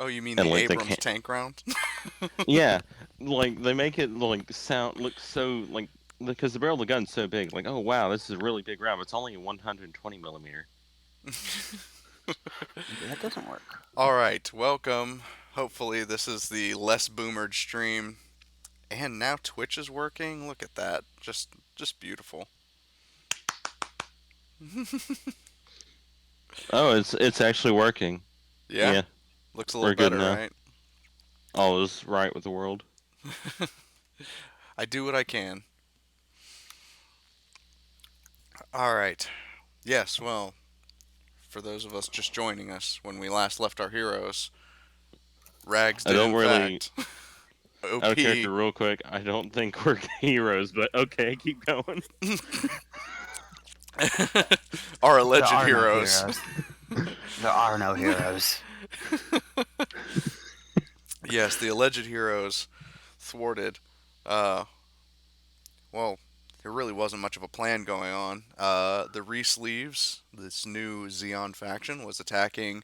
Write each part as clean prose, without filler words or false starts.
Oh, you mean and the like they Abrams can't. tank round? Yeah, like they make it like sound look so like because the barrel of the gun's so big. Like, oh wow, this is a really big round. It's only 120 millimeter. Maybe that doesn't work. All right, welcome. Hopefully, this is the less boomered stream. And now Twitch is working. Look at that. Just beautiful. Oh, it's actually working. Yeah? Yeah, Looks a little we're good better, now. right? All is right with the world. I do what I can. All right. Yes, well, for those of us just joining us, when we last left our heroes, Rags I did don't in really fact out of OP. character real quick. I don't think we're heroes, but okay, keep going. Our There alleged are no heroes. heroes. There are no heroes. Yes, the alleged heroes thwarted. Uh, well, there really wasn't much of a plan going on. The Re-Sleeves, this new Zeon faction, was attacking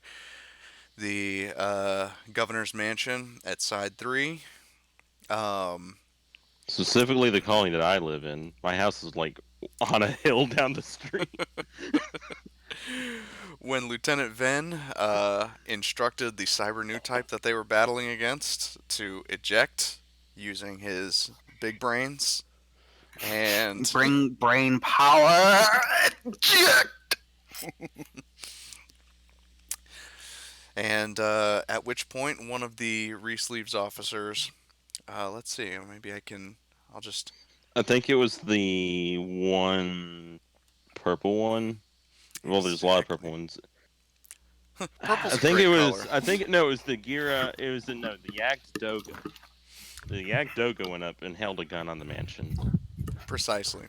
the governor's mansion at Side 3. Um, Specifically, the colony that I live in. My house is like on a hill down the street. when Lieutenant Ven instructed the cyber new type that they were battling against to eject using his big brains, and Bring brain power. at which point one of the Re-Sleeves officers, let's see, maybe I'll just, I think it was the one purple one. Well, there's a lot of purple exactly. ones. I Purple's a think it great was. color. I think no, it was the Gira. It was the no, the Yak Doga. The Yak Doga went up and held a gun on the mansion. Precisely.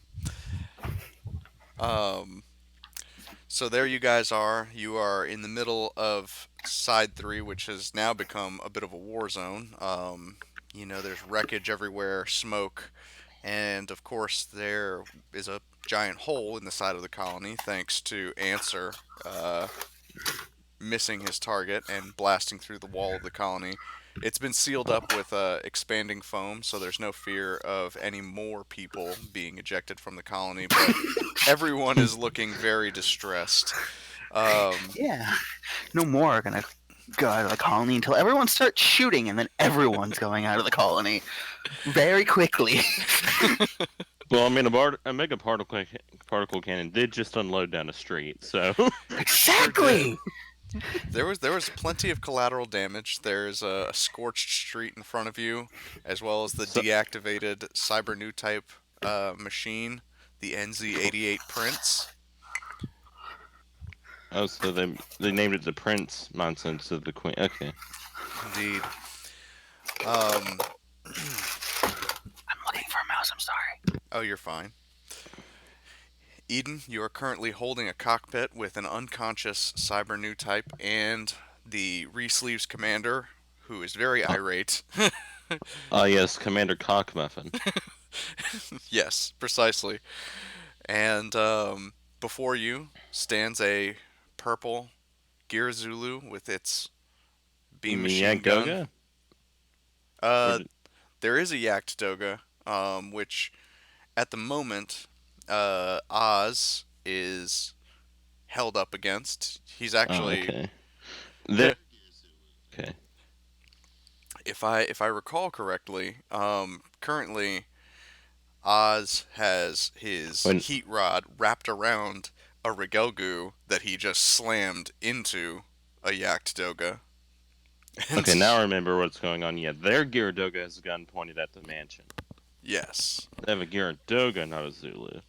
Um, so there you guys are. You are in the middle of Side 3, which has now become a bit of a war zone. There's wreckage everywhere, smoke, and of course there is a giant hole in the side of the colony thanks to Answer missing his target and blasting through the wall of the colony. It's been sealed up with expanding foam, so there's no fear of any more people being ejected from the colony, but everyone is looking very distressed. Um, Yeah. No more are gonna go out of the colony until everyone starts shooting, and then everyone's going out of the colony very quickly. Well, I mean, a mega particle cannon did just unload down the street, so sure did. Exactly. There was plenty of collateral damage. There's a scorched street in front of you, as well as the so deactivated cyber new type machine, the NZ88 Prince. oh, so they named it the Prince nonsense of the Queen. Okay, Indeed. Um, I'm looking for a mouse. I'm sorry. oh, you're fine. Eden, you are currently holding a cockpit with an unconscious cyber new type and the Re-Sleeves commander, who is very irate. yes, Commander Cockmuffin. Yes, precisely. And before you stands a purple Gear Zulu with its You beam mean machine Yak gun. Doga? Or Uh, there is a Yacht Doga, which at the moment Oz is held up against. He's oh, actually, okay. There. Okay. if I recall correctly, currently Oz has his When heat rod wrapped around a Regelgu that he just slammed into a Yacht Doga. And okay, now I remember what's going on. Yeah, their Gyaradoga has a gun pointed at the mansion. yes, They have a Gyaradoga, not a Zulu.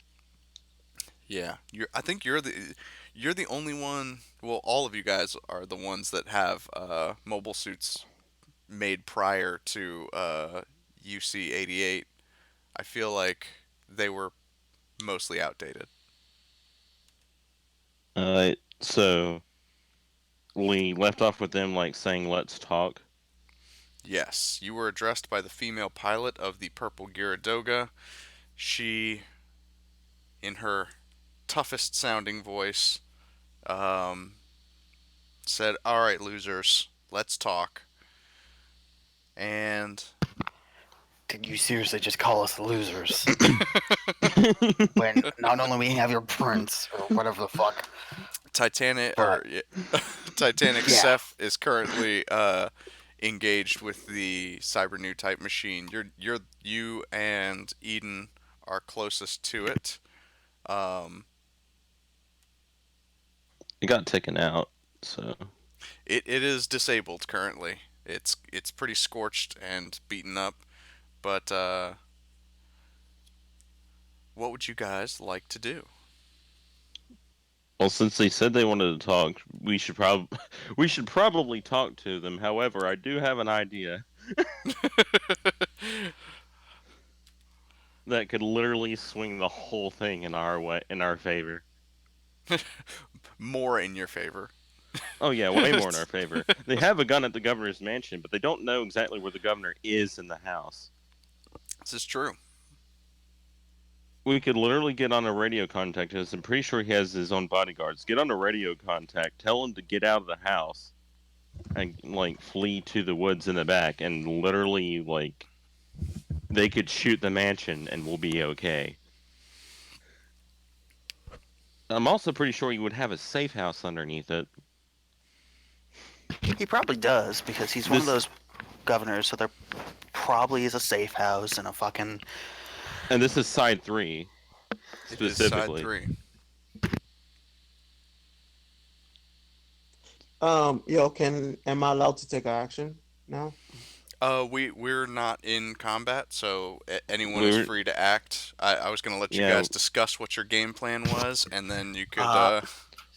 yeah, I think you're the only one. Well, all of you guys are the ones that have mobile suits made prior to UC88. I feel like they were mostly outdated. So we left off with them like saying, "Let's talk." Yes, you were addressed by the female pilot of the Purple Gyaradoga. She, in her toughest sounding voice, um, said, "All right, losers, let's talk." And Did you seriously just call us losers? When not only we have your prince or whatever the fuck, Titanic but Titanic yeah, Seth is currently engaged with the Cyber New type machine. You and Eden are closest to it. Um, It got taken out, so it is disabled currently. It's pretty scorched and beaten up. But what would you guys like to do? well, since they said they wanted to talk, we should probably talk to them. However, I do have an idea that could literally swing the whole thing in our favor. More in your favor. Oh yeah, way more in This our favor. They have a gun at the governor's mansion, but they don't know exactly where the governor is in the house. is true. We could literally get on a radio contact because I'm pretty sure he has his own bodyguards. Get on a radio contact, tell him to get out of the house and like flee to the woods in the back, and literally like they could shoot the mansion and we'll be okay. I'm also pretty sure he would have a safe house underneath it. he probably does because he's one of This those governors. So there probably is a safe house and a fucking. and this is side 3 It is side specifically. 3. Yo, am I allowed to take action now? We're not in combat, so anyone is We're free to act. I was gonna let you yeah, guys discuss what your game plan was, and then you could. Uh,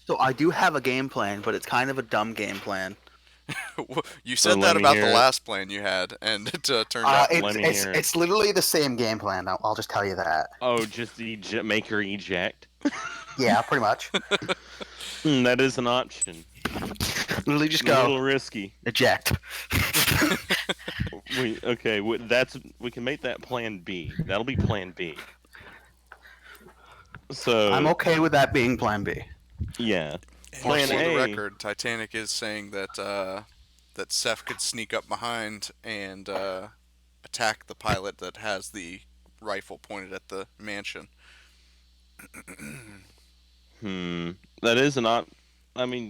so I do have a game plan, but it's kind of a dumb game plan. You so said let that me about the hear it. last plan you had, and it turned out. Let me hear it. It's literally the same game plan. I'll just tell you that. Oh, just make her eject. Yeah, pretty much. That is an option. Literally just A go little risky. eject. We can make that plan B. That'll be plan B. So I'm okay with that being plan B. yeah, And Plan for the A. record, Titanic is saying that Seth could sneak up behind and attack the pilot that has the rifle pointed at the mansion. That is an op. I mean,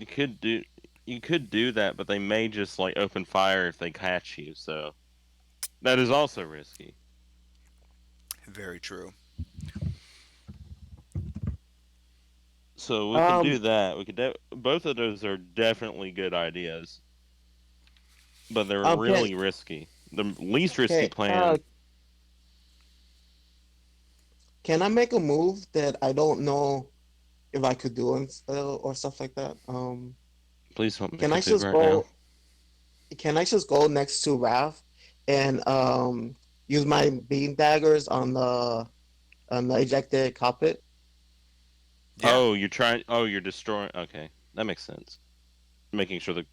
you could do that, but they may just like open fire if they catch you. So that is also risky. Very true. So we can do Um, that. We could both of those are definitely good ideas, but they're um, can really risky. The least risky can plan. can I make a move that I don't know if I could do or stuff like that? Please don't make Can I it big just right now. go? Can I just go next to Raph and use my beam daggers on the ejected cockpit? Yeah. Oh, you're trying. Oh, you're destroying. Okay, that makes sense. Making sure the.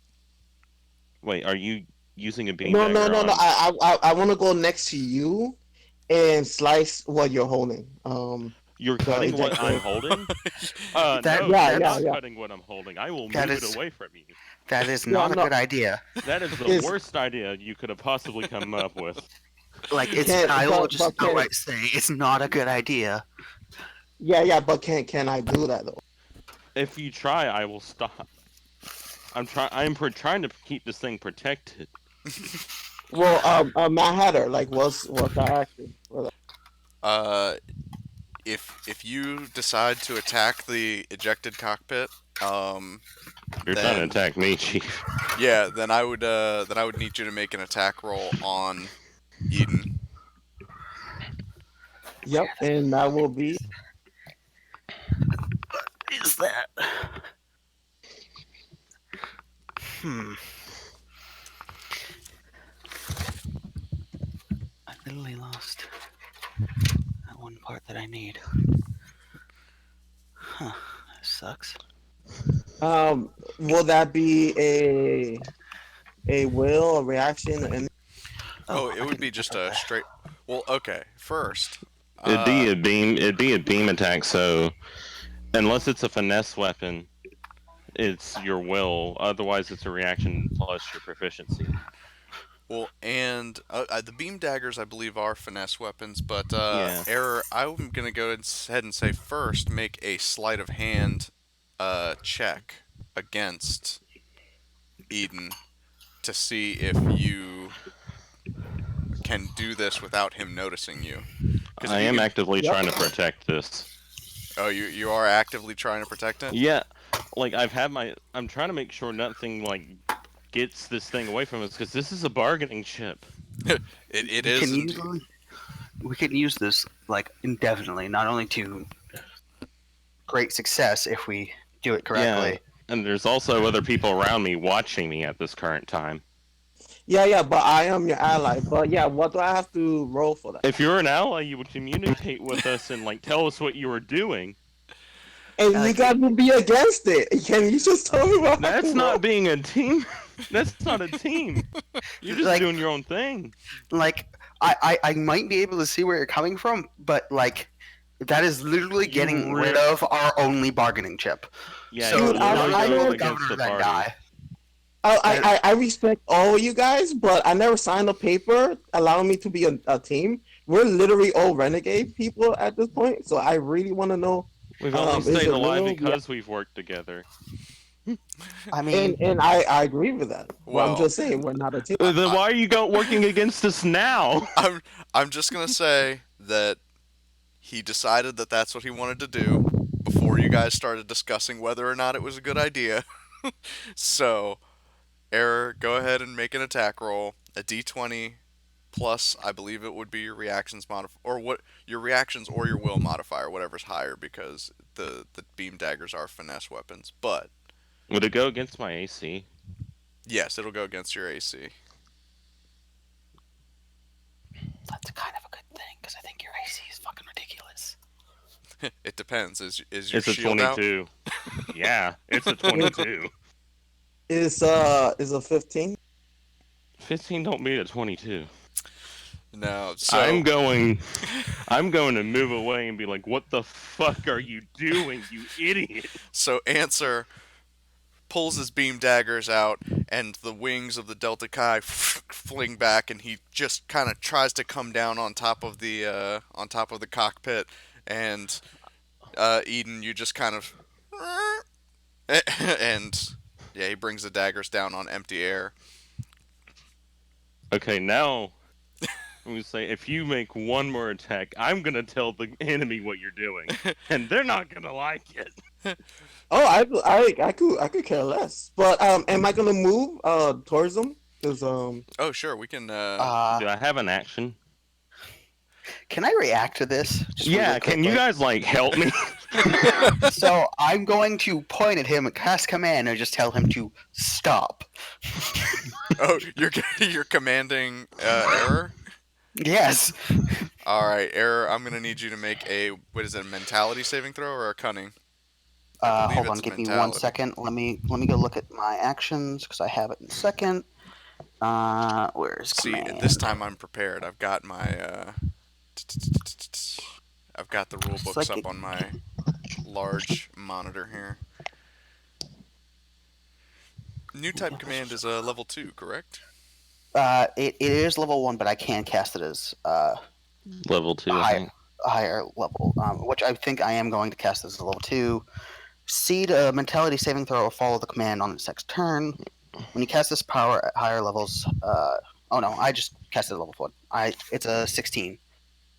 Wait, are you using a beam No, no, dagger no, no. on? I want to go next to you and slice what you're holding. You're The cutting what I'm ejector. holding? That No, Yeah, you're yeah, not yeah. cutting what I'm holding. I will that move it is away from you. that is Yeah, not a no. good idea. That is the Is worst idea you could have possibly come up with. Like it's can I will just but can outright say it's not a good idea. yeah, but can I do that though? If you try, I will stop. Trying to keep this thing protected. Well, Mad Hatter, like, what's our action? Uh, if you decide to attack the ejected cockpit, You're trying to then attack me, Chief. yeah, then I would need you to make an attack roll on Eden. Yep, and that will be Is that? Hmm. I literally lost that one part that I need. Huh. That sucks. will that be a will, a reaction, and Oh, it I would can be just okay. a straight. Well, okay. First, It'd be a beam. It'd be a beam attack. So unless it's a finesse weapon, it's your will. Otherwise, it's a reaction plus your proficiency. Well, and the beam daggers, I believe, are finesse weapons, but Yeah. error. I'm gonna go ahead and say first, make a sleight of hand check against Eden to see if you can do this without him noticing you. Because I am actively Yep. trying to protect this. oh, you are actively trying to protect it. Yeah, like I'm trying to make sure nothing like gets this thing away from us because this is a bargaining chip. It We is can indeed. easily we can use this like indefinitely, not only to great success if we do it Yeah, correctly. and there's also other people around me watching me at this current time. Yeah, yeah, but I am your ally. But yeah, what do I have to roll for that? If you're an ally, you would communicate with us and like tell us what you were doing. And you Like guys will be against it. Can you just tell me what I have That's to roll? not being a team. That's not a team. You're just like doing your own thing. like I might be able to see where you're coming from, but like that is literally getting You rid re- of our only bargaining chip. Yeah, So you're Dude, not literally I only going will know the against governor the then party. die, I, that I respect all of you guys, but I never signed a paper allowing me to be a team. We're literally all renegade people at this point, so I really want to know, We've only is stayed it alive real? Yeah, because we've worked together. I mean, and I agree with that, but I'm Well, just saying we're not a team. Then why are you working against us now? I'm I'm just gonna say that he decided that that's what he wanted to do before you guys started discussing whether or not it was a good idea. So, error, go ahead and make an attack roll. A d20 plus, I believe it would be your reactions modifier, or what your reactions or your will modifier, whatever's higher, because the beam daggers are finesse weapons. But Would it go against my AC? yes, it'll go against your AC. that's kind of a good thing because I think your AC is fucking ridiculous. It depends. Is your It's a shield out? 22. Yeah, it's a 22. Is a 15? 15 don't beat a 22. No. I'm So going I'm going to move away and be like, "What the fuck are you doing, you idiot?" so answer pulls his beam daggers out, and the wings of the Delta Chi fling back, and he just kind of tries to come down on top of the cockpit, and Eden, you just kind of and yeah, he brings the daggers down on empty air. Okay, now I'm going to say if you make one more attack, I'm going to tell the enemy what you're doing, and they're not going to like it. Oh, I could care less. But am I gonna move towards them? Because Oh sure, we can. Uh, Do I have an action? can I react to this just Yeah, really can you quickly? guys like help me? So I'm going to point at him and cast command and just tell him to stop. Oh, you're commanding error. Yes. All right, error. I'm gonna need you to make a what is it, a mentality saving throw or a cunning? I believe Hold on, it's a give me one mentality. second. Let me go look at my actions because I have it in a second. Where's See, command? this time I'm prepared. I've got the rule books Psychic. up on my large monitor here. New type command is a level 2, correct? It is level 1, but I can cast it as Level 2, I high, think. higher level, which I think I am going to cast as a level 2. Seed a mentality saving throw or follow the command on its next turn. When you cast this power at higher levels, oh no, I just cast it at level 1. It's a 16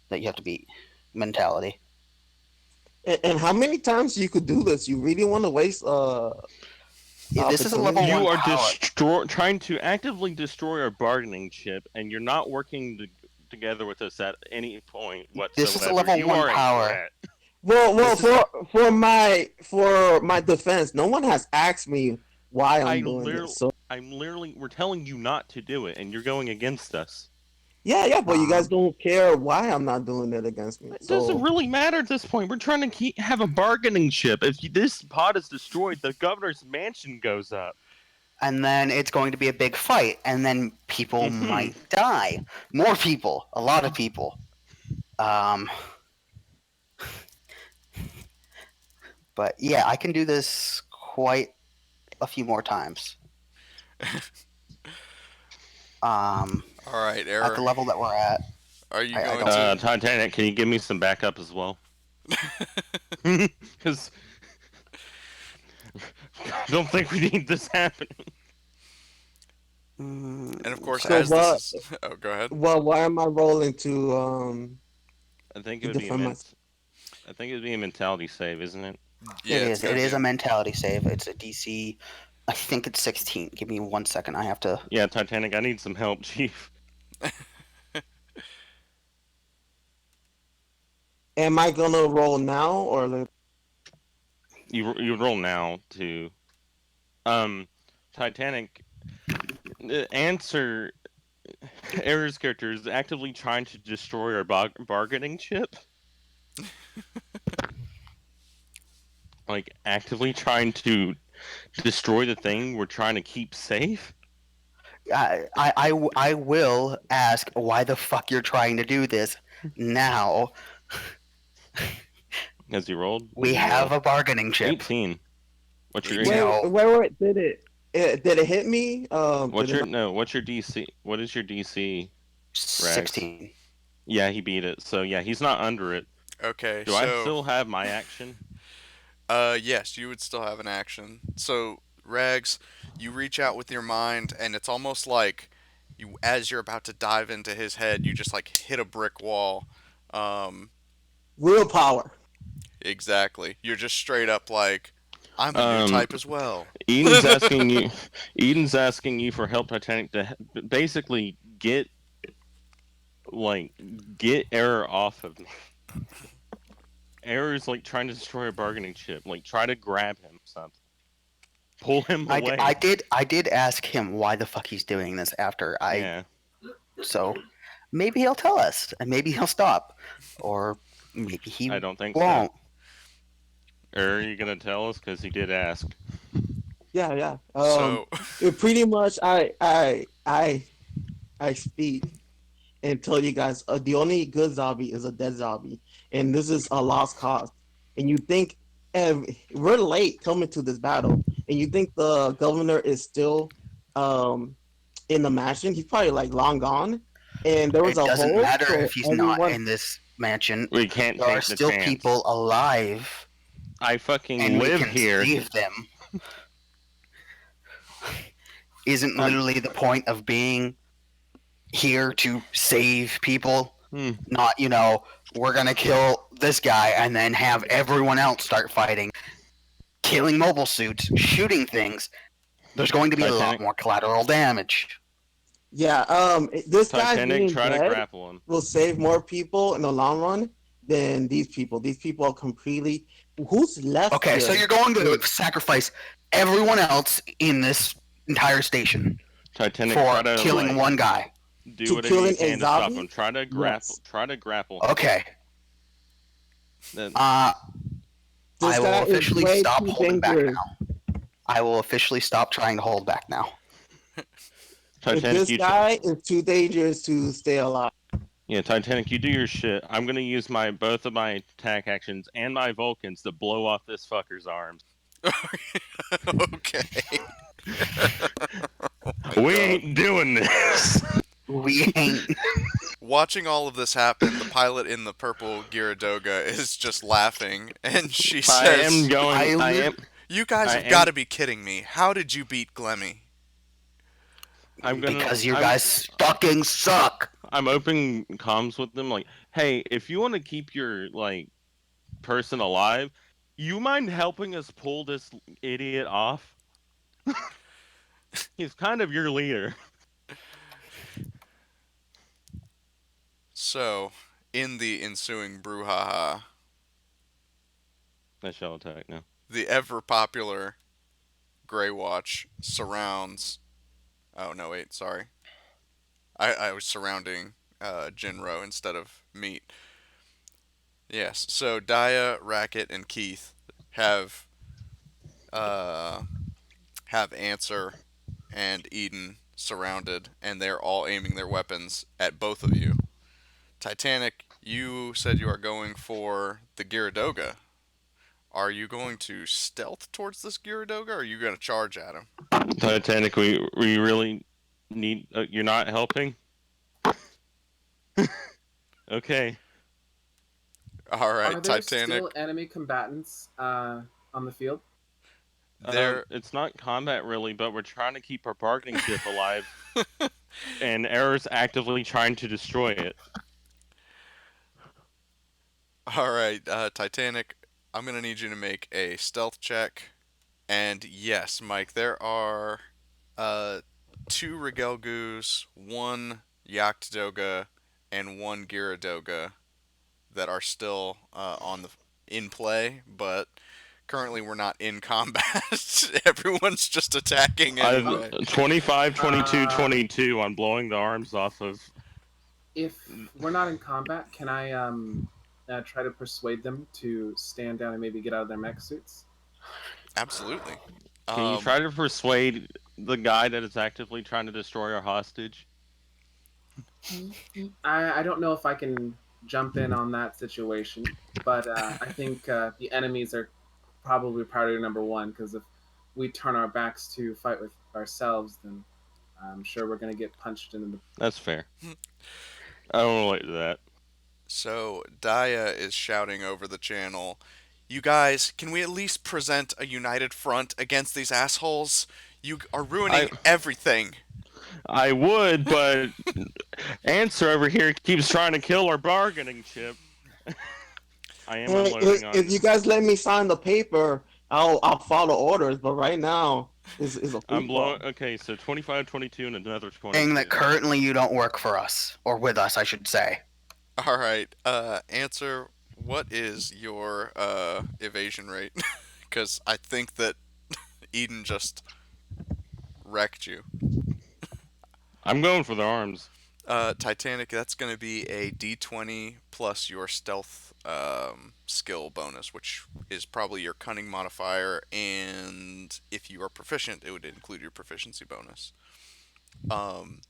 that you have to beat. Mentality. and how many times you could do this? You really want to waste This is a opportunity? level You 1 are power. trying to actively destroy our bargaining chip, and you're not working together with us at any point This is a whatsoever. level You 1 are a power. threat. Well, This is for my defense, no one has asked me why I'm doing this. So we're telling you not to do it, and you're going against us. yeah, yeah, but you guys um, don't care why I'm not doing it against me. It doesn't So really matter at this point. We're trying to have a bargaining chip. If this pod is destroyed, the governor's mansion goes up. and then it's going to be a big fight, and then people Hmm. might die. More people, a lot of people. Um, but yeah, I can do this quite a few more times. All right, At the Error. level that we're at, Are you I going don't. to? Titanic, can you give me some backup as well? Because I don't think we need this happening. And of course, So as this what? is, oh, go ahead. Well, why am I rolling to I think it to would be a defend men- myself? I think it would be a mentality save, isn't it? Yeah, It it's is. gonna It be is a. a mentality save. It's a DC. I think it's 16. Give me 1 second. I have to. Yeah, Titanic, I need some help, Chief. Am I gonna roll now or later? You roll now to Titanic. Answer Error's character is actively trying to destroy our bargaining chip. Like actively trying to destroy the thing we're trying to keep safe. I will ask why the fuck you're trying to do this now. Has he rolled? What We did he have roll? a bargaining chip. 18. What's your 18. No, Wait, did it hit me? Did What's it your not? no? What's your DC? What is your DC, Rags? 16. Yeah, he beat it. So yeah, he's not under it. Okay, Do I so still have my action? yes, you would still have an action. So Rags, you reach out with your mind, and it's almost like you, as you're about to dive into his head, you just like hit a brick wall. Um, Willpower. exactly. You're just straight up like, I'm a new Um, type as well. Eden's asking you. Eden's asking you for help, Titanic, to basically like get Error off of me. Error's like trying to destroy a bargaining chip. Like try to grab him, something. Pull him I away. did ask him why the fuck he's doing this after I. Yeah. So maybe he'll tell us, and maybe he'll stop, or maybe he I don't think so. won't. Are you gonna tell us? Because he did ask. Yeah, yeah. So, Pretty much, I speak and tell you guys the only good zombie is a dead zombie, and this is a lost cause. And you think we're late coming to this battle, and you think the governor is still um in the mansion? He's probably like long gone, and there was It a doesn't hole, matter so if he's not everyone. in this mansion. We can't There are take the still chance. people alive, I fucking and we live can here. save them. Isn't I'm, literally the point of being here to save people? hmm. Not, we're gonna kill this guy and then have everyone else start fighting, killing mobile suits, shooting things. There's going to be a lot Titanic. more collateral damage. Yeah, this guy Titanic, being try to dead grapple him. will save more people in the long run than these people. These people are completely. Who's left Okay, so here? you're going to sacrifice everyone else in this entire station Titanic, for try to killing one guy. do To whatever you killing a can to stop him. zombie? Try to grapple. Yes. Try to grapple him. Okay. Then I This will guy is officially way stop too holding back dangerous. now. I will officially stop trying to hold back now. Titanic, This guy is too dangerous to stay alive. yeah, Titanic, you do your shit. I'm gonna use my both of my attack actions and my Vulcans to blow off this fucker's arms. okay. We God. ain't doing this. We ain't. Watching all of this happen, the pilot in the purple Gyaradoga is just laughing, and she I am says, going. "You guys I have got am. to be kidding me. How did you beat Glemmy?" I'm gonna. Because you guys fucking suck. I'm opening comms with them. Like, hey, if you want to keep your person alive, you mind helping us pull this idiot off? He's kind of your leader. So, in the ensuing brouhaha, I shall attack now. the ever popular Grey Watch surrounds. Oh no, wait, sorry. I was surrounding Jinro instead of Meat. Yes, so Daya, Racket, and Keith have uh, have Answer and Eden surrounded, and they're all aiming their weapons at both of you. Titanic, you said you are going for the Gyaradoga. Are you going to stealth towards this Gyaradoga, or are you going to charge at him? Titanic, we really Need you're not helping? Okay. All Are right, there still Titanic. enemy combatants on the field? There. It's not combat really, but we're trying to keep our bargaining ship alive, and Error's actively trying to destroy it. All right, Titanic. I'm gonna need you to make a stealth check. And yes, Mike, there are uh, two Regelgus, one Doga, and one Gyaradoga that are still on the in play, but currently we're not in combat. Everyone's just attacking I've anyway. 25, 22, Uh, 22 on blowing the arms off of. if we're not in combat, can I try to persuade them to stand down and maybe get out of their mech suits? Absolutely. Can you Um, try to persuade the guy that is actively trying to destroy our hostage? I don't know if I can jump in on that situation, but I think the enemies are probably priority number one because if we turn our backs to fight with ourselves, then I'm sure we're going to get punched in the. That's fair. I don't relate to that. so Daya is shouting over the channel, "You guys, can we at least present a united front against these assholes? You are ruining I everything." I would, but Answer over here keeps trying to kill our bargaining chip. I am Hey, unloading if on. you guys let me sign the paper, I'll follow orders. But right now, is a free I'm for blowing. all. Okay, so 25, 22, and another Saying that 22. currently you don't work for us, or with us, I should say. All right. Answer. What is your evasion rate? Because I think that Eden just wrecked you. I'm going for the arms. Titanic. That's going to be a D20 plus your stealth skill bonus, which is probably your cunning modifier, and if you are proficient, it would include your proficiency bonus. Um,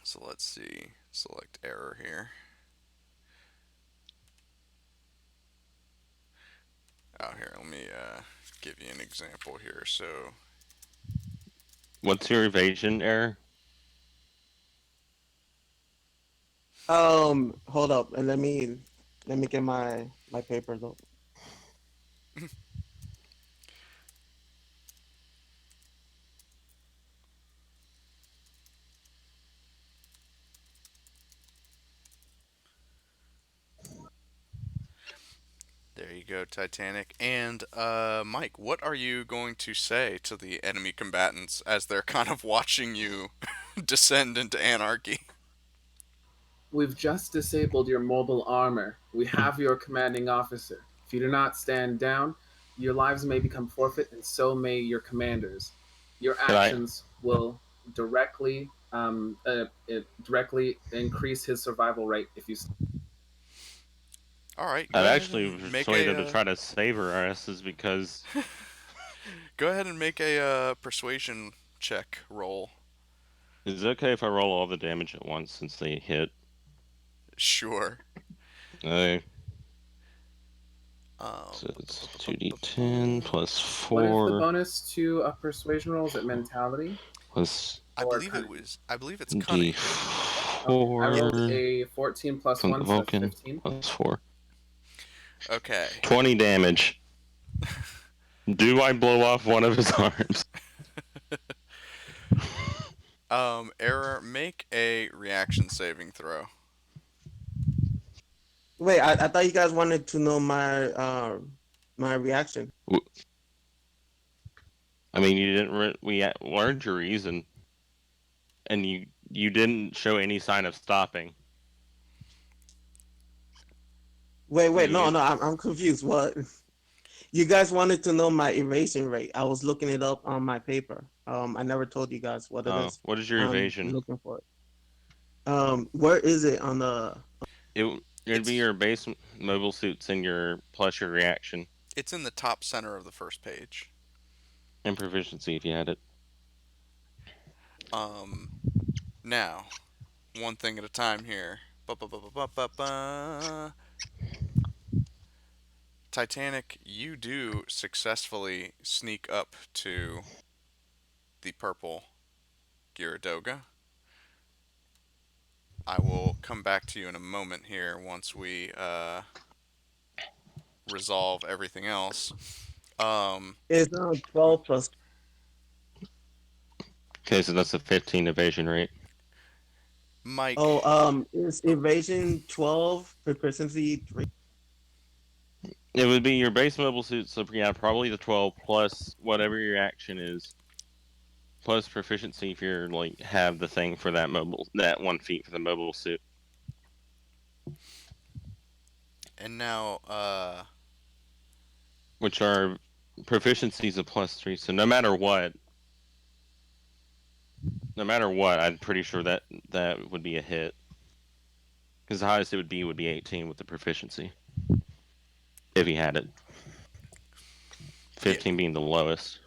so let's see. Select error here. Oh, here. Let me give you an example here. So What's your evasion error? Hold up, and let me get my papers up. there you go, Titanic. And Mike, what are you going to say to the enemy combatants as they're kind of watching you descend into anarchy? We've just disabled your mobile armor. We have your commanding officer. If you do not stand down, your lives may become forfeit, and so may your commanders. Your Can I? actions will directly increase his survival rate if you. All right, go I've ahead actually and make persuaded to a try to save our asses because go ahead and make a persuasion check roll. is it okay if I roll all the damage at once since they hit? Sure. Uh, Um, so it's 2d10 plus What is the 4 bonus to a persuasion roll? Is it mentality plus I or believe it cunning? was. I believe it's cunning. Okay, I rolled d4 a 14 plus from the 1, so that's Vulcan 15. plus 4. Okay. 20 damage. Do I blow off one of his arms? Error. Make a reaction saving throw. Wait, I thought you guys wanted to know my reaction. I mean, you didn't. We learned your reason, and you didn't show any sign of stopping. Wait, no, You no, I'm confused. What? You guys wanted to know my evasion rate. I was looking it up on my paper. I never told you guys what it is. what is your I'm evasion? looking for it. Where is it on the? It'd be It's your base mobile suits and your plus your reaction it's in the top center of the first page. and proficiency if you had it. Um, Now, one thing at a time here. Ba-ba-ba-ba-ba-ba. Titanic, you do successfully sneak up to the purple Gyaradoga. I will come back to you in a moment here once we resolve everything else. It's 12 plus. Okay, so that's a 15 evasion rate. Mike, Oh, it's oh, evasion 12, proficiency 3. It would be your base mobile suit, so yeah, probably the 12 plus whatever your action is, plus proficiency if you're like have the thing for that 1 feet for the mobile suit. and now, Which are proficiencies of +3. So no matter what, I'm pretty sure that would be a hit. Because the highest it would be 18 with the proficiency. If he had it. yeah, 15 being the lowest.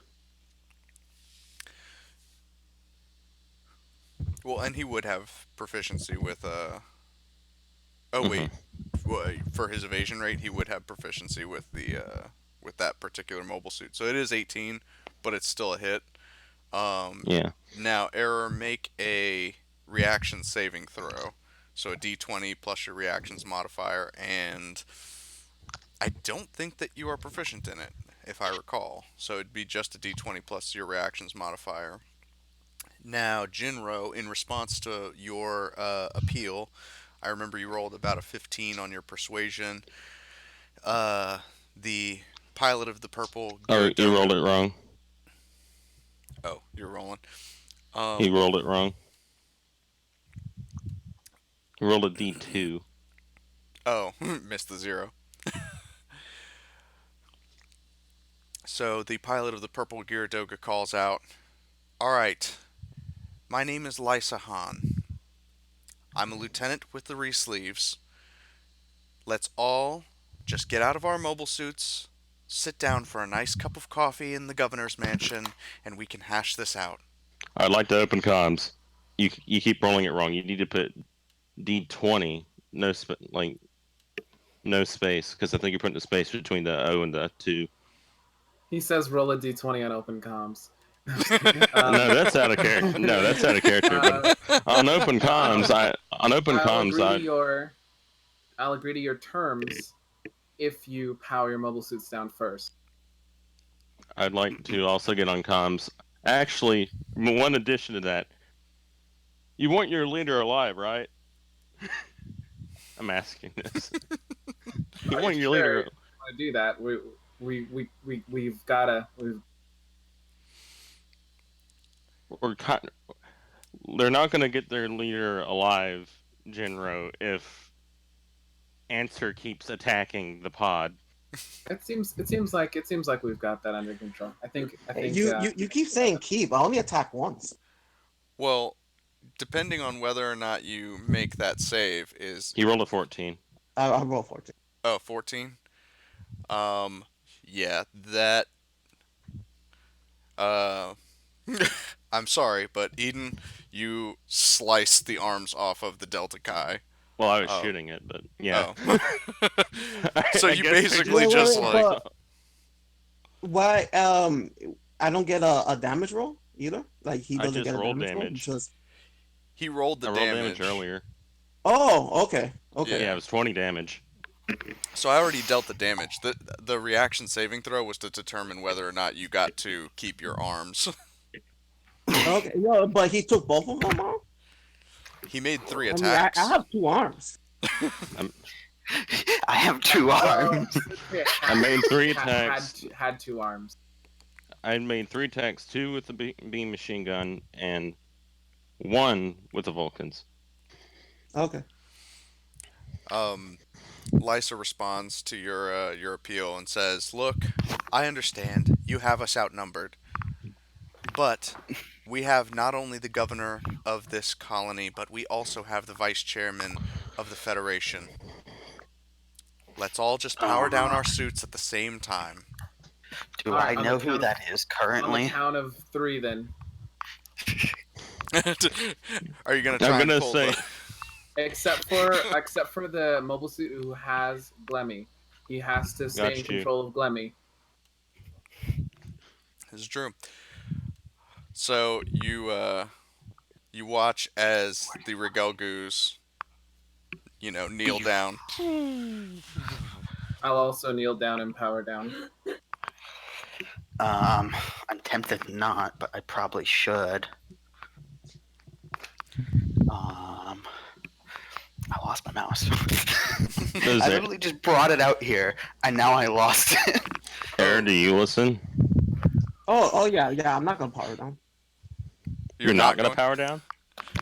well, and he would have proficiency with oh Hmm. wait, for his evasion rate, he would have proficiency with that particular mobile suit. So it is 18, but it's still a hit. Um, Yeah. Now, error, make a reaction saving throw. So a d20 plus your reactions modifier, and I don't think that you are proficient in it, if I recall. So it'd be just a d20 plus your reactions modifier. Now, Jinro, in response to your appeal, I remember you rolled about a 15 on your persuasion. Uh, the pilot of the purple Oh, you rolled Gyaradoga. it wrong. Oh, you're rolling. He Um, rolled it wrong. He rolled a D2. oh, missed the zero. So the pilot of the purple Gyaradoga calls out, "All right, my name is Lysa Han. I'm a lieutenant with the Sleeves. Let's all just get out of our mobile suits, sit down for a nice cup of coffee in the governor's mansion, and we can hash this out." I'd like to open comms. You keep rolling it wrong. You need to put D20, no space, because I think you're putting the space between the O and the 2. He says roll a d20 on open comms. No, that's out of character. No, that's out of character. But on open comms, I'll, I'll agree to I your I'll agree to your terms if you power your mobile suits down first. I'd like to also get on comms. Actually, one addition to that, you want your leader alive, right? I'm asking this. You Are you want your sure you leader, want to do that? We've gotta. or they're not going to get their leader alive, Jinro, if Answer keeps attacking the pod. It seems like we've got that under control. I think You keep saying keep. I only attack once. Well, depending on whether or not you make that save, is He rolled a 14. I roll 14. oh 14. Yeah, that uh I'm sorry, but Eden, you sliced the arms off of the Delta Chi. Well, I was Oh, shooting it, but yeah. oh. So I you guess they basically Wait, just wait, like but why? I don't get a damage roll either. Like he I doesn't just get a rolled damage roll. damage. Just he rolled the I rolled damage damage. earlier. oh, okay, okay. Yeah, Yeah. it was 20 damage. So I already dealt the damage. The reaction saving throw was to determine whether or not you got to keep your arms. Okay, no, but he took both of them off. He made 3 I mean, I attacks. have 2 arms. I have 2 well, arms. I made 3 attacks. Had 2 arms. I made 3 attacks, 2 with the beam machine gun, and 1 with the Vulcans. Okay. Lysa responds to your appeal and says, "Look, I understand you have us outnumbered, but we have not only the governor of this colony, but we also have the vice chairman of the Federation. Let's all just power down our suits at the same time." Do All right, I know who that is On the currently? count of 3, then. Are you gonna I'm try and gonna pull say the? Except for the mobile suit who has Glemmy, he has to stay in got you. control of Glemmy. This is true. So you watch as the Regelgoos, kneel down. I'll also kneel down and power down. I'm tempted not, but I probably should. I lost my mouse. Does I literally just brought it out here, and now I lost it. Aaron, do you listen? Oh yeah, yeah. I'm not gonna power down. You're You're not not gonna going. power down?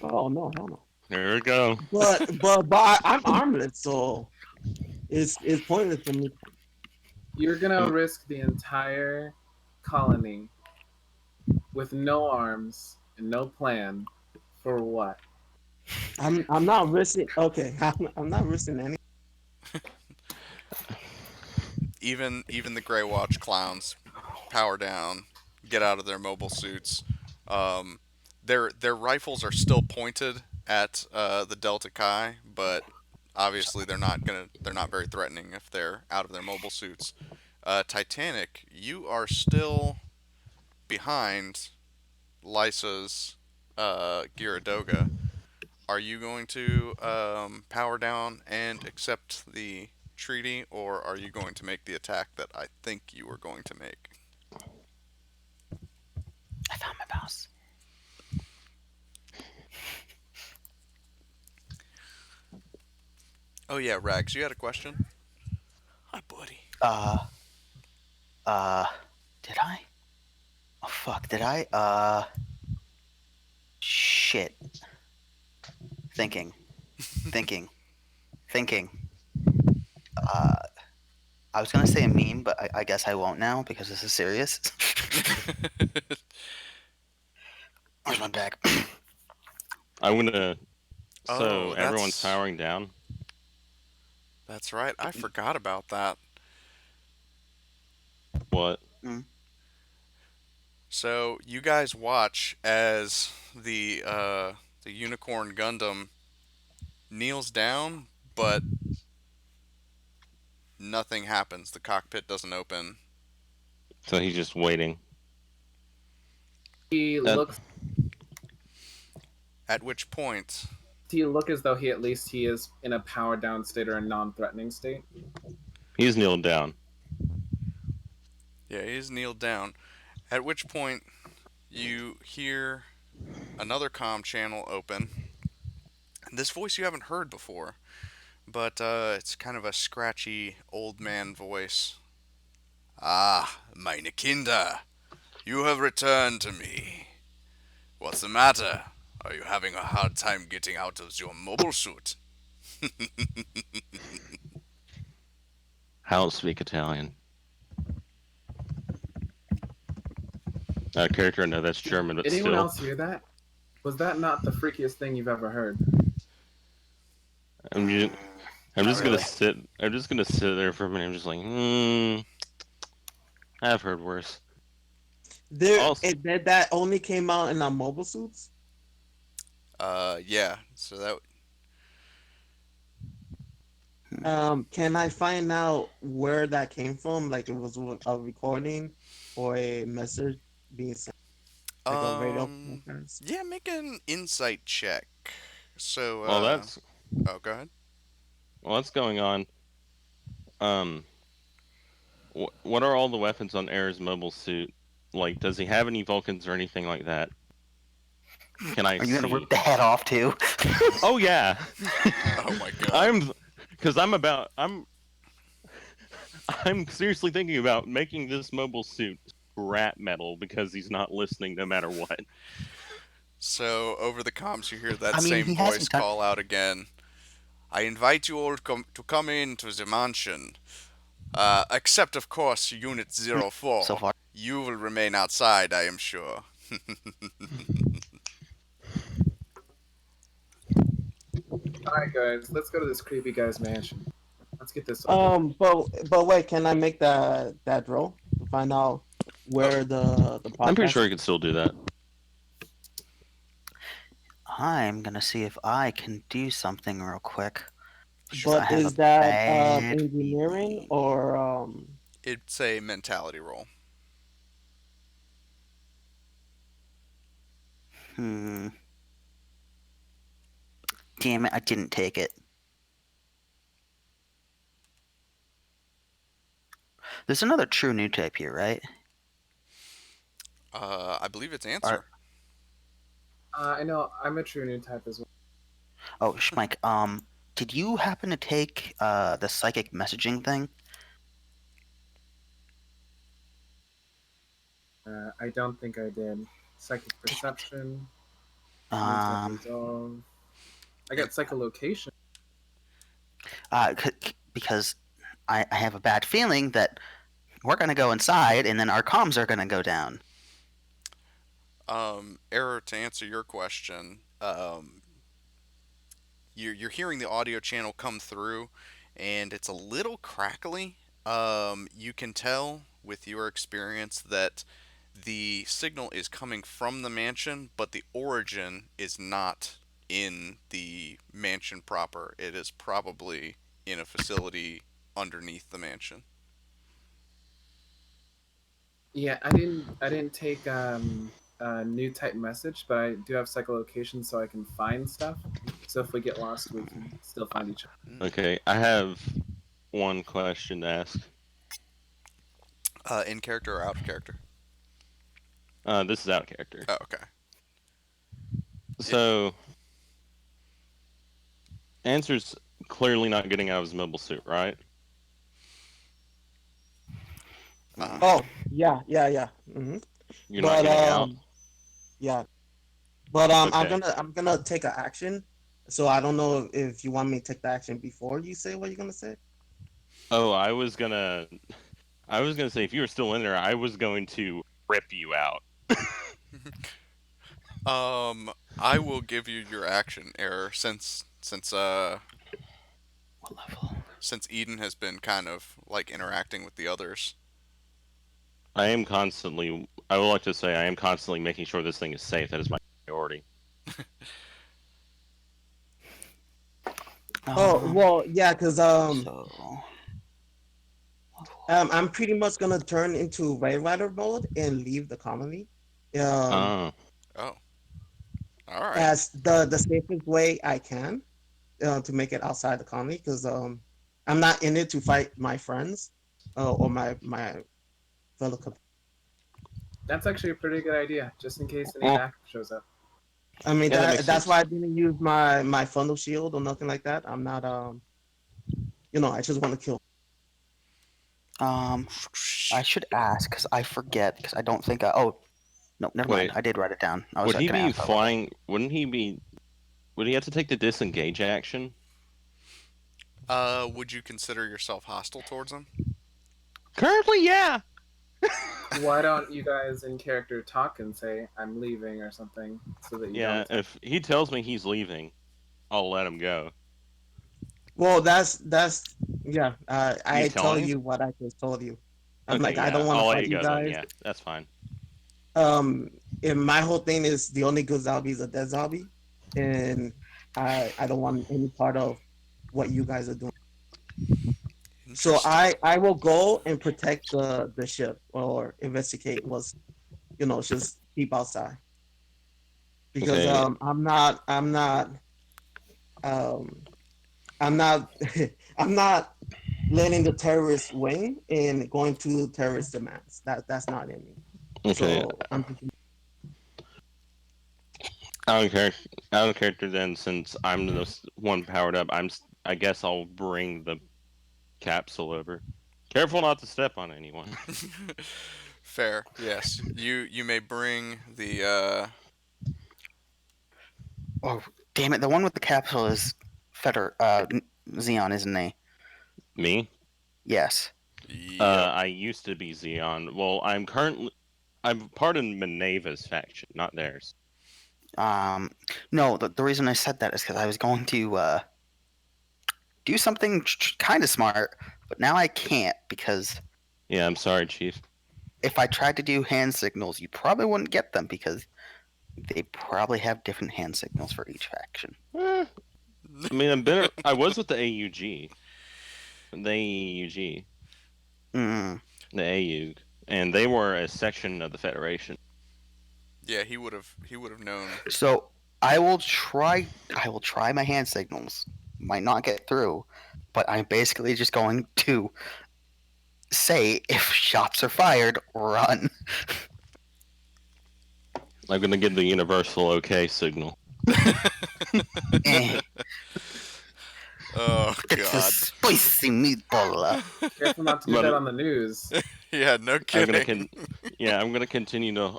Oh no, hell no. There we go. But I'm armless, so it's pointless for me. You're gonna Um, risk the entire colony with no arms and no plan for what? I'm not risking. Okay, I'm not risking any. Even the Grey Watch clowns power down, get out of their mobile suits. Um, their rifles are still pointed at the Delta Chi, but obviously they're not very threatening if they're out of their mobile suits. Titanic, you are still behind Lysa's Gyaradoga. Are you going to power down and accept the treaty, or are you going to make the attack that I think you were going to make? I found my mouse. Oh yeah, Rags, you had a question? Hi, buddy. Uh, uh, did I? Oh fuck, did I? Shit. Thinking, thinking, thinking. Uh, I was gonna say a meme, but I guess I won't now because this is serious. Where's my bag? I'm gonna. So Oh, everyone's powering down. that's right. I forgot about that. What? So you guys watch as the unicorn Gundam kneels down, but nothing happens. The cockpit doesn't open. So he's just waiting. He That looks. At which point, Do you look as though he at least he is in a power down state or a non-threatening state? he's kneeled down. yeah, he's kneeled down. At which point, you hear another comm channel open. This voice you haven't heard before, but it's kind of a scratchy old man voice. Ah, meine Kinder, you have returned to me. What's the matter? Are you having a hard time getting out of your mobile suit? I don't speak Italian. Character, I know that's German, but Anyone still. else hear that? Was that not the freakiest thing you've ever heard? I'm just, I'm Not just really. gonna sit. I'm just gonna sit there for a minute. I'm just like, I've heard worse. Also, That only came out in our mobile suits. Yeah. So that Can I find out where that came from? Like it was a recording or a message being sent, like a radio um broadcast. yeah, make an insight check. So while that's oh, go ahead. while that's going on, um, what are all the weapons on Air's mobile suit? Like, does he have any Vulcans or anything like that? Can I Are you gonna see? rip the head off too? Oh yeah, Oh my god. because I'm seriously thinking about making this mobile suit scrap metal because he's not listening no matter what. So over the comms you hear that I mean, same he voice hasn't done. call out again. I invite you all to come into the mansion. Except of course Unit Zero Four. So far. You will remain outside, I am sure. All right, guys, let's go to this creepy guy's mansion. Let's get this over. But wait, can I make that drill to find out Oh, where the I'm pretty podcast? sure he could still do that. I'm gonna see if I can do something real quick. Because I But have a is that bad engineering feeling. or it's a mentality roll. Hmm. Damn it! I didn't take it. There's another true new type here, right? I believe it's Or answer. I know I'm a true new type as well. oh, Schmike. Did you happen to take the psychic messaging thing? I don't think I did. Psychic Damn it. perception, new type Um. resolve. I And got psycholocation. Because I have a bad feeling that we're gonna go inside, and then our comms are gonna go down. error to answer your question. You're hearing the audio channel come through, and it's a little crackly. You can tell with your experience that the signal is coming from the mansion, but the origin is not in the mansion proper. It is probably in a facility underneath the mansion. Yeah, I didn't take a new type message, but I do have psycholocation, so I can find stuff. So if we get lost, we can still find each other. Okay, I have one question to ask. In character or out of character? This is out of character. Oh, okay. It, So, Answer's clearly not getting out of his mobile suit, right? uh, Mm. Oh, yeah. You're not But getting out? yeah. But Okay. I'm gonna take an action. So I don't know if you want me to take the action before you say what you're gonna say. Oh, I was gonna say if you were still in there, I was going to rip you out. I will give you your action error What level? since Eden has been kind of like interacting with the others. I would like to say I am constantly making sure this thing is safe. That is my priority. Oh Um. well, yeah, because So. I'm pretty much gonna turn into Ray Rider mode and leave the colony. Um, Oh, Oh, all right. as the safest way I can to make it outside the colony because I'm not in it to fight my friends or my fellow. That's actually a pretty good idea, just in case any well, backup shows up. I mean yeah, that makes that's sense. why I didn't use my funnel shield or nothing like that. I'm not I just want to kill. Um. I should ask because I forget because I don't think I. Oh no, never mind. Wait, I did write it down. I was would he gonna be ask our level. flying? Wouldn't he be? Would he have to take the disengage action? Would you consider yourself hostile towards him? Currently, yeah. Why don't you guys in character talk and say I'm leaving or something, so that you don't Yeah, attack? if he tells me he's leaving, I'll let him go. Well, that's yeah. You I telling tell him? you what I just told you. I'm Okay, like I don't yeah, want to I'll let fight you you go then. guys. Yeah, that's fine. Um, and my whole thing is the only good zombie is a dead zombie, and I don't want any part of what you guys are doing. So Interesting. I will go and protect the ship or investigate what's just keep outside because Okay, um I'm not I'm not letting the terrorists win and going to terrorist demands. That's not in me. okay. So I'm Out of character, out of character. Then, since I'm the one powered up, I guess I'll bring the capsule over. Careful not to step on anyone. Fair. Yes. You may bring the Oh damn it! The one with the capsule is Feder. Zeon, isn't he? Me? Yes. Yep. I used to be Zeon. Well, I'm part of Minerva's faction, not theirs. Um. No, the reason I said that is because I was going to do something kind of smart, but now I can't because Yeah, I'm sorry, Chief. if I tried to do hand signals, you probably wouldn't get them because they probably have different hand signals for each faction. Eh, I mean, I was with the AUG, the AUG, Mm. the AUG, and they were a section of the Federation. Yeah, he would have. He would have known. So I will try. I will try my hand signals. Might not get through, but I'm basically just going to say, if shots are fired, run. I'm gonna give the universal okay signal. Eh, Oh it's a God. spicy meatball. Careful not to do But that on the news. Yeah, no I'm gonna kidding. I'm gonna continue to.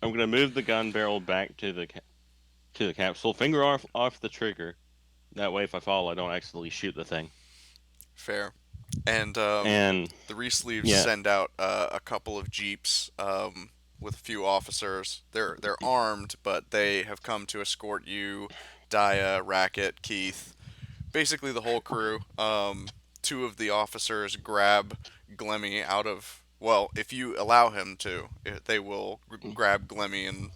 I'm gonna move the gun barrel back to the capsule. Finger off the trigger. That way, if I fall, I don't accidentally shoot the thing. Fair. And And the Resleeves yeah, send out a couple of jeeps with a few officers. They're armed, but they have come to escort you, Dia, Racket, Keith, basically the whole crew. Two of the officers grab Glemmy out of. Well, if you allow him to, they will grab Glemmy and,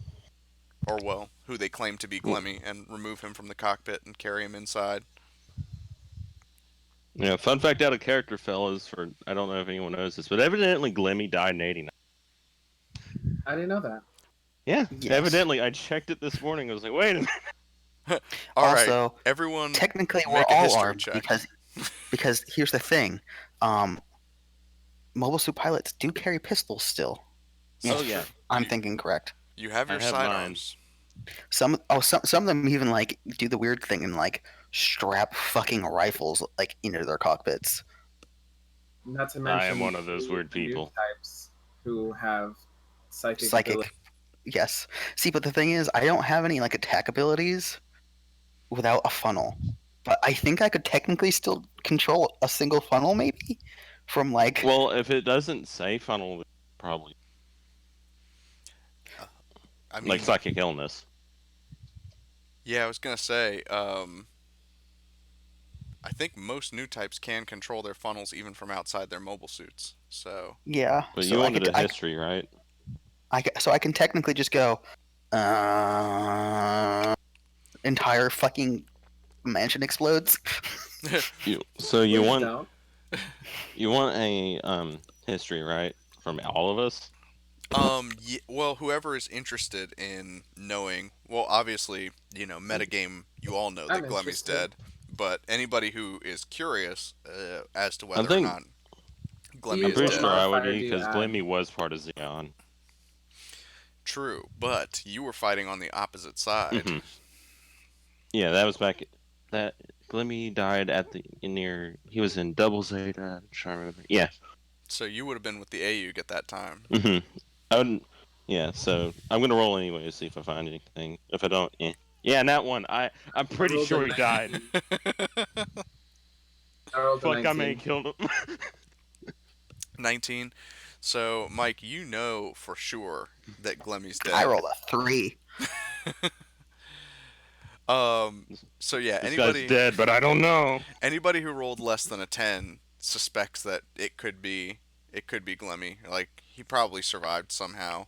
or well, who they claim to be Glemmy, and remove him from the cockpit and carry him inside. yeah. Fun fact out of character, fellas. For I don't know if anyone knows this, but evidently Glemmy died in '89. I didn't know that. Yeah, Yes. evidently. I checked it this morning. I was like, wait a minute. All right, Also, everyone, technically, we're make a all history armed check. because here's the thing. Mobile suit pilots do carry pistols still. Oh yeah, I'm thinking correct. You have I your have mine. sidearms. Some of them even like do the weird thing and like strap fucking rifles like into their cockpits. Not to I mention am one of those weird new people. types who have psychic Psychic, ability. yes. See, but the thing is, I don't have any like attack abilities without a funnel. But I think I could technically still control a single funnel, maybe from like. Well, if it doesn't say funnel, probably I mean, like psychic illness. yeah, I was gonna say. I think most new types can control their funnels even from outside their mobile suits. So Yeah, But so you I wanted could, a history, right? so I can technically just go, entire fucking mansion explodes. So you Please want don't. a history, right? From all of us. well, whoever is interested in knowing, well, obviously, metagame, you all know I'm that Glemmy's interested. dead, but anybody who is curious as to I whether or think not You- Glemmy I'm is pretty what dead. sure I would modifier be do you because add? Glimmy was part of Zeon. True, but you were fighting on the opposite side. Mhm. Yeah, that was back. That Glimmy died at the near. He was in Double Zeta. I'm trying to remember. Yeah. So you would have been with the AUG at that time. Hmm. I wouldn't. Yeah. So I'm gonna roll anyway to see if I find anything. If I don't, yeah, and that one, I'm pretty rolled a sure he died. 19. I rolled a Fuck, I may 19. have killed him. 19. So, Mike, you know for sure that Glemmy's dead. I rolled a 3. So yeah, This guy's dead, but I don't know. anybody who rolled less than a 10 suspects that it could be Glemmy. Like he probably survived somehow.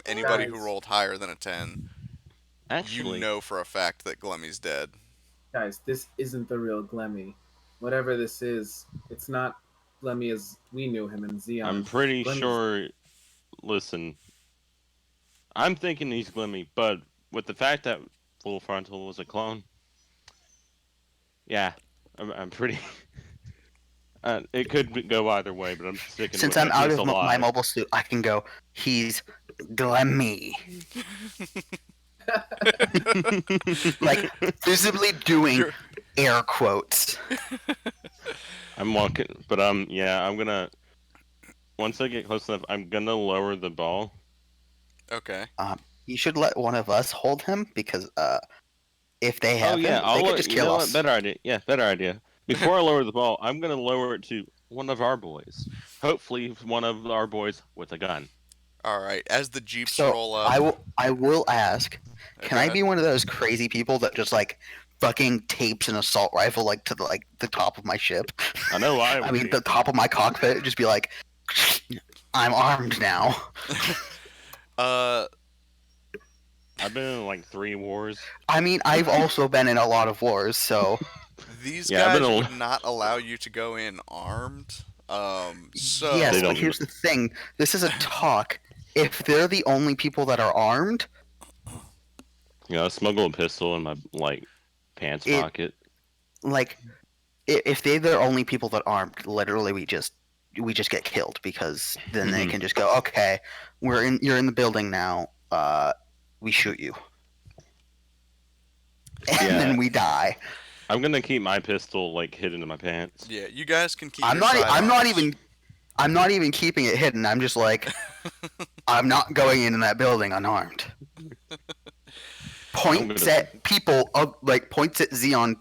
Anybody who Guys. rolled higher than a 10, Actually, you know for a fact that Glemmy's dead. Guys, this isn't the real Glemmy. Whatever this is, it's not Glemmy as we knew him in Zeon. I'm pretty Glemmy's- sure. Listen, I'm thinking he's Glimmy, but with the fact that Full Frontal was a clone, yeah, I'm pretty. It could go either way, but I'm sticking Since with I'm it. out He's of my alive. mobile suit, I can go. He's Glemmy, like visibly doing You're- air quotes. I'm walking, but I'm gonna. Once I get close enough, I'm gonna lower the ball. Okay. You should let one of us hold him because if they have Oh yeah, him, they could just you kill know us. what? Better idea. Yeah, better idea. Before I lower the ball, I'm gonna lower it to one of our boys. Hopefully, one of our boys with a gun. All right. As the jeeps So roll up, I will ask. Can go I ahead. be one of those crazy people that just like fucking tapes an assault rifle like to the top of my ship? I know I would. I mean be. the top of my cockpit, just be like, I'm armed now. Uh, I've been in like 3 wars. I mean, I've also been in a lot of wars, so these Yeah, I've guys been would not allow you to go in armed. So yes. They But don't- here's the thing: this is a talk. if they're the only people that are armed, I smuggle a pistol in my pants it pocket. like if they're the only people that aren't, literally we just get killed because then they can just go, okay, you're in the building now. We shoot you, and Yeah. then we die. I'm gonna keep my pistol hidden in my pants. Yeah, you guys can keep I'm your not. sidearms. I'm not even keeping it hidden. I'm just like, I'm not going into that building unarmed. Points at people, points at Zeon,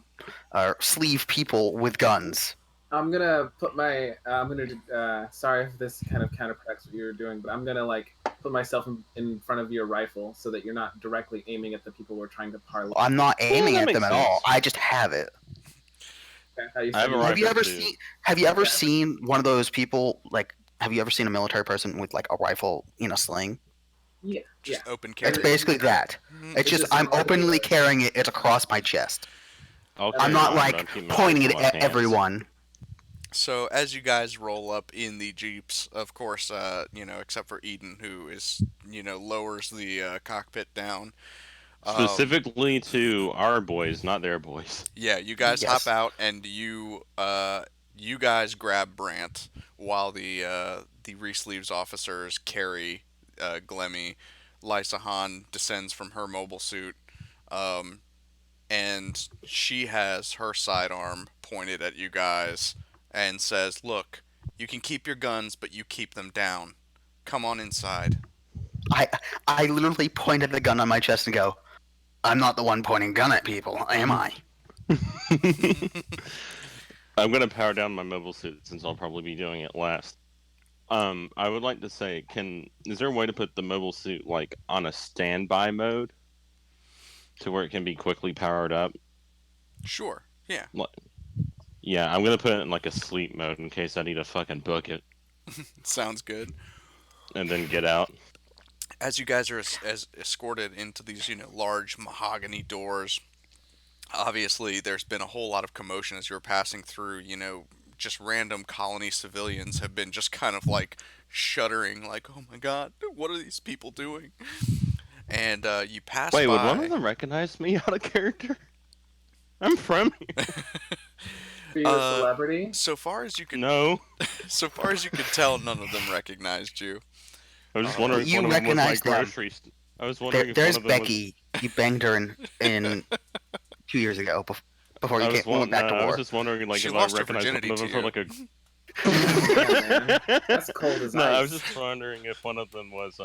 sleeve people with guns. I'm gonna put my. I'm gonna. Sorry if this kind of counteracts what you're doing, but I'm gonna put myself in front of your rifle so that you're not directly aiming at the people we're trying to parlay. I'm not aiming that at them makes at all. sense. I just have it. Okay, I have a Have you rifle ever too. seen one of those people have you ever seen a military person with a rifle in a sling? Yeah. Just open It's carry. basically that. It's just I'm openly carrying it. It's across my chest. I'll I'm carry not mine, but I'm keeping my pointing it pistol in my at pants. everyone. So as you guys roll up in the jeeps, of course, except for Eden, who is, lowers the cockpit down. Specifically to our boys, not their boys. Yeah, you guys Yes. hop out and you guys grab Brant while the Resleeves officers carry Glemmy. Lysa Han descends from her mobile suit, and she has her sidearm pointed at you guys and says, "Look, you can keep your guns, but you keep them down. Come on inside." I literally point at the gun on my chest and go, I'm not the one pointing gun at people, am I? I'm gonna power down my mobile suit since I'll probably be doing it last. I would like to say, is there a way to put the mobile suit on a standby mode to where it can be quickly powered up? Sure. Yeah. Yeah, I'm gonna put it in a sleep mode in case I need to fucking book it Sounds good. and then get out. As you guys are as escorted into these, large mahogany doors, obviously there's been a whole lot of commotion as you're passing through. Just random colony civilians have been just kind of shuddering, oh my god, what are these people doing? And you pass Wait, by. would one of them recognize me out of character? I'm from here. Be a celebrity. So far as you could No. So far as you could tell, none of them recognized you. I was just wondering if You one of them was recognize them. grocery. I was wondering if There's one of them Becky. You banged her in 2 years ago before you went back to I war. was just wondering She if I lost her recognized one virginity of them to from man. That's cold as No, ice. I was just wondering if one of them was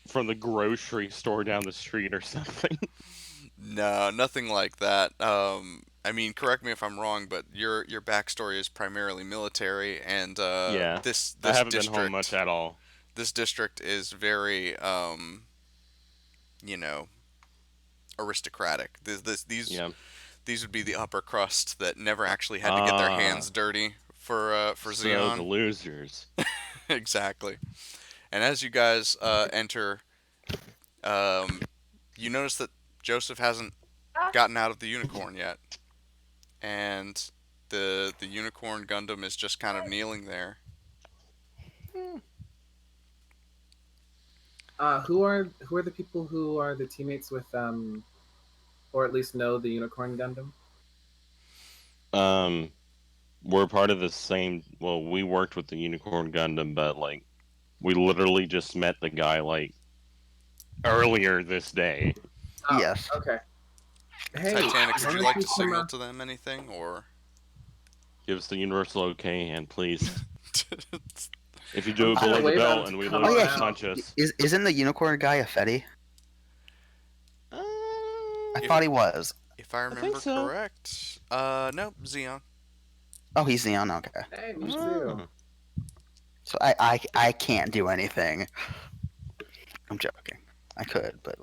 from the grocery store down the street or something. No, nothing like that. I mean, correct me if I'm wrong, but your backstory is primarily military, and Yeah, this I haven't district, been home much at all. This district is very, aristocratic. Yeah. These would be the upper crust that never actually had to get their hands dirty for So Zeon. the losers. Exactly. And as you guys enter, you notice that Joseph hasn't gotten out of the unicorn yet, and the unicorn Gundam is just kind of kneeling there. Who are the people who are the teammates with or at least know the Unicorn Gundam? We're part of the same. Well, we worked with the Unicorn Gundam, but we literally just met the guy earlier this day. Oh, Yes. Okay. Hey, Titanic, why would you don't like to come signal out- to them anything, or? Give us the universal okay hand, please. If you do I'm it gonna below the wave at belt him and to we come lose, on just out. punch us. Isn't the unicorn guy a Fetty? I If- thought he was. If I remember so. correct, no, Zeon. Oh, he's Zeon. Okay. Hey, me Ah. too. So I can't do anything. I'm joking. I could, but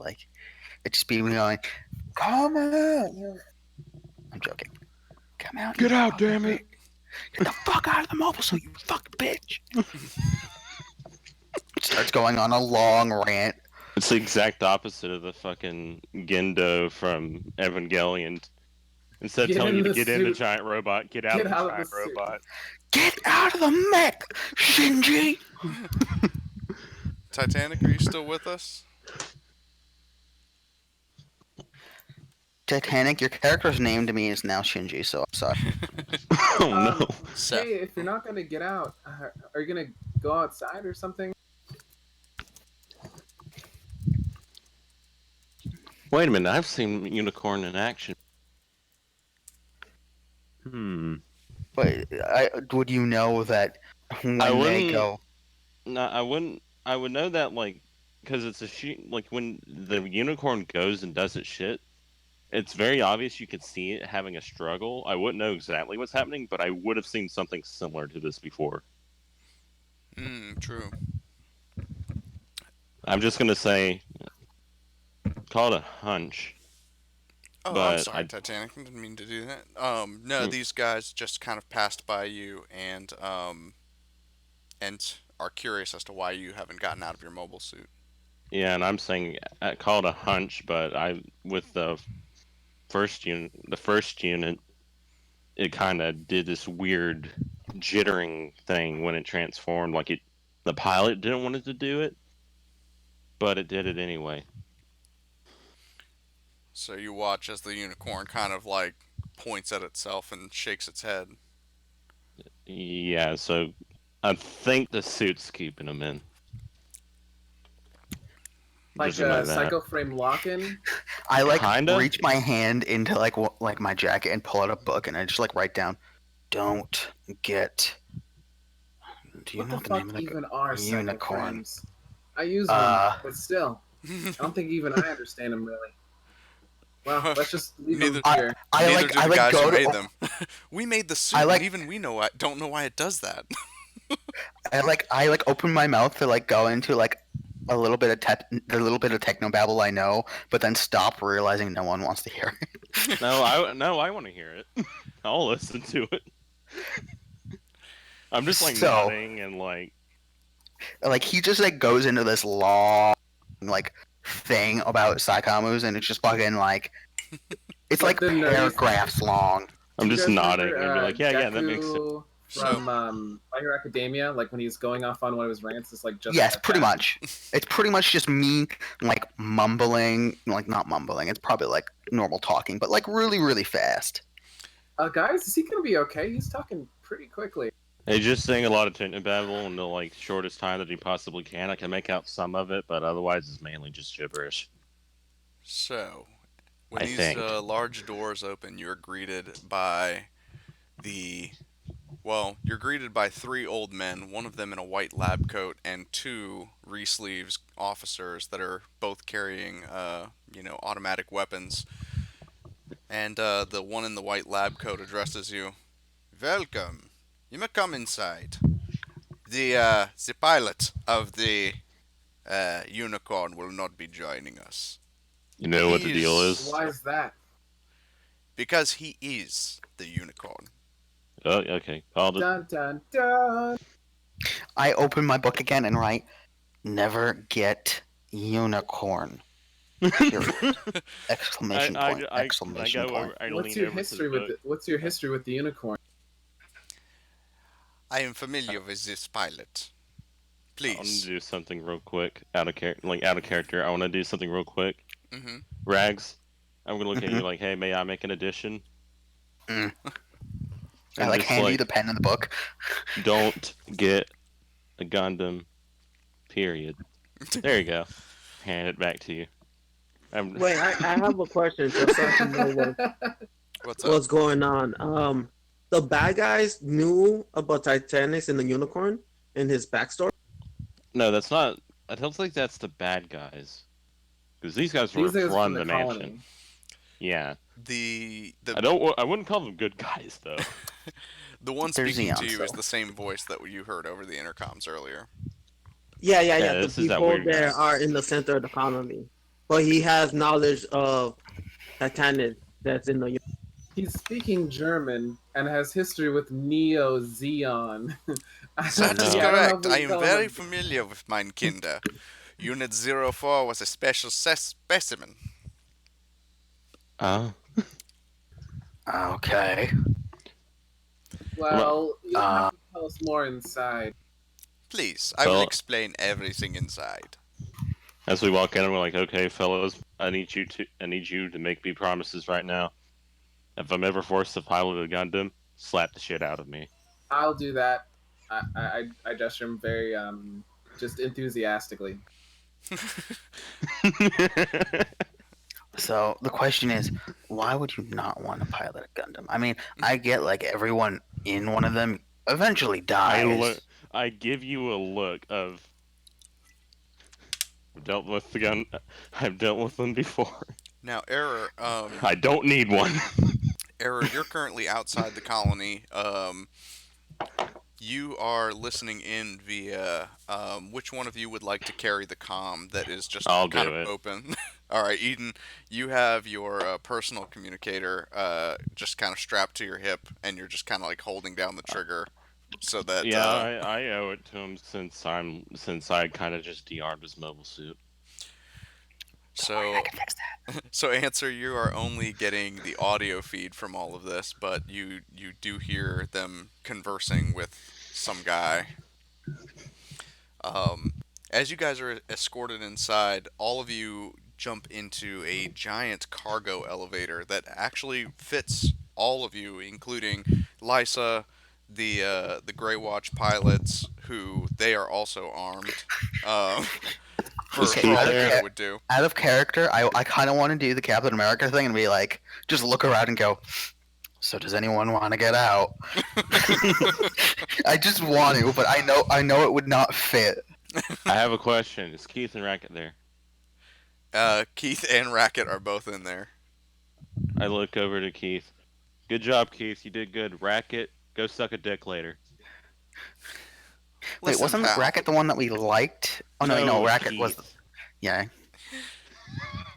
it just be me going, come out. I'm joking. Come out. Get you out, fucking damn it. bitch. Get the fuck out of the mobile suit, you fucking bitch. Starts going on a long rant. It's the exact opposite of the fucking Gendo from Evangelion. Instead of Get telling in you to the get in the suit. giant robot, get out Get of the out of giant the suit. robot. Get out of the mech, Shinji. Titanic, are you still with us? Titanic, your character's name to me is now Shinji, so I'm sorry. Oh no. Seth. Hey, if you're not gonna get out, are you gonna go outside or something? Wait a minute, I've seen unicorn in action. Hmm. But would you know that when I they wouldn't. go? No, I wouldn't. I would know that because it's a like when the unicorn goes and does its shit. It's very obvious you could see it having a struggle. I wouldn't know exactly what's happening, but I would have seen something similar to this before. True. I'm just gonna say, call it a hunch, Oh, I'm but sorry, I Titanic. I didn't mean to do that. No, mm, these guys just kind of passed by you and are curious as to why you haven't gotten out of your mobile suit. yeah, and I'm saying call it a hunch, but I with the first unit, it kind of did this weird jittering thing when it transformed. Like the pilot didn't want it to do it, but it did it anyway. So you watch as the unicorn kind of like points at itself and shakes its head. Yeah, so I think the suit's keeping him in. Like Just by a that, psycho frame lock-in? I like kinda. reach my hand into like my jacket and pull out a book and I just like write down, "Don't get." Do you What the know the name fuck of the even are psycho unicorn? frames? I use them, Uh, but still, I don't think even I understand them really. Well, let's just leave them Neither I here. I neither like do I the like guys who go made to them. We made the I suit, and like even we don't know why it does that. I open my mouth to like go into like the little bit of techno babble I know, but then stop realizing no one wants to hear it. No, I want to hear it. I'll listen to it. I'm just like So nodding and like like he just like goes into this long like thing about Saikamus and it's just fucking like it's But like then paragraphs long. I'm do you just guys remember nodding and be like, yeah, that makes sense. Deku So from My Hero Academia? Like when he's going off on one of his rants, it's like just Yes, like pretty that. much. It's pretty much just me like mumbling, like not mumbling. It's probably like normal talking, but like really really fast. Guys, is he gonna be okay? He's talking pretty quickly. He's just saying a lot of babble in the like shortest time that he possibly can. I can make out some of it, but otherwise it's mainly just gibberish. so when I these think. large doors open, you're greeted by the you're greeted by three old men, one of them in a white lab coat, and two Reesleeves officers that are both carrying, automatic weapons. And the one in the white lab coat addresses you. Welcome. You may come inside. The pilot of the unicorn will not be joining us. You know what the He deal is is? Why is that? because he is the unicorn. Oh, okay. Called it. Dun dun dun. I open my book again and write never get unicorn. Period. Exclamation point. Can I Exclamation go point. over? I lean over to the book. What's your history with the unicorn? I am familiar with this pilot. I want to Please. do something real quick, out of character. I want to do something real quick. Hmm. Rags, I'm gonna look at Hmm. you like, hey, may I make an addition? Mm. I And like just hand you like, the pen and the book. don't get a Gundam. Period. There you go. Hand it back to you. Wait, I have a question just so I can know What's up? what's going on. The bad guys knew about Titanic's and the unicorn and his backstory. No, that's not. I don't think that's the bad guys, because these guys These guys run from the the mansion. colony. Yeah, The I don't. I wouldn't call them good guys though. the one They're speaking to Zeon, you so is the same voice that you heard over the intercoms earlier. Yeah. The This is that people weird there guy. are in the center of the colony, but he has knowledge of Titanic that's in the. He's speaking German and has history with Neo Zeon. Oh That is Yeah, I no. don't know if correct. we I can am call him very a. familiar with Mein Kinder. Unit 04 was a special specimen. Oh. Okay. Well, Well, you'll have Uh, to tell us more inside. Please, I will Fel- explain everything inside. as we walk in, we're like, okay, fellows, I need you to make me promises right now. If I'm ever forced to pilot a Gundam, slap the shit out of me. I'll do that. I gesture him very just enthusiastically. So the question is, why would you not want to pilot a Gundam? I mean, I get like everyone in one of them eventually I look. dies. I give you a look of I've dealt with the gun. I've dealt with them before. Now, Error, I don't need one. Error, you're currently outside the colony. You are listening in via. Which one of you would like to carry the comm that is just I'll kind do of it. open? All right, Eden, you have your personal communicator just kind of strapped to your hip, and you're just kind of like holding down the trigger so that. Yeah, I owe it to him since I kind of just de-armed his mobile suit. Don't worry, I So, can fix that. so answer. You are only getting the audio feed from all of this, but you do hear them conversing with some guy. Um, as you guys are escorted inside, all of you jump into a giant cargo elevator that actually fits all of you, including Lysa, the Grey Watch pilots, who they are also armed. Um, Is for Okay, Keith all out of that they there? char- would do. out of character, I kind of want to do the Captain America thing and be like, just look around and go. So does anyone want to get out? I just want to, but I know it would not fit. I have a question. Is Keith and Racket there? Keith and Racket are both in there. I look over to Keith. Good job, Keith. You did good. Racket, go suck a dick later. Wait, Listen, wasn't pal. Racket the one that we liked? Oh no, No, Racket was. Keith. Yeah,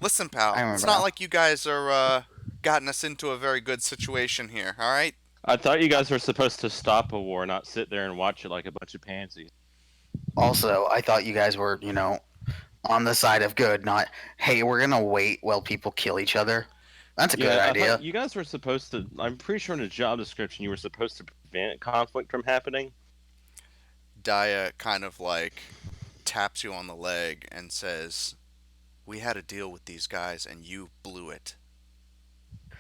Listen, I pal. It's remember not now. like you guys are gotten us into a very good situation here. All right. I thought you guys were supposed to stop a war, not sit there and watch it like a bunch of pansies. Also, I thought you guys were, on the side of good, not, hey, we're gonna wait while people kill each other. That's a good Yeah, I thought idea. you guys were supposed to. I'm pretty sure in the job description you were supposed to prevent conflict from happening. Daya kind of like taps you on the leg and says, "We had a deal with these guys, and you blew it."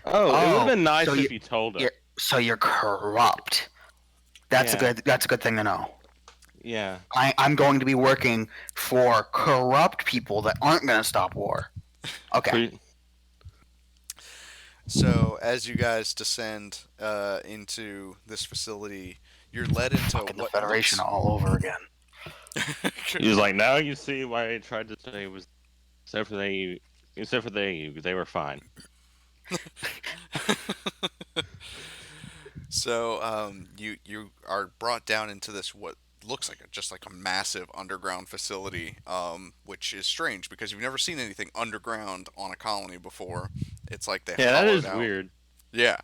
Oh, it would have Oh, been so nice you, if you told us. you're corrupt. That's a Yeah, good thing to know. yeah. I'm going to be working for corrupt people that aren't gonna stop war. Okay, Pre- So as you guys descend into this facility, you're led into fucking the what Federation looks. all over again. he was like, now you see why I tried to say it was. Except for they were fine. So you are brought down into this what looks like just like a massive underground facility, which is strange because you've never seen anything underground on a colony before. It's like they Yeah, that hollowed is out. weird. Yeah.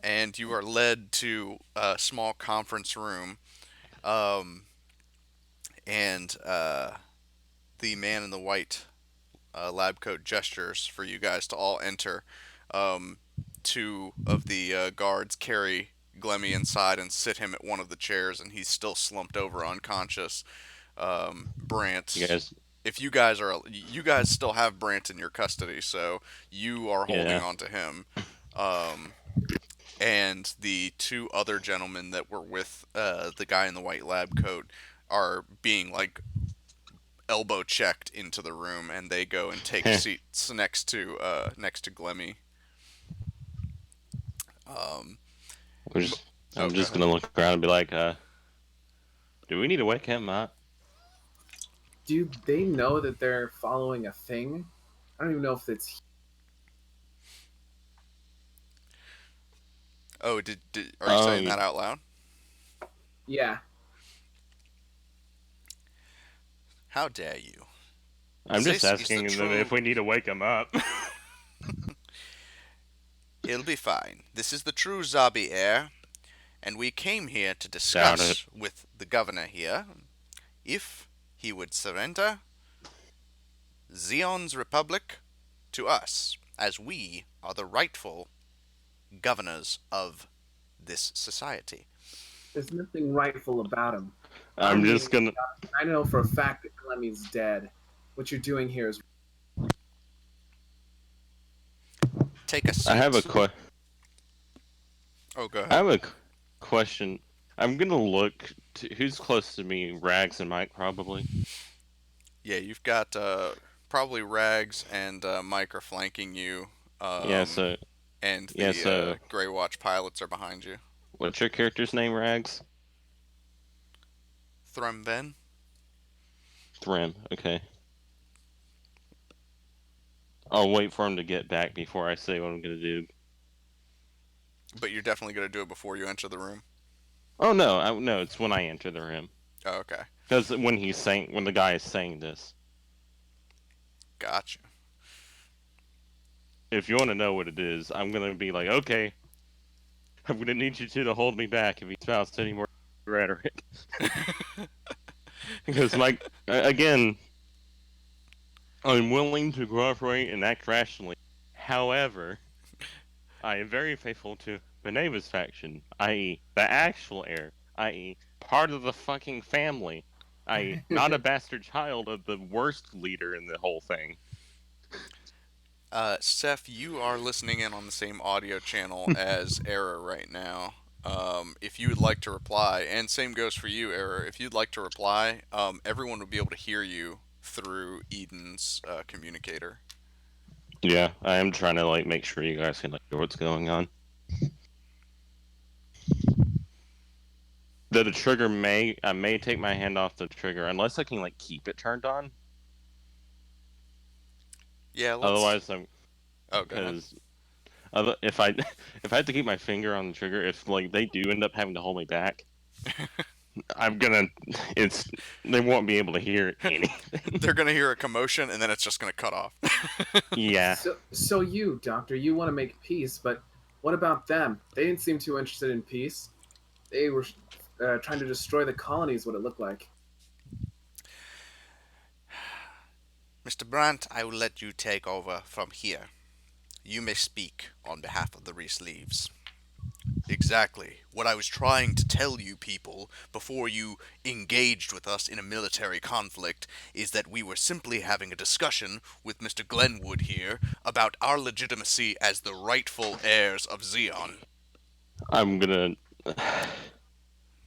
And you are led to a small conference room, um, and the man in the white lab coat gestures for you guys to all enter. Um, Two of the guards carry Glemmy inside and sit him at one of the chairs, and he's still slumped over unconscious. You Brant, guys, if you guys still have Brant in your custody, so you are holding yeah. on to him. Um, and the two other gentlemen that were with the guy in the white lab coat are being like elbow checked into the room, and they go and take seats next to Glemmy. Um, We're but, just, oh, I'm go just ahead. gonna look around and be like, do we need to wake him up? Do they know that they're following a thing? I don't even know if it's. Oh, did are you Oh, saying that out loud? Yeah. How dare you? I'm just This is the asking them if true. we need to wake him up. He'll be fine. This is the true Zabi heir, and we came here to Doubt it. discuss with the governor here if he would surrender Zeon's republic to us, as we are the rightful governors of this society. There's nothing rightful about him. I'm I'm just dealing with gonna. John. I know for a fact that Clemmy's dead. What you're doing here is Take a I have a seat. Oh, go I ahead. have a question. I'm gonna look to who's close to me. Rags and Mike probably. Yeah, you've got probably Rags and Mike are flanking you, Yeah. um, So and yeah. the So Grey Watch pilots are behind you. what's your character's name? Rags. Thrumben, Threm. Okay. I'll wait for him to get back before I say what I'm gonna do. but you're definitely going to do it before you enter the room. Oh no, no, it's when I enter the room. Oh, okay, Because when the guy is saying this, gotcha. if you want to know what it is, I'm gonna be like, okay, I'm gonna need you two to hold me back if he spouts any more rhetoric. Because again, I'm willing to cooperate and act rationally. However, I am very faithful to Beneva's faction, i.e., the actual heir, i.e., part of the fucking family, i.e., not a bastard child of the worst leader in the whole thing. Seth, you are listening in on the same audio channel as Error right now. If you would like to reply, and same goes for you, Error. If you'd like to reply, everyone would be able to hear you through Eden's communicator. Yeah, I am trying to like make sure you guys can like hear what's going on. Though the trigger I may take my hand off the trigger unless I can like keep it turned on. Yeah, let's. Otherwise, I'm Oh, go ahead. because if I if I have to keep my finger on the trigger, if like they do end up having to hold me back, I'm gonna it's they won't be able to hear anything. They're gonna hear a commotion, and then it's just gonna cut off. Yeah, so you, Doctor, you want to make peace, but what about them? They didn't seem too interested in peace. They were trying to destroy the colonies. What it looked like. Mr. Brandt, I will let you take over from here. You may speak on behalf of the Reese Leaves. Exactly. What I was trying to tell you people before you engaged with us in a military conflict is that we were simply having a discussion with Mr. Glenwood here about our legitimacy as the rightful heirs of Zeon. I'm gonna.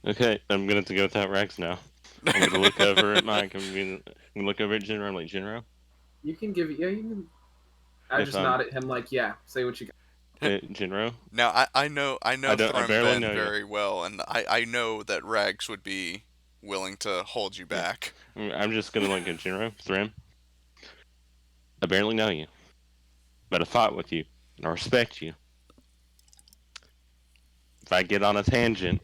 Okay, I'm gonna have to go with that Rex now. I'm gonna look over at Mike. I'm gonna look over at Jinro. I'm like Jinro. You can give yeah. You can. I If just nod at him like yeah. Say what you got. Jinro, Now I know I barely Thrumben know you. very well, and I know that Rags would be willing to hold you Yeah, back. I'm just gonna look at Jinro. Thrym, I barely know you, but I fought with you, and I respect you. If I get on a tangent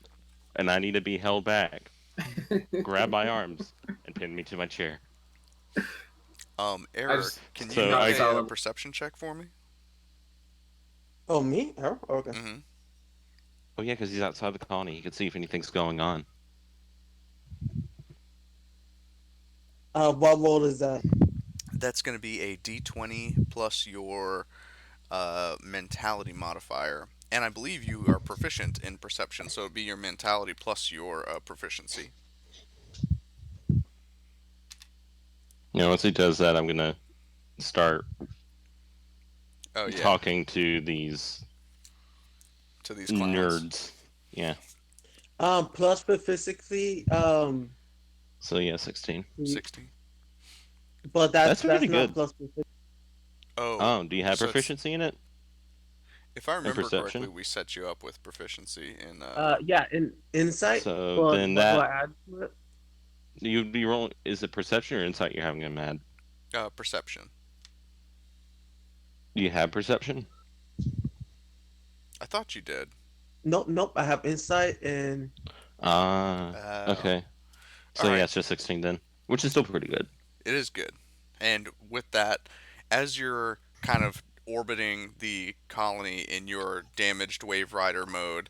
and I need to be held back, grab my arms and pin me to my chair. I Error, just can you So make nod I a solemnly. perception check for me? Oh, me? Oh, okay. Mm-hmm. Oh yeah, because he's outside the colony. He can see if anything's going on. What role is that? That's going to be a D20 plus your mentality modifier. And I believe you are proficient in perception, so it'd be your mentality plus your proficiency. Once he does that, I'm gonna start Oh, yeah, talking to these to these clowns. nerds. Yeah. Plus proficiency. So yeah, 16. 16. But That's that's pretty not good. plus proficiency. Oh, Oh, do you have so it's. proficiency in it? If I In remember correctly, perception? we set you up with proficiency in. Yeah, in insight. So But then what do I that add to it? you'd be rolling. Is it perception or insight you're having him mad? Perception. Do you have perception? I thought you did. Nope, nope. I have insight and Ah, Oh. okay. All So yeah, right. it's just 16 then, which is still pretty good. It is good. And with that, as you're kind of orbiting the colony in your damaged Wave Rider mode,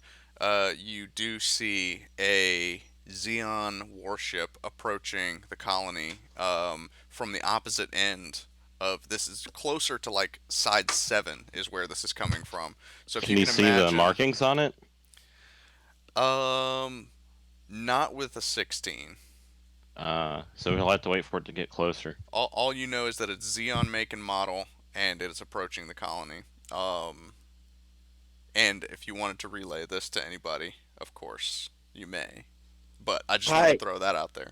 you do see a Zeon warship approaching the colony from the opposite end of this is closer to like side 7 is where this is coming from. So if you Can you can see the imagine markings on it? um Not with a 16. So he'll have to wait for it to get closer. All you know is that it's Zeon make and model, and it is approaching the colony. Um, and if you wanted to relay this to anybody, of course, you may. But I just wanted to I throw that out there.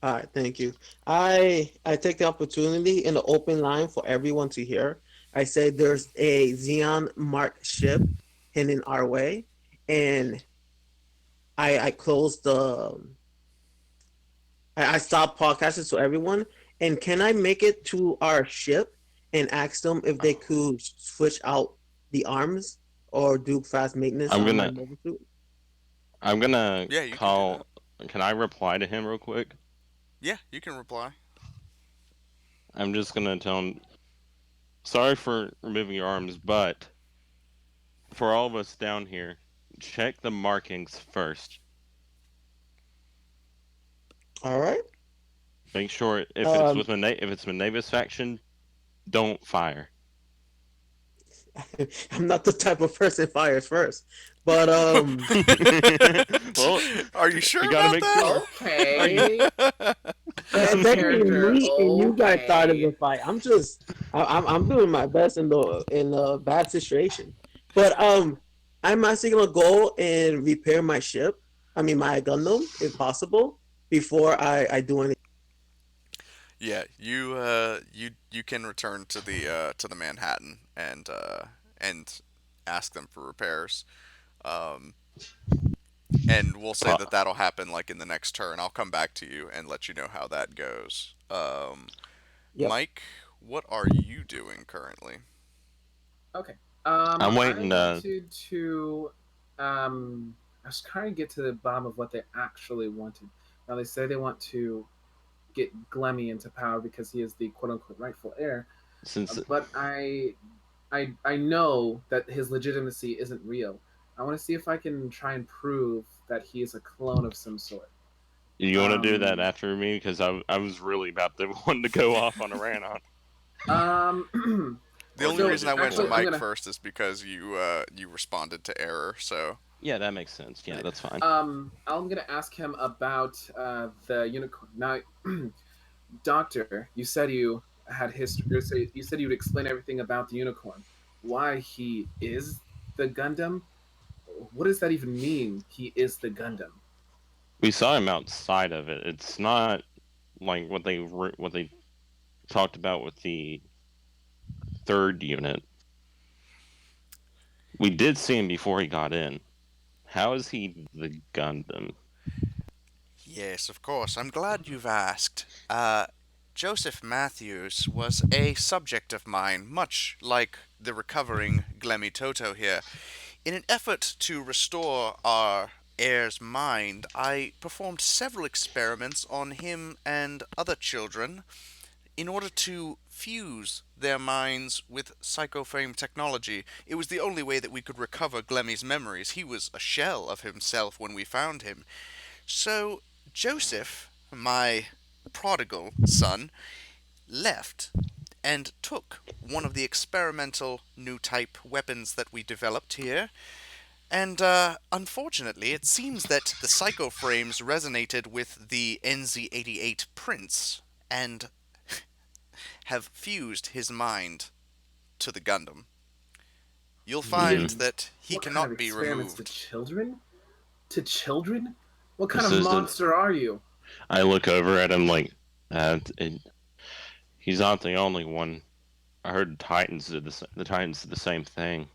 All right, thank you. I take the opportunity in the open line for everyone to hear. I said there's a Xeon marked ship heading our way, and I closed the I stopped podcasting to everyone. And can I make it to our ship and ask them if they could switch out the arms or do fast maintenance I'm on my gonna mobile suit? I'm gonna Yeah, you can do that. call. Can I reply to him real quick? Yeah, you can reply. I'm just gonna tell him. Sorry for removing your arms, but for all of us down here, check the markings first. All right. Make sure if it's Um, with if it's with Navis faction, don't fire. I'm not the type of person fires first, but Well, Are you you sure gotta about make sure. that? Are you? Okay. Out of technically character. me and you guys started the Okay. fight. I'm doing my best in a bad situation, but I'm actually gonna go and repair my ship. I mean my Gundam if possible before I do anything. Yeah, you can return to the Manhattan and ask them for repairs. Um, and we'll say Pro- that that'll happen like in the next turn. I'll come back to you and let you know how that goes. Yep. Mike, what are you doing currently? Okay. I'm I waiting. wanted to, I was trying to get to the bottom of what they actually wanted. Now they say they want to get Glemmy into power because he is the quote unquote rightful heir. Since But I know that his legitimacy isn't real. I want to see if I can try and prove that he is a clone of some sort. you want to do that Um, after me, because I was really about to want to go off on a rant on. The Or only do you so reason I just went want to actually, to? I'm Mike gonna first is because you responded to error. So Yeah, that makes sense. Yeah, that's fine. I'm gonna ask him about the unicorn. Now, Doctor, you said you had history. You said you'd explain everything about the unicorn. Why he is the Gundam? What does that even mean? He is the Gundam. We saw him outside of it. It's not like what they talked about with the third unit. We did see him before he got in. How is he the Gundam? yes, of course. I'm glad you've asked. Joseph Matthews was a subject of mine, much like the recovering Glemmy Toto here. In an effort to restore our heir's mind, I performed several experiments on him and other children in order to fuse their minds with psychoframe technology. It was the only way that we could recover Glemmy's memories. He was a shell of himself when we found him. So, Joseph, my prodigal son, left and took one of the experimental new type weapons that we developed here. And unfortunately, it seems that the psychoframes resonated with the NZ88 prince and have fused his mind to the Gundam. You'll find Hmm. that he What kind of cannot be experiments to removed. children? To children? What kind This of is the. monster are you? I look over at him like, he's not the only one. I heard the Titans did the same thing.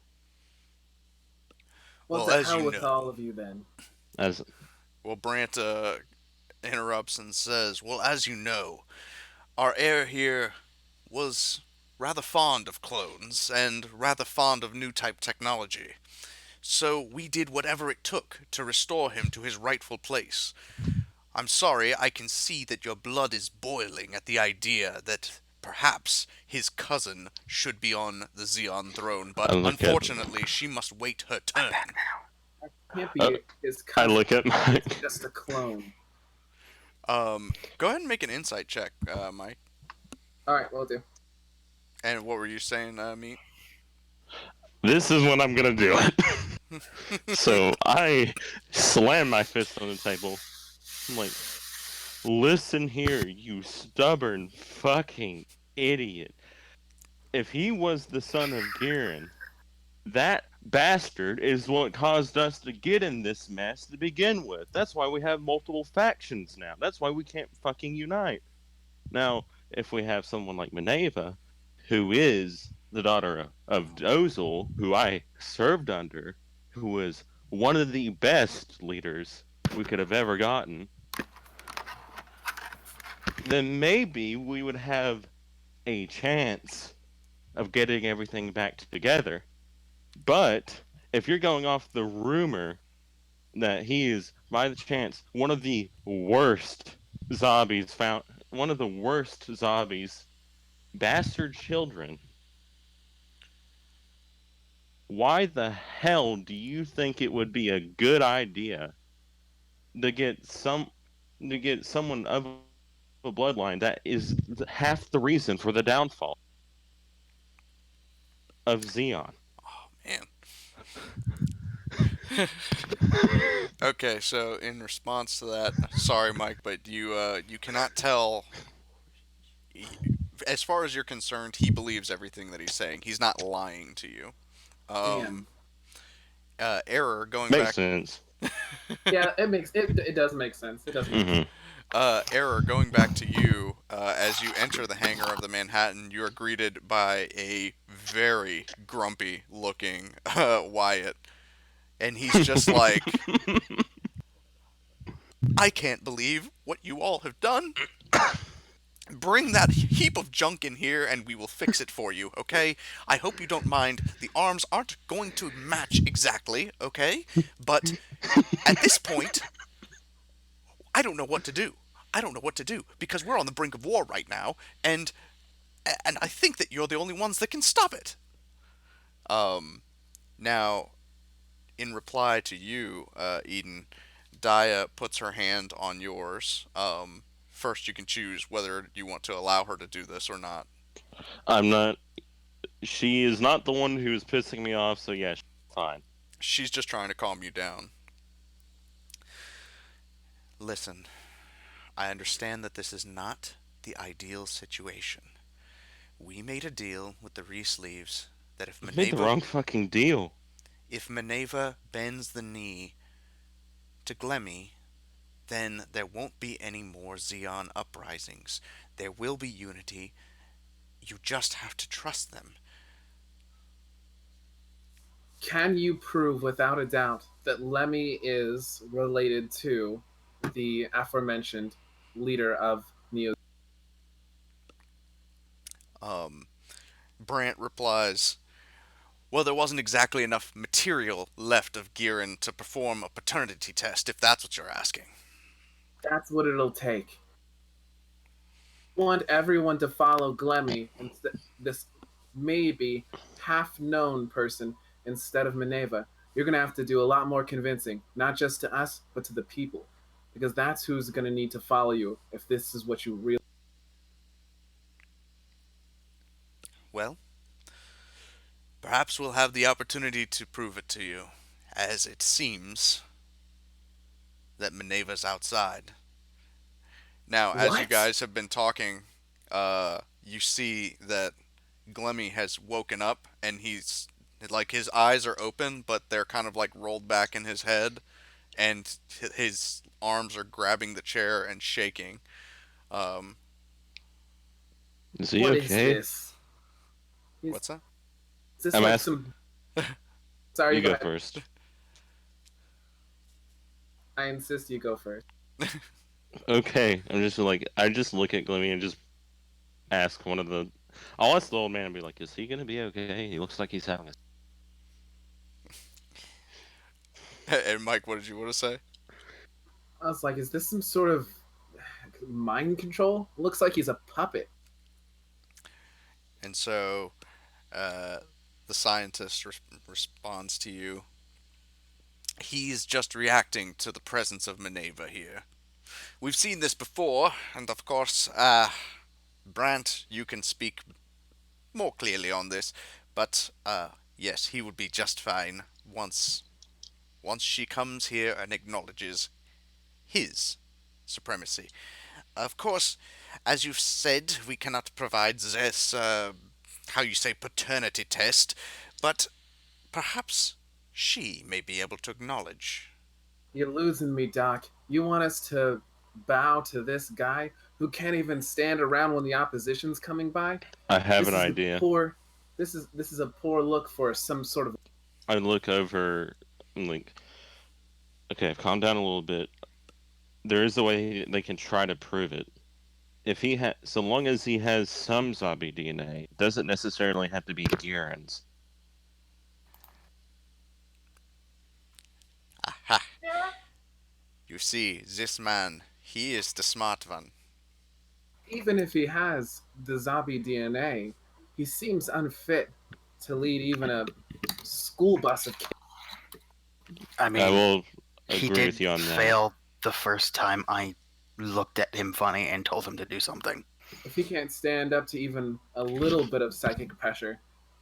What's Well, the as hell you with all know, of you then? As well, Brant interrupts and says, well, as you know, our heir here was rather fond of clones and rather fond of new type technology. So we did whatever it took to restore him to his rightful place. I'm sorry, I can see that your blood is boiling at the idea that perhaps his cousin should be on the Zeon throne, I but look at, unfortunately she must wait her turn. Can't uh, be his I cousin. look at He's Mike. just a clone. Go ahead and make an insight check, Mike. All right, we'll do. And what were you saying, Meat? This is when I'm gonna do it. So I slam my fist on the table. I'm like, listen here, you stubborn fucking idiot. If he was the son of Garen, that bastard is what caused us to get in this mess to begin with. That's why we have multiple factions now. That's why we can't fucking unite. Now, if we have someone like Minerva, who is the daughter of Dozil, who I served under, who was one of the best leaders we could have ever gotten, then maybe we would have a chance of getting everything back together. But if you're going off the rumor that he is, by the chance, one of the worst zombies found, one of the worst zombies, bastard children, why the hell do you think it would be a good idea to get someone of a bloodline that is half the reason for the downfall of Zeon? Man. Okay, so in response to that, sorry, Mike, but you cannot tell. As far as you're concerned, he believes everything that he's saying. He's not lying to you. Um, Damn. Error going Makes back. sense. Yeah, it does make sense. It does make Mm-hmm. sense. Error going back to you. As you enter the hangar of the Manhattan, you are greeted by a very grumpy-looking Wyatt, and he's just like, "I can't believe what you all have done. Bring that heap of junk in here and we will fix it for you, okay? I hope you don't mind. The arms aren't going to match exactly, okay? But at this point, I don't know what to do. I don't know what to do because we're on the brink of war right now, and I think that you're the only ones that can stop it." Now, in reply to you, Eden, Daya puts her hand on yours. First, you can choose whether you want to allow her to do this or not. I'm not. She is not the one who's pissing me off. So yeah, she's fine. She's just trying to calm you down. Listen, I understand that this is not the ideal situation. We made a deal with the Reese Leaves that You made the wrong fucking deal. If Maneva bends the knee to Glemmy, then there won't be any more Zeon uprisings. There will be unity. You just have to trust them. Can you prove without a doubt that Lemmy is related to the aforementioned leader of Neo? Um, Brant replies, "Well, there wasn't exactly enough material left of Giran to perform a paternity test, if that's what you're asking." That's what it'll take. Want everyone to follow Glemmy and this maybe half-known person instead of Maneva. You're gonna have to do a lot more convincing, not just to us, but to the people, because that's who's gonna need to follow you if this is what you really. Well, perhaps we'll have the opportunity to prove it to you, as it seems that Maneva's outside. Now, as you What? guys have been talking, you see that Glemmy has woken up and he's like his eyes are open, but they're kind of like rolled back in his head, and his arms are grabbing the chair and shaking. Um, Is he What is okay? this? Is what's that? this I'm like asking. some? Sorry, You you go go ahead. first. I insist you go first. Okay. I'm just like I just look at Glimmy and just ask one of the. I'll ask the old man and be like, "Is he gonna be okay? He looks like he's having a." And Mike, what did you want to say? I was like, is this some sort of mind control? Looks like he's a puppet. And so uh, the scientist responds to you. He's just reacting to the presence of Maneva here. We've seen this before, and of course, Brant, you can speak more clearly on this, but Yes, he would be just fine once she comes here and acknowledges his supremacy. Of course, as you've said, we cannot provide this, how you say, paternity test, but perhaps she may be able to acknowledge. You're losing me, Doc. You want us to bow to this guy who can't even stand around when the opposition's coming by? I have This an is a idea. poor this is a poor look for some sort of. I look over, like, okay, calm down a little bit. There is a way they can try to prove it. If he so long as he has some zombie DNA, it doesn't necessarily have to be Gieran's. Aha! You see, this man, he is the smart one. Even if he has the zombie DNA, he seems unfit to lead even a school bus of kids. I I mean, will he agree did with you on that. fail the first time I looked at him funny and told him to do something. If he can't stand up to even a little bit of psychic pressure,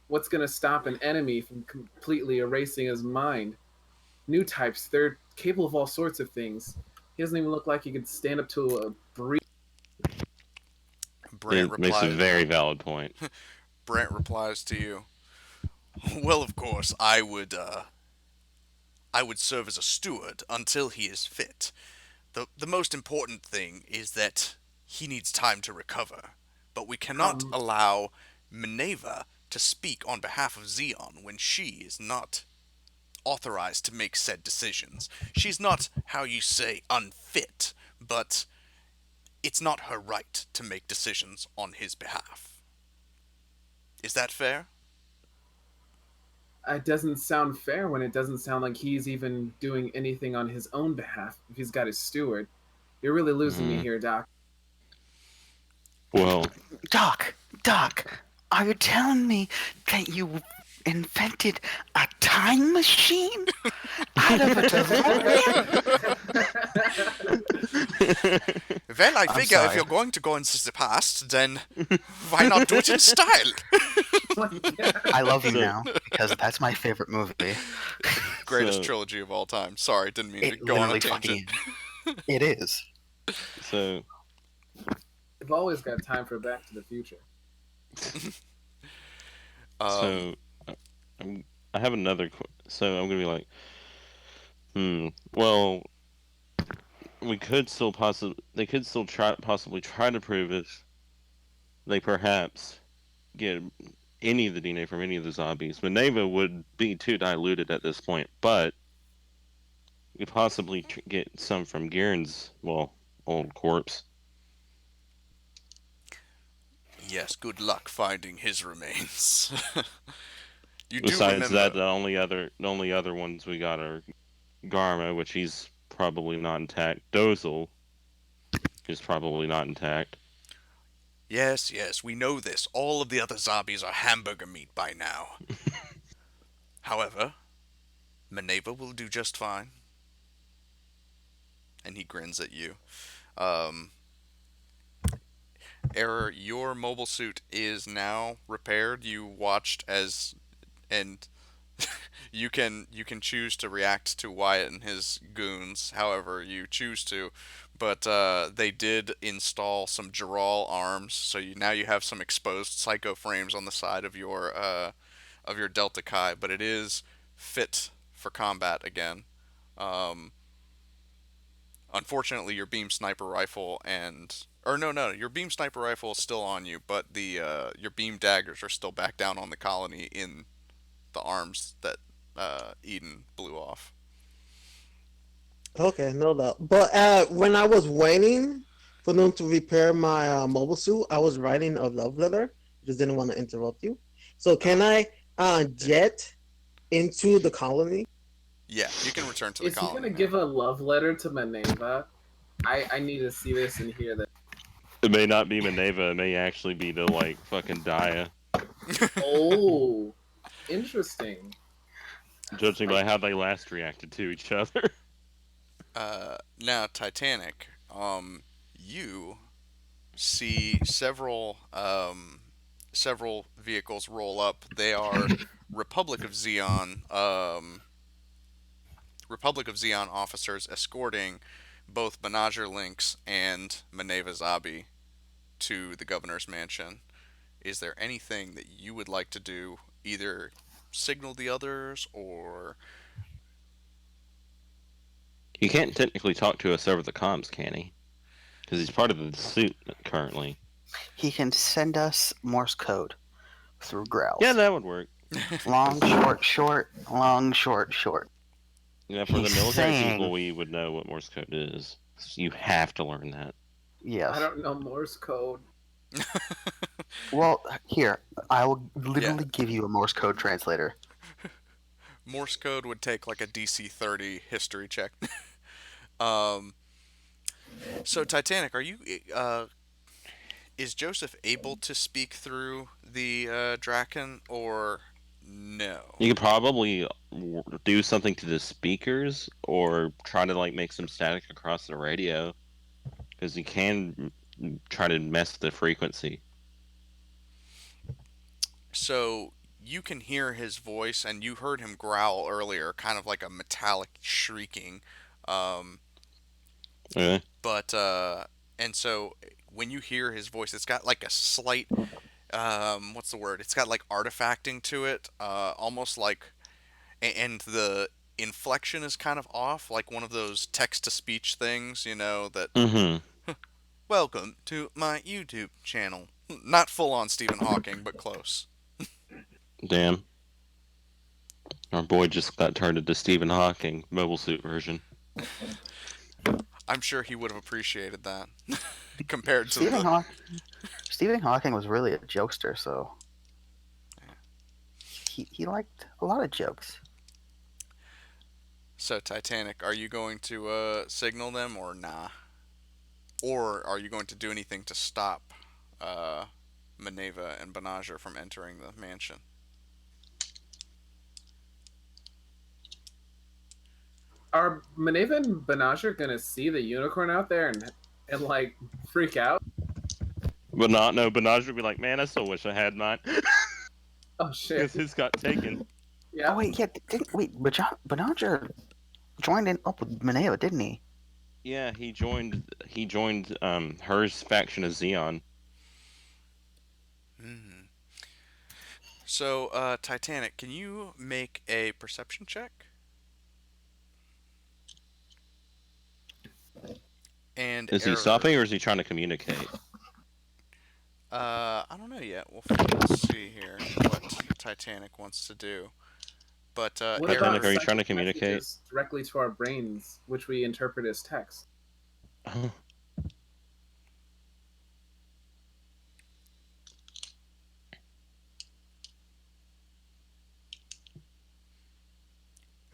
what's going to stop an enemy from completely erasing his mind? New types, they're capable of all sorts of things. He doesn't even look like he could stand up to a breeze. Brant It makes a replies. very valid point. Brant replies to you. Well, of course, I would serve as a steward until he is fit. The most important thing is that he needs time to recover. But we cannot Um, allow Minerva to speak on behalf of Zeon when she is not authorized to make said decisions. She's not, how you say, unfit, but it's not her right to make decisions on his behalf. Is that fair? it doesn't sound fair when it doesn't sound like he's even doing anything on his own behalf if he's got his steward. You're really losing me Mm. here, Doc. Well, Doc, are you telling me that you invented a time machine out of a DeLorean? Well, I I'm figure if sorry. you're going to go into the past, then why not do it in style? I love you So- now because that's my favorite movie. Greatest So- trilogy of all time. Sorry, didn't mean to It go on a literally tangent. fucking it is. so I've always got time for Back to the Future. Um, so I have another. So I'm gonna be like, Well, we could still they could still possibly try to prove it. They perhaps get any of the DNA from any of the zombies. Maneva would be too diluted at this point, but we could possibly get some from Gieran's, well, old corpse. yes, good luck finding his remains. You do Besides that, remember. the only other ones we got are Garma, which he's probably not intact. Dozel is probably not intact. Yes, yes, we know this. All of the other zombies are hamburger meat by now. However, Maneva will do just fine. And he grins at you. Um, Error, your mobile suit is now repaired. You watched as, and you can choose to react to Wyatt and his goons, however you choose to. But they did install some Giral arms, so now you have some exposed psycho frames on the side of your Delta Kai, but it is fit for combat again. Um, Unfortunately, your beam sniper rifle and or no, your beam sniper rifle is still on you, but the your beam daggers are still back down on the colony in the arms that Eden blew off. Okay, no doubt. But when I was waiting for them to repair my mobile suit, I was writing a love letter. Just didn't want to interrupt you. So can I Yeah. jet into the colony? Yeah, you can return to the Is he colony gonna now. give a love letter to Maneva? I need to see this and hear this. It may not be Maneva, it may actually be the, like, fucking Dia, Oh, interesting. judging by how they last reacted to each other. Now, Titanic, you see several several vehicles roll up. They are Republic of Zeon, Republic of Zeon officers escorting both Menager Lynx and Maneva Zabi to the governor's mansion. Is there anything that you would like to do? Either signal the others or. He can't technically talk to us over the comms, can he? Because he's part of the suit currently. He can send us Morse code through Yeah, growls. that would work. Long, short, short, long, short, short. Yeah, for the He's military people, saying, we would know what Morse code is. You have to learn that. yes. I don't know Morse code. Well, here, I will Yeah, literally give you a Morse code translator. Morse code would take like a DC 30 history check. um, so Titanic, are you? Is Joseph able to speak through the Draken or no? You could probably do something to the speakers or try to like make some static across the radio because you can try to mess the frequency. So you can hear his voice, and you heard him growl earlier, kind of like a metallic shrieking. Um, Okay. but and so when you hear his voice, it's got like a slight what's the word? It's got like artifacting to it, almost like, and the inflection is kind of off, like one of those text to speech things, that Mm-hmm. welcome to my YouTube channel. Not full on Stephen Hawking, but close. Damn. Our boy just got turned into Stephen Hawking, mobile suit version. I'm sure he would have appreciated that compared to Stephen the. Hawking. Stephen Hawking was really a jokester, so he liked a lot of jokes. So, Titanic, are you going to signal them or nah? Or are you going to do anything to stop uh, Maneva and Benager from entering the mansion? Are Maneva and Banasher gonna see the unicorn out there and like freak out? But not no, Benaj would be like, man, I still wish I had mine. Oh shit! Because his got taken. Oh Yeah. wait, yeah, but Benager joined in up with Mineo, didn't he? Yeah, he joined hers faction of Zeon. Hmm. So, Titanic, can you make a perception check? And Is he error. stopping or is he trying to communicate? I don't know yet. Let's see here what Titanic wants to do. But What about Titanic, are you error. trying to psychic communicate? messages directly to our brains, which we interpret as text?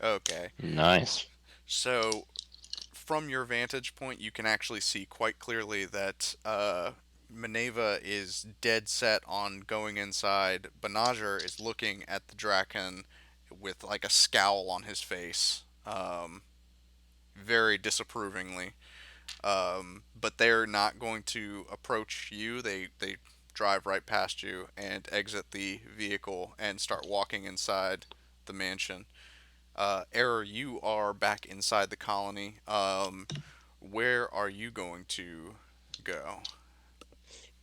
Okay. Nice. So, from your vantage point, you can actually see quite clearly that Maneva is dead set on going inside. Benager is looking at the Draken with like a scowl on his face, very disapprovingly. But they're not going to approach you. They drive right past you and exit the vehicle and start walking inside the mansion. Error, you are back inside the colony. Where are you going to go?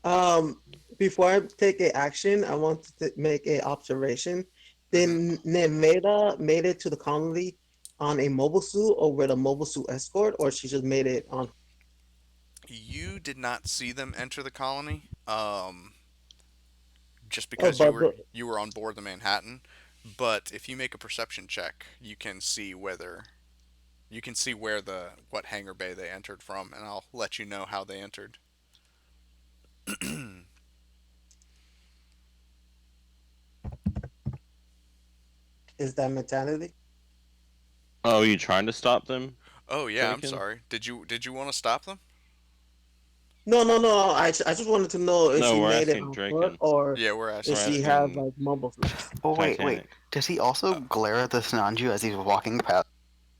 Um, Before I take a action, I want to make a observation. Hmm. Then Nevada made it to the colony on a mobile suit or with a mobile suit escort, or she just made it on. You did not see them enter the colony, just Oh, because but you were on board the Manhattan. But if you make a perception check, you can see where the what hangar bay they entered from, and I'll let you know how they entered. is that mentality? Oh, you trying to stop them, Oh yeah, I'm Draken? sorry. Did you want to stop them? No, no, no. I just wanted to know if No, she we're made it asking on foot Draken. or Yeah, we're if We're asking she Draken. has asking like mobile suit. Oh wait. Titanic. Does he also Uh, glare at the Sanju as he's walking past?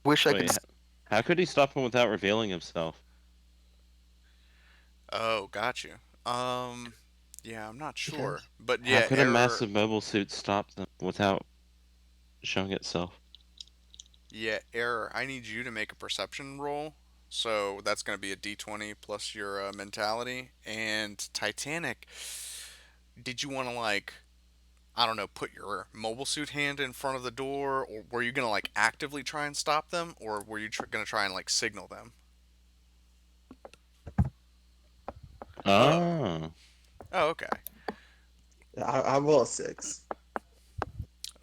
Wish I Wait, could. how could he stop him without revealing himself? oh, got you. Um, Yeah, I'm not Okay. sure, but How yeah, could a error. massive mobile suit stop them without showing itself? Yeah, error. I need you to make a perception roll. So that's going to be a d20 plus your mentality. And Titanic, did you want to like, I don't know, put your mobile suit hand in front of the door, or were you going to like actively try and stop them, or were you going to try and like signal them? Oh, Oh, oh, okay. I roll a 6.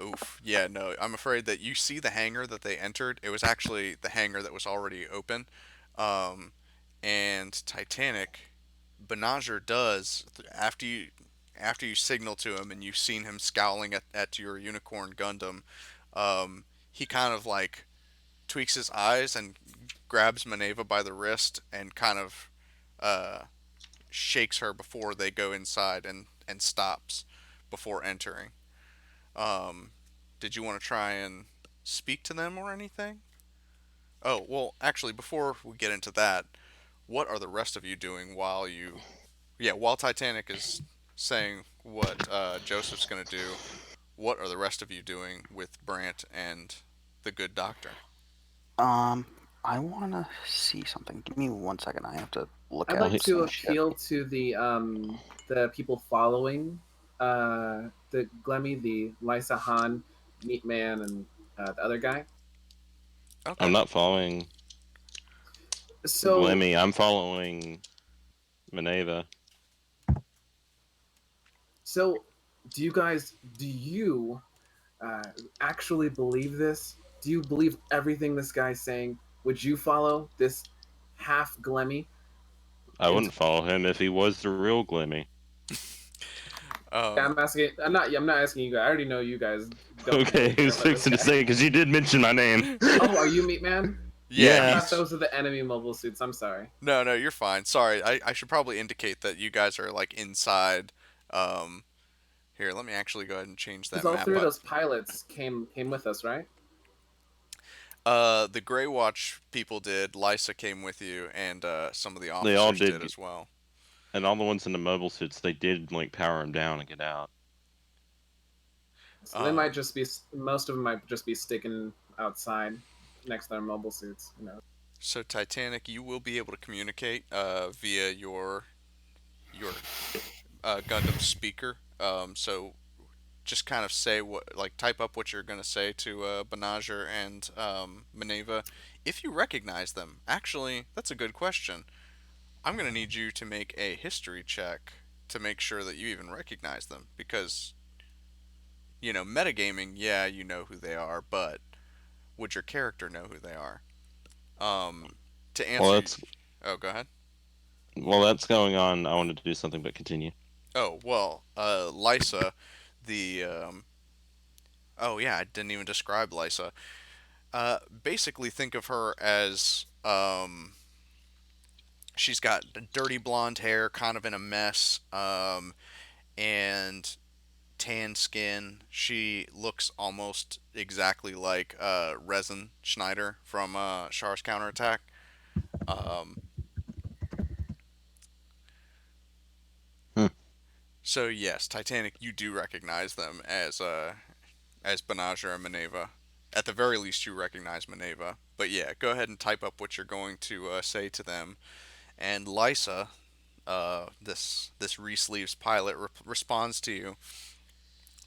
Oof. Yeah, no, I'm afraid that you see the hangar that they entered. It was actually the hangar that was already open. Um, and Titanic, Benager does after you signal to him and you've seen him scowling at your unicorn Gundam, he kind of like tweaks his eyes and grabs Maneva by the wrist and kind of uh, shakes her before they go inside and stops before entering. Um, did you want to try and speak to them or anything? Oh, well, actually, before we get into that, what are the rest of you doing while while Titanic is saying what Joseph's going to do, what are the rest of you doing with Brant and the good doctor? Um, I want to see something. Give me 1 second. I have to look I'd at well, like he, to some shit. appeal to the people following the Glemmy, the Lysa Han, Meat Man, and the other guy. I'm Okay. not following So Glemmy. I'm following Maneva. so do you uh, actually believe this? Do you believe everything this guy's saying? Would you follow this half Glemmy? I Into, wouldn't follow him if he was the real Glemmy. yeah, Um, I'm asking. I'm not asking you guys. I already know you guys don't Okay, really I care was about this fixing to guy. say because you did mention my name. Oh, are you Meat Man? yeah, I Yeah, thought he's those were the enemy mobile suits. I'm sorry. no, no, you're fine. Sorry, I should probably indicate that you guys are like inside. Um, Here, let me actually go ahead and change Because that all map three of up. those pilots came with us, right? The Grey Watch people did. Lysa came with you, and some of the they all officers did did, as well. and all the ones in the mobile suits, they did like power him down and get out. So they might Um, just be most of them might just be sticking outside next to their mobile suits. so Titanic, you will be able to communicate via your Gundam speaker. So just kind of say what, like type up what you're gonna say to Benager and Maneva, if you recognize them. Actually, that's a good question. I'm gonna need you to make a history check to make sure that you even recognize them because metagaming, yeah, you know who they are, but would your character know who they are? Um, to Well, answer, that's oh, go ahead. that's going on. I wanted to do something, but continue. Oh well, Lysa, the oh yeah, I didn't even describe Lysa. Basically, think of her as she's got dirty blonde hair, kind of in a mess, and tan skin. She looks almost exactly like Resin Schneider from Char's Counterattack. Um, Hmm. so yes, Titanic, you do recognize them as Benager and Maneva. At the very least, you recognize Maneva. But yeah, go ahead and type up what you're going to say to them. And Lysa, this Reesleeves pilot, responds to you.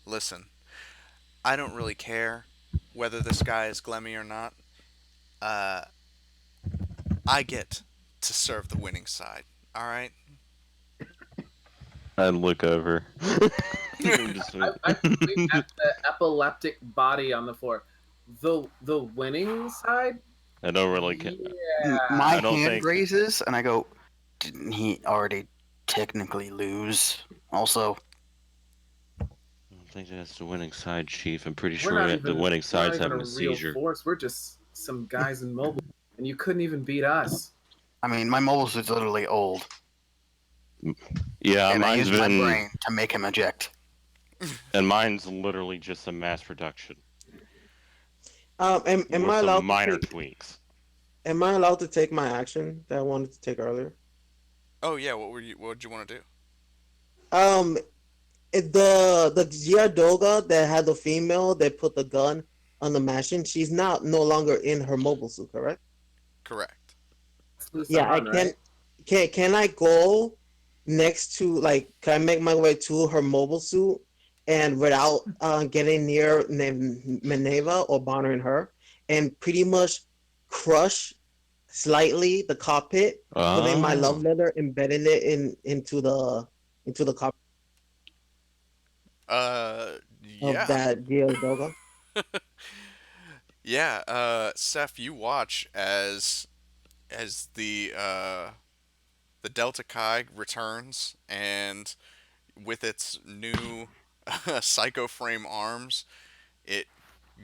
Listen, I don't really care whether this guy is Glemmy or not. Uh, I get to serve the winning side. All right. I'd look over. Just, I point at the epileptic body on the floor. The winning side? I don't really. My I Yeah. don't hand think. raises, and I go, didn't he already technically lose? Also, I don't think that's the winning side, Chief. I'm pretty We're sure not the even winning we're not side's even a having a real seizure. force. We're just some guys in mobile, and you couldn't even beat us. I mean, my mobile suit's literally old, Yeah, and I mine's used my been, brain to make him eject. and mine's literally just a mass production Am with I some allowed to minor take? tweaks. Am I allowed to take my action that I wanted to take earlier? Oh yeah. What would you want to do? Um, the Giardoga that had the female that put the gun on the machine, she's not no longer in her mobile suit, correct? Correct. It's Yeah, I Sahan, can. right? Can I go next to like? Can I make my way to her mobile suit and without getting near Meneva or bothering her, and pretty much crush slightly the cockpit, putting my love Oh. letter, embedding it into the cockpit of Yeah. that Giardoga. Yeah, Seth, you watch as the Delta Chi returns, and with its new Psycho Frame arms, it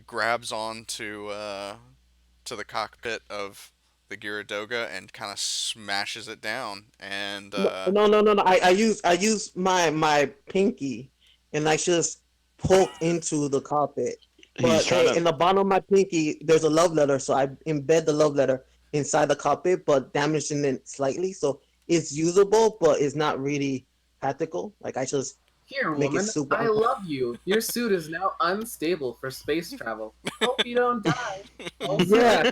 grabs onto to the cockpit of the Gyaradoga and kind of smashes it down. And No, no, no, no, no. I use my pinky and I just poke into the carpet. He's But trying to. in the bottom of my pinky, there's a love letter, so I embed the love letter inside the carpet, but damaging it slightly. So it's usable, but it's not really practical. Like I just Here, make it woman, super I uncomfortable. love you. Your suit is now unstable for space travel. Hope you don't die. Also, Yeah.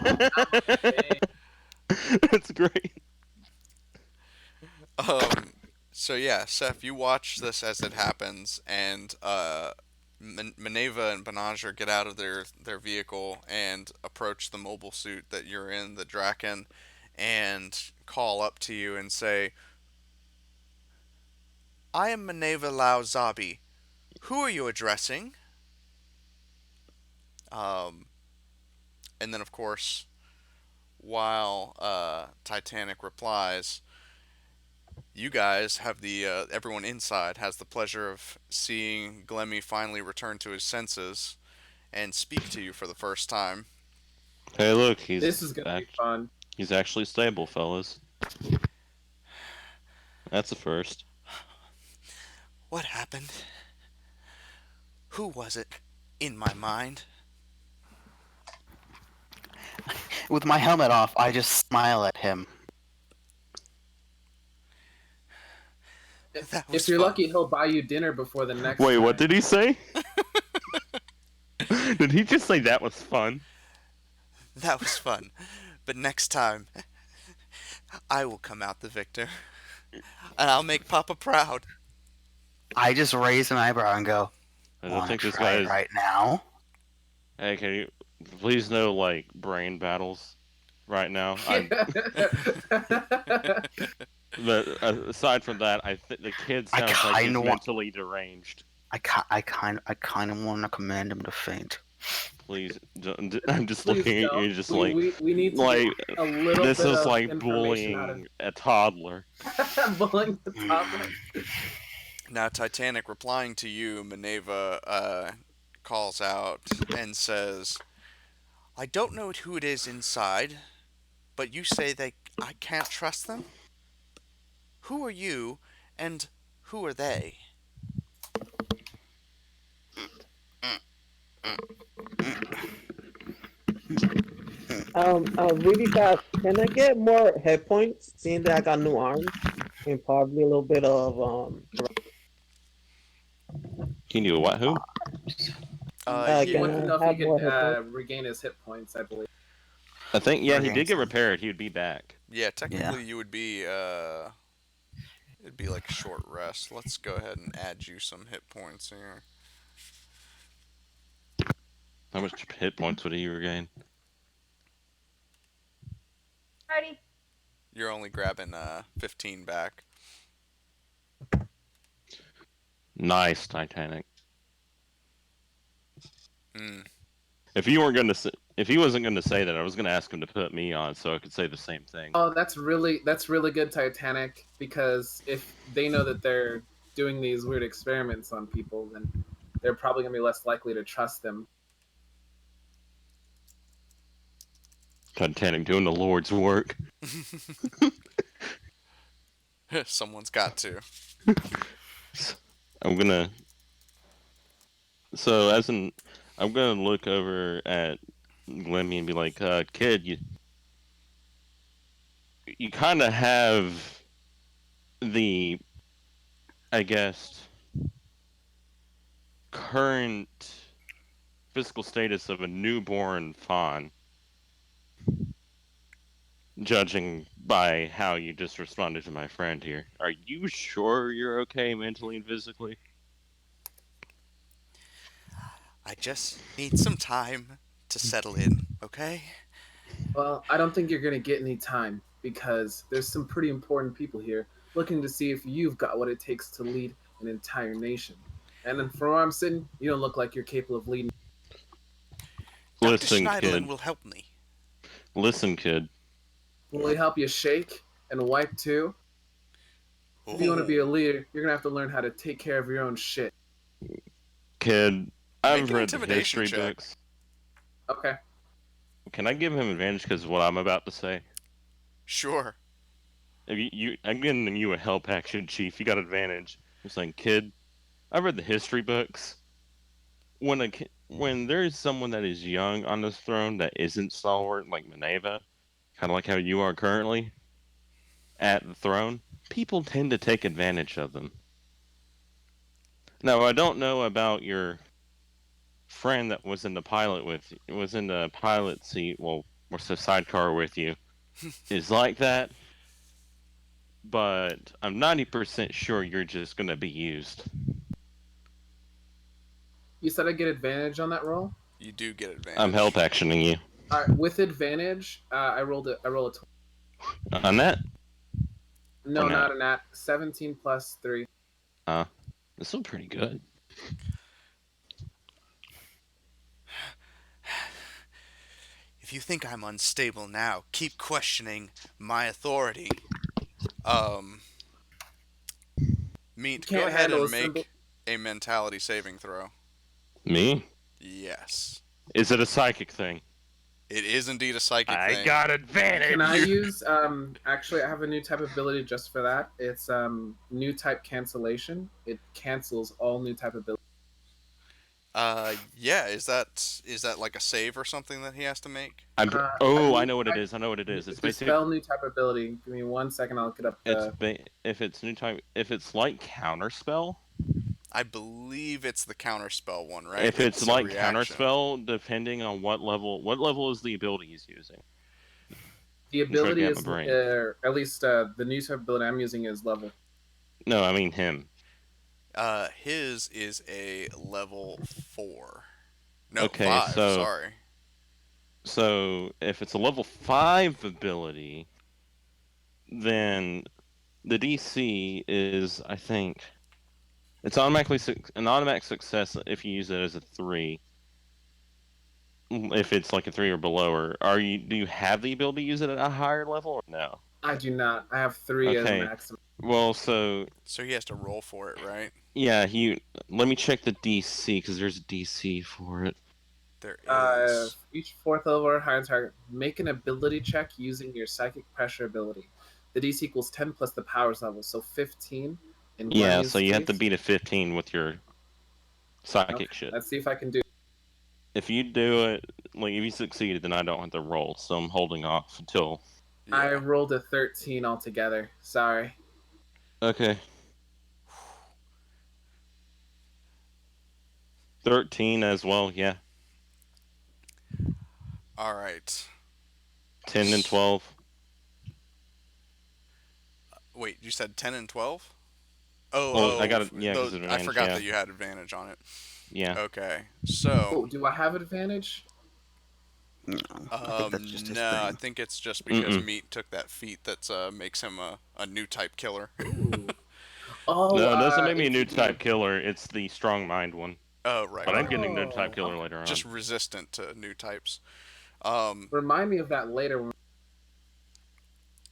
That's great. um, so yeah, Seth, you watch this as it happens, and Maneva and Banagher get out of their vehicle and approach the mobile suit that you're in, the Draken, and call up to you and say, "I am Maneva Lao Zabi. Who are you addressing?" Um, and then, of course, while Titanic replies, you guys have the everyone inside has the pleasure of seeing Glemmy finally return to his senses and speak to you for the first time. Hey, look, this is gonna be fun. he's actually stable, fellas. That's a first. What happened? Who was it in my mind? With my helmet off, I just smile at him. That was If you're fun. lucky, he'll buy you dinner before the next Wait, what time. did he say? Did he just say that was fun? That was fun. But next time, I will come out the victor. And I'll make Papa proud. I just raise an eyebrow and go, I don't "Want to think this try guy it is. right now?" Hey, can you please no like brain battles right now? I. But aside from that, I think the kid I sounds like kind he's of want. mentally deranged. I kind of want to command him to faint. Please, I'm just Please looking at don't. you, just We need to get like a little this bit is of like information out of bullying a toddler. bullying the toddler. Now, Titanic, replying to you, Maneva calls out and says, I don't know who it is inside, but you say they I can't trust them? Who are you, and who are they? Really fast. Can I get more hit points? Seeing that I got new arms and probably a little bit of Can you what? Who? He Yeah, Can wants to know I if he have could more hit points? regain his hit points, I believe. I think yeah, he Regain did get some. repaired. He would be back. yeah. Yeah. Technically, you would be it'd be like a short rest. Let's go ahead and add you some hit points here. How much hit points would he regain? Alrighty. You're only grabbing 15 back. Nice, Titanic. Mm. If you weren't gonna, if he wasn't gonna say that, I was gonna ask him to put me on so I could say the same thing. Oh, that's really good, Titanic. Because if they know that they're doing these weird experiments on people, then they're probably gonna be less likely to trust them. Titanic doing the Lord's work. Someone's got to. I'm gonna. So as in, I'm gonna look over at Glemmy and be like, "Kid, you kind of have the I guess, current physical status of a newborn fawn, judging by how you just responded to my friend here. Are you sure you're okay mentally and physically? I just need some time to settle in, okay? Well, I don't think you're gonna get any time because there's some pretty important people here looking to see if you've got what it takes to lead an entire nation. And then from where I'm sitting, you don't look like you're capable of leading. Dr. Listen, Schneiderlin kid. will help me. Listen, kid. Will he help you shake and wipe too? If you want to be a Oh, leader, you're gonna have to learn how to take care of your own shit. Kid, make I've an read the intimidation history check. books. Okay. Can I give him advantage because of what I'm about to say? Sure. If I'm giving you a help action, Chief. You got advantage. I'm saying, kid, I've read the history books. When there is someone that is young on this throne that isn't stalwart like Minerva, kind of like how you are currently at the throne, people tend to take advantage of them. Now, I don't know about your friend that was in the pilot seat, well, or the sidecar with you, is like that, but I'm 90% sure you're just gonna be used. You said I get advantage on that roll. You do get I'm help advantage. actioning you. All right, with advantage, I rolled it. I rolled a 20. On that or No, not? not a nat. 17 plus 3. Uh, this is pretty good. If you think I'm unstable now, keep questioning my authority. Um, You Meat, go can't ahead handle a and symbol. make a mentality saving throw. Me? Yes. Is it a psychic thing? It is indeed a psychic I thing. got Can I advantage. use actually I have a new type of ability just for that. It's new type cancellation. It cancels all new type abilities. Yeah, is that like a save or something that he has to make? I Oh, I believe know what it is. I know what it is. It's basic. dispel new type ability. Give me 1 second, I'll get up the If it's new type, if it's like counterspell, I believe it's the counterspell one, right? if it's It's a like reaction. counterspell, depending on what level is the ability he's using? the I'm trying to ability get my is brain. at least the new type ability I'm using is level. No, I mean him. His is a level 4. No, Okay, 5, sorry. so if it's a level 5 ability, then the DC is, I think, it's an automatic success if you use it as a 3. If it's like a 3 or below, or do you have the ability to use it at a higher level or no? I do not. I have 3 as Okay. maximum. Well, so So he has to roll for it, right? yeah, let me check the DC because there's a DC for it. There is. Each fourth level or higher target, make an ability check using your psychic pressure ability. The DC equals 10 plus the powers level, so 15. And Glenn Yeah, so uses you have to 3. beat a 15 with your psychic Okay, shit. let's see if I can do. If you do it, like if you succeed, then I don't have to roll, so I'm holding off until. I Yeah. rolled a 13 altogether. Sorry. Okay. 13 as well, yeah. All right. 10 and 12. Wait, you said 10 and 12? Well, I Oh, got it, yeah, because of I advantage, forgot yeah. that you had advantage on it. Yeah. Okay. So, Oh, do I have advantage? No, I think that's just his no, I thing. think it's just because Mm-mm. Meat took that feat that makes him a new type killer. Ooh. Oh, No, it doesn't make me a new type ATB. killer. It's the strong mind one. Oh, right, But I'm right, getting right. new type Oh, killer okay. later Just on. resistant to new types. Um, Remind me of that later.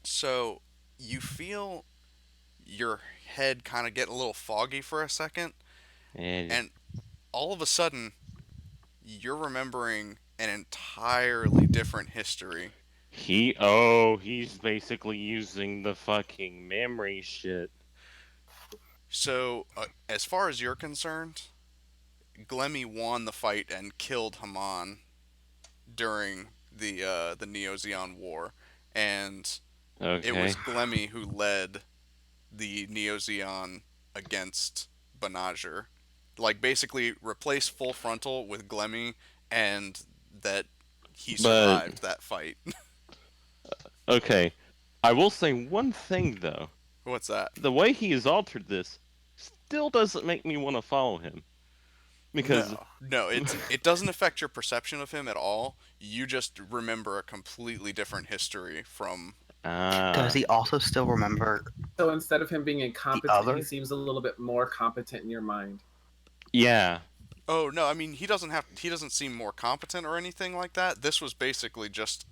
so you feel your head kind of get a little foggy for a second, And and all of a sudden, you're remembering an entirely different history. he's basically using the fucking memory shit. So, as far as you're concerned, Glemmy won the fight and killed Haman during the Neo Zeon War, and it was Okay. Glemmy who led the Neo Zeon against Banagher. Like basically replace full frontal with Glemmy, and that he But survived that fight. okay, I will say one thing though. What's that? The way he has altered this still doesn't make me want to follow him because No, it doesn't affect your perception of him at all. You just remember a completely different history from. Does ah, he also still remember So instead of him being the incompetent, he other? seems a little bit more competent in your mind. yeah. Oh no, I mean he doesn't seem more competent or anything like that. This was basically just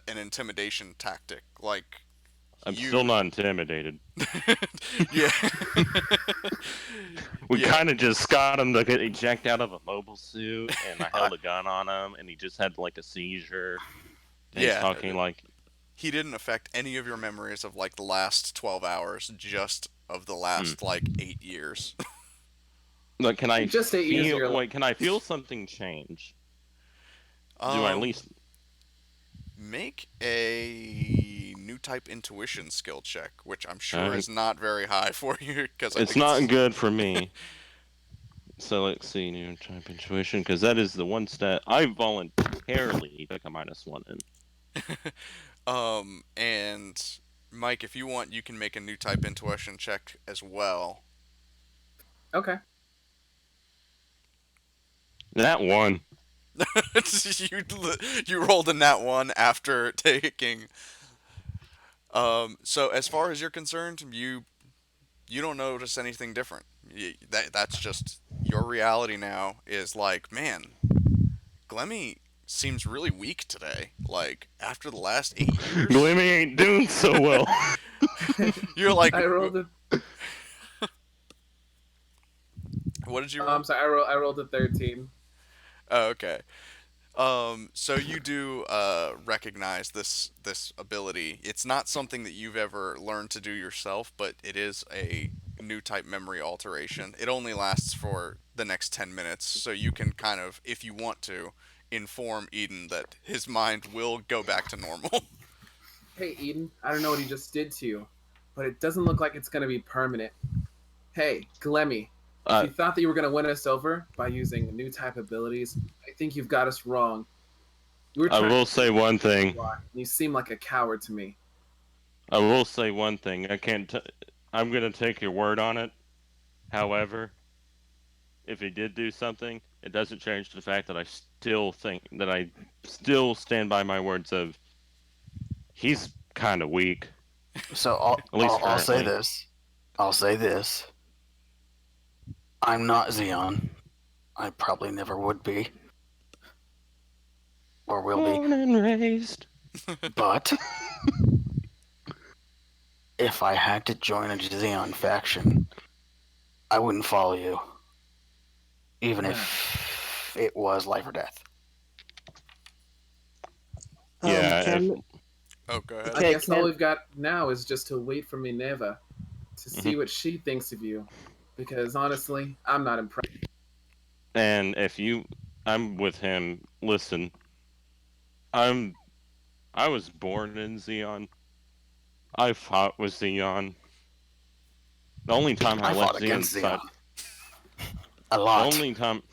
an intimidation tactic. Like I'm still you, not intimidated. yeah, We yeah, kind of just got him to get ejected out of a mobile suit, and I held a gun on him, and he just had like a seizure. And he's yeah. talking like, He didn't affect any of your memories of like the last 12 hours, just of the hmm. last like 8 years. Like, can I Just 8 years of your feel? life. Wait, can I feel something change? Do I at um, least? Make a new type intuition skill check, which I'm sure Uh, is not very high for you because I it's think not it's. good for me. So let's see, new type intuition, because that is the one stat I voluntarily took a -1 in. And Mike, if you want, you can make a new type intuition check as well. Okay. That one. you you rolled a nat one after taking. So as far as you're concerned, you don't notice anything different. That's just your reality now. Is like, man, Glemmy seems really weak today. Like after the last 8 years, Glimmy ain't doing so well. you're like, I rolled a. what did you I'm roll? sorry. I rolled a 13. Oh, okay. So you do recognize this ability. It's not something that you've ever learned to do yourself, but it is a new type memory alteration. It only lasts for the next 10 minutes, so you can kind of, if you want to, inform Eden that his mind will go back to normal. Hey, Eden. I don't know what he just did to you, but it doesn't look like it's gonna be permanent. Hey, Glemmy. If uh, you thought that you were gonna win us over by using new type abilities, I think you've got us wrong. You were I trying will to say one thing. and you seem like a coward to me. I will say one thing. I'm gonna take your word on it. However, if he did do something, it doesn't change the fact that I still stand by my words of he's kind of weak, So I'll, at least I'll, I'll say currently. this. I'll say this. I'm not Zeon. I probably never would be or will be. Born and raised. But if I had to join a Zeon faction, I wouldn't follow you, even if it was life or death. Yeah, if, Can Oh, go ahead. I can guess all can we've got now is just to wait for Minerva to see Mhm. what she thinks of you. Because honestly, I'm not impressed. and if you, I'm with him. Listen, I'm I was born in Zeon. I fought with Zeon. The only time I I fought left against Zeon's Zeon side, a the lot. only time,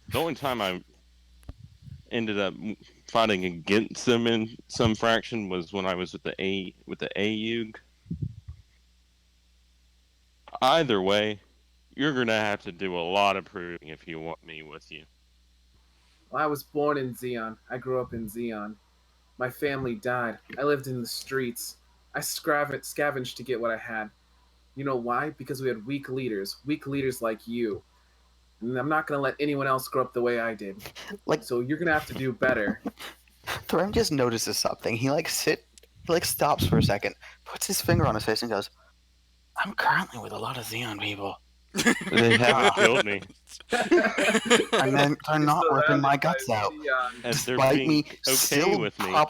the only time I ended up fighting against them in some fraction was when I was with the AUG. Either way, you're gonna have to do a lot of proving if you want me with you. Well, I was born in Zeon. I grew up in Zeon. My family died. I lived in the streets. I scavenged to get what I had. You know why? Because we had weak leaders like you. And I'm not going to let anyone else grow up the way I did. Like So you're going to have to do better. Threm just notices something. He stops for a second, puts his finger on his face, and goes, "I'm currently with a lot of Zeon people, They haven't Ah. killed me, and then they're You're not ripping surrounded my by guts out, Zeon. and they're despite being me okay still with me.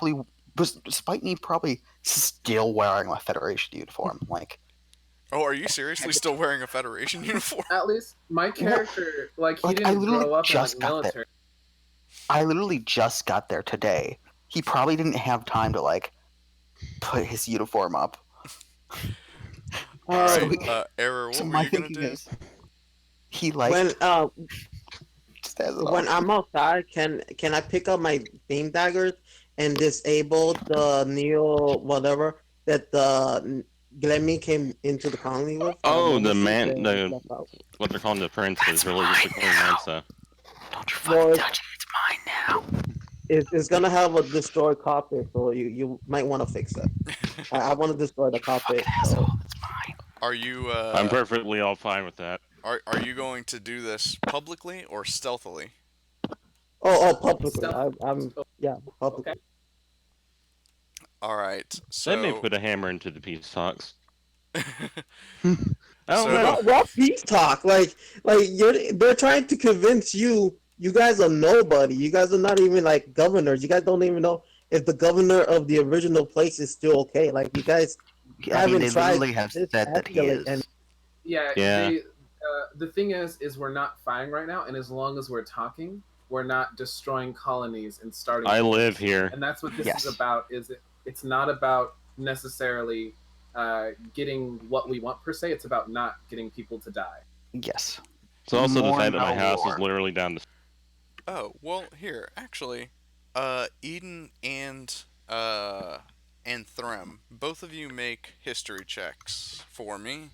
still wearing my Federation uniform. Like, Oh, are you seriously still wearing a Federation uniform? At least my character, like, he like I didn't literally grow up in, like, just got there. military. I literally just got there today. He probably didn't have time to like put his uniform up. All So, right, Um, Error. so What were my you gonna thinking do? is, he like when just has it when on. I'm outside, can I pick up my beam daggers and disable the neo whatever that the Glemmy came into the colony with? The Oh, mobile the suit man, and the left out. what they're calling the prince That's is really just a mine clone now. Mensa. Don't you fucking Well, touch it. It's mine now. it's gonna have a destroyed cockpit, so you might want to fix it. I want to destroy the You fucking cockpit, asshole. so It's mine. Are you I'm perfectly all fine with that. are you going to do this publicly or stealthily? publicly. Stealth. I'm yeah, Okay. publicly. All right. That may So put a hammer into the peace talks. I don't So know. What peace talk? Like they're trying to convince you. You guys are nobody. You guys are not even like governors. You guys don't even know if the governor of the original place is still okay. Like you guys I mean, haven't they tried literally have this said that he escalate, and is. Yeah, Yeah. the thing is we're not fighting right now, and as long as we're talking, we're not destroying colonies and starting I live wars. here. And that's what this Yes. is about. It's not about necessarily getting what we want per se. It's about not getting people to die. Yes. It's also the More fact that my no house war. is literally down the. oh well, here actually, Eden and Threm, both of you make history checks for me.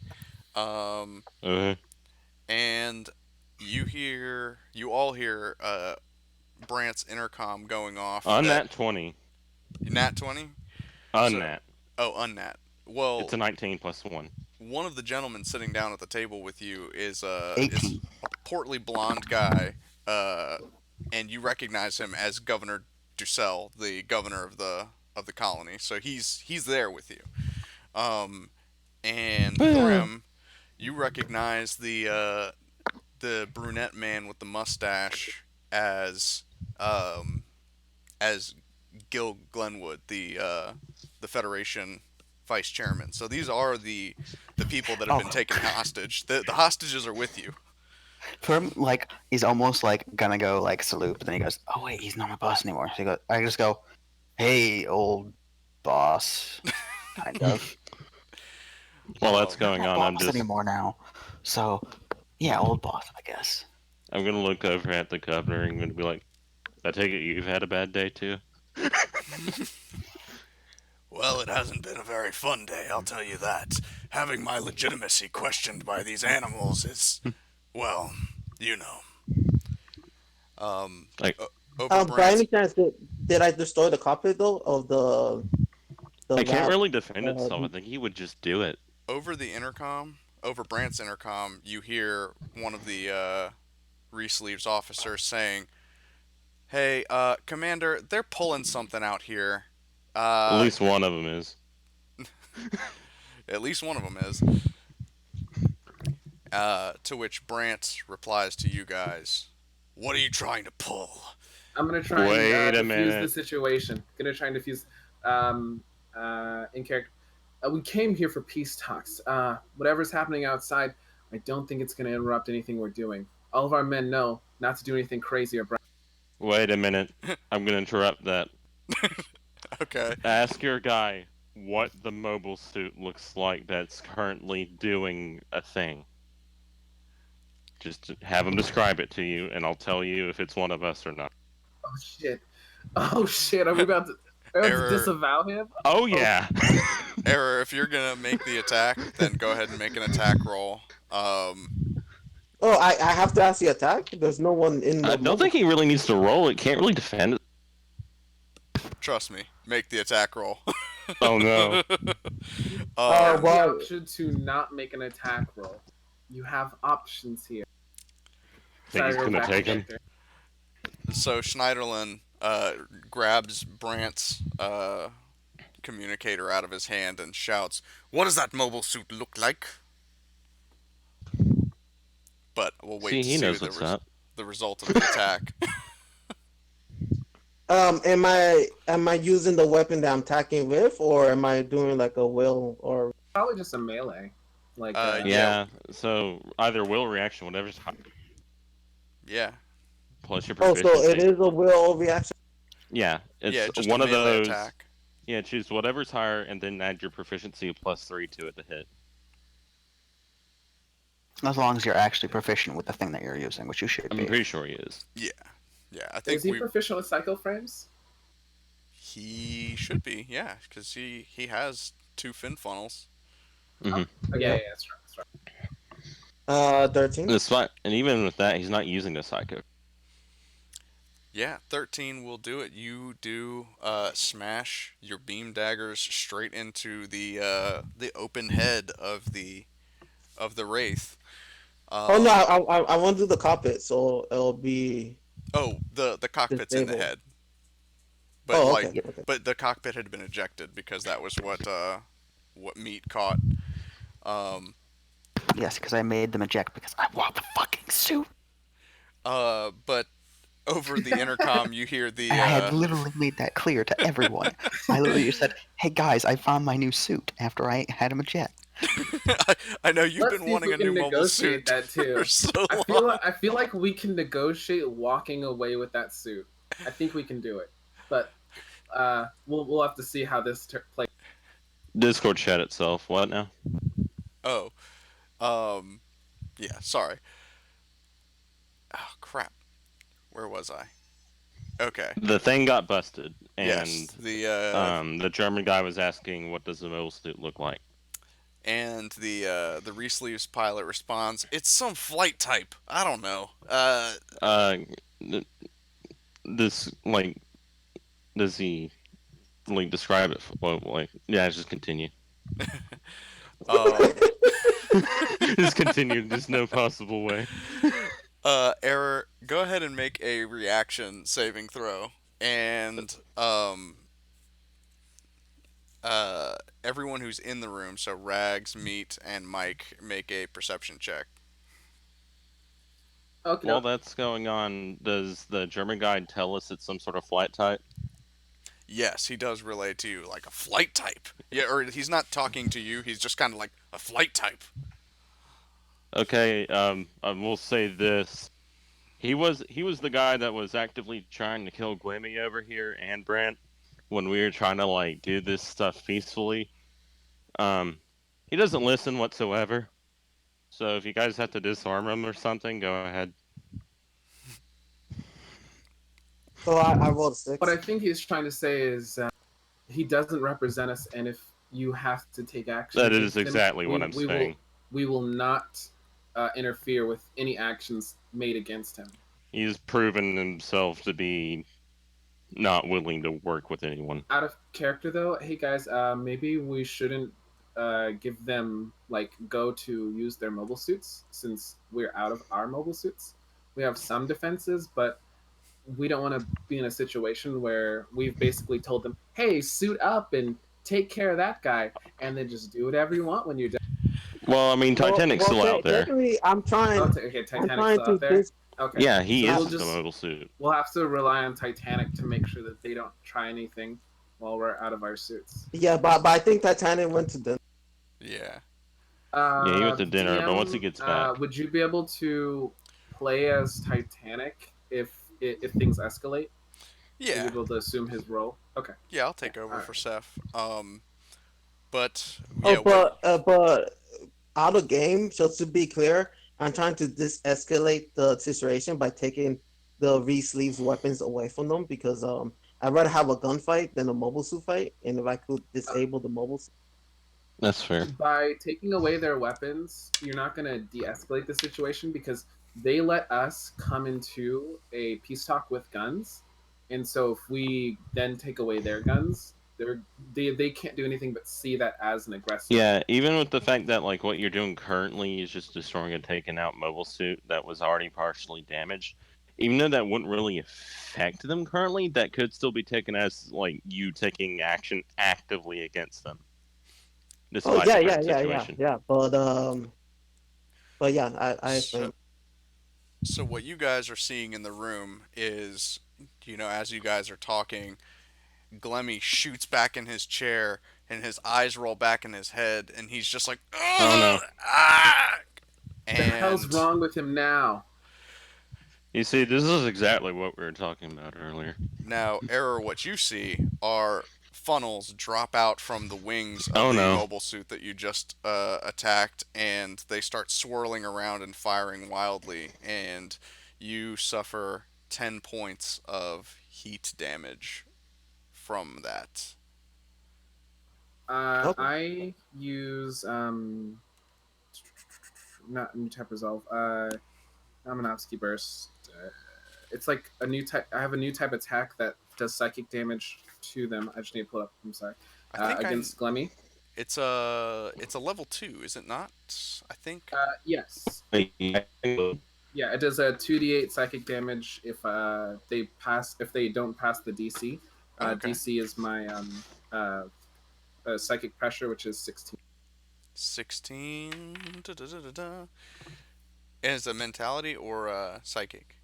Um, Uh, and you all hear Brant's intercom going off. That unnat 20. nat 20. So Unnat. oh unnat. Well, It's a 19 plus 1. one of the gentlemen sitting down at the table with you is 18. a portly blonde guy, uh, and you recognize him as Governor Ducell, the governor of the colony. So he's there with you. And Threm, you recognize the brunette man with the mustache as um, as Gil Glenwood, the Federation vice chairman. So these are the people that have been Oh. taken hostage. The hostages are with you. For him, like, he's almost like gonna go like salute, but then he goes, "Oh wait, he's not my boss anymore." So he goes, I just go, "Hey, old boss," kind of. While that's Um, Not going my on, I'm boss just. anymore now. So, yeah, old boss, I guess. I'm gonna look over at the governor and gonna be like, I take it you've had a bad day too? Well, it hasn't been a very fun day, I'll tell you that. Having my legitimacy questioned by these animals is, well, you know. Like, Over by any Brant's chance, did I destroy the cockpit though of the I can't lab? really defend itself. I think he would just do it. over the intercom, over Brant's intercom, you hear one of the Resleeves officers saying, "Hey, Commander, they're pulling something out here. At Uh, least one of them is. at least one of them is." To which Brant replies to you guys, "What are you trying to pull?" I'm gonna try Wait and a defuse minute. the situation. Gonna try and defuse in character. We came here for peace talks. Whatever's happening outside, I don't think it's gonna interrupt anything we're doing. All of our men know not to do anything crazy or. Wait a minute. I'm gonna interrupt that. Okay. Ask your guy what the mobile suit looks like that's currently doing a thing. Just have him describe it to you, and I'll tell you if it's one of us or not. Oh shit! Oh shit! Are we about to Error. disavow him? Oh yeah. Error. If you're gonna make the attack, then go ahead and make an attack roll. Oh, I have to ask the attack. There's no one in I the don't mobile. think he really needs to roll. It can't really defend it. Trust me. Make the attack roll. Oh no. You Oh, have the well- option to not make an attack roll. You have options here. Think he's Sorry, go gonna back take to him? character. So Schneiderlin grabs Brant's communicator out of his hand and shouts, "What does that mobile suit look like?" But we'll wait See, to he see knows what's up. the result of the attack. Am I using the weapon that I'm attacking with, or am I doing like a will or? Probably just a melee. Like Yeah. Yeah. So either will reaction, whatever's high, Yeah. plus your Oh, so proficiency. it is a will reaction. Yeah, it's Yeah, just one a of melee those. attack. Yeah, choose whatever's higher, and then add your proficiency of +3 to it to hit. As long as you're actually proficient with the thing that you're using, which you should I'm be. pretty sure he is. Yeah, yeah. I Is think he proficient with cycle frames? he should be. Yeah, because he has two fin funnels. Oh, Hmm. yeah, Yep. that's right. That's right. 13. Despite, and even with that, he's not using the psycho. Yeah, 13 will do it. You do smash your beam daggers straight into the open head of the wraith. Oh no, Um, I want to do the cockpit, so it'll be oh, the cockpit's in the disabled. head, but Oh, like okay, Yep. okay. but the cockpit had been ejected because that was what meat caught. Um, Yes, because I made them eject because I want the fucking suit. but over the intercom you hear And the I had literally made that clear to everyone. I literally just said, "Hey guys, I found my new suit." After I had him eject. I know you've Let's been see if wanting we a new can mobile negotiate suit that for too. so long. I feel like we can negotiate walking away with that suit. I think we can do it, but we'll have to see how this plays. Discord chat itself. What now? Oh, um, yeah. Sorry. Oh crap. Where was I? Okay. The thing got busted, Yes. and the German guy was asking, "What does the mobile suit look like?" The Resleeves pilot responds, "It's some flight type. I don't know." Uh, this like, does he like describe it? Well, like, yeah, just continue. um, Just continue. There's no possible way. Error. Go ahead and make a reaction saving throw, and everyone who's in the room, so Rags, Meat, and Mike, make a perception check. Okay, While no. that's going on, does the German guy tell us it's some sort of flight type? Yes, he does relay to you like a flight type. Yeah, or he's not talking to you. He's just kind of like a flight type. Okay, I will say this. He was the guy that was actively trying to kill Glimmy over here and Brent when we were trying to like do this stuff peacefully. Um, he doesn't listen whatsoever. So if you guys have to disarm him or something, go ahead. So I rolled a What I 6. think he's trying to say is he doesn't represent us, and if you have to take action That is against him, exactly what I'm saying. we will not interfere with any actions made against him. He's proven himself to be not willing to work with anyone. Out of character though, hey guys, maybe we shouldn't give them like go to use their mobile suits since we're out of our mobile suits. We have some defenses, but we don't want to be in a situation where we've basically told them, "Hey, suit up and take care of that guy," and then just do whatever you want when you're done. Well, I mean, Titanic's still out there. Technically, Okay, I'm Titanic's trying still to out there. dis. Okay, Yeah, he so is the mobile suit. we'll have to rely on Titanic to make sure that they don't try anything while we're out of our suits. Yeah, but I think Titanic went to dinner. Yeah. Yeah, he went to dinner, but once he DM, gets back, would you be able to play as Titanic if things escalate? Would you Yeah. be able to assume his role? Okay. Yeah, I'll Yeah. take over All for right. Seth. But Oh, yeah, what but out of game. Just to be clear, I'm trying to escalate the situation by taking the Reese Leaves weapons away from them because I'd rather have a gunfight than a mobile suit fight. And if I could disable the mobile suit. that's fair. By taking away their weapons, you're not going to de-escalate the situation because they let us come into a peace talk with guns, and so if we then take away their guns, they can't do anything but see that as an aggressor. Yeah, even with the fact that like what you're doing currently is just destroying a taken out mobile suit that was already partially damaged. Even though that wouldn't really affect them currently, that could still be taken as like you taking action actively against them, Oh despite the current situation. yeah. But yeah, I so explained. so what you guys are seeing in the room is, as you guys are talking, Glemmy shoots back in his chair and his eyes roll back in his head and he's just like, Oh "Ugh, no! ah!" The hell's And wrong with him now? You see, this is exactly what we were talking about earlier. now, Error, what you see are funnels drop out from the wings of Oh the no. mobile suit that you just attacked, and they start swirling around and firing wildly, and you suffer 10 points of heat damage from that. Okay. I use not new type resolve. Amanovsky burst. It's like a new type. I have a new type attack that does psychic damage to them. I just need to pull it up. I'm sorry. I think Against Glemmy. it's a level 2, is it not? I think. Yes. Wait, Yeah, it does a 2d8 psychic damage if they don't pass the DC. Okay. DC is my uh, psychic pressure, which is 16. 16. Da, da, da, da, da. And is it mentality or psychic?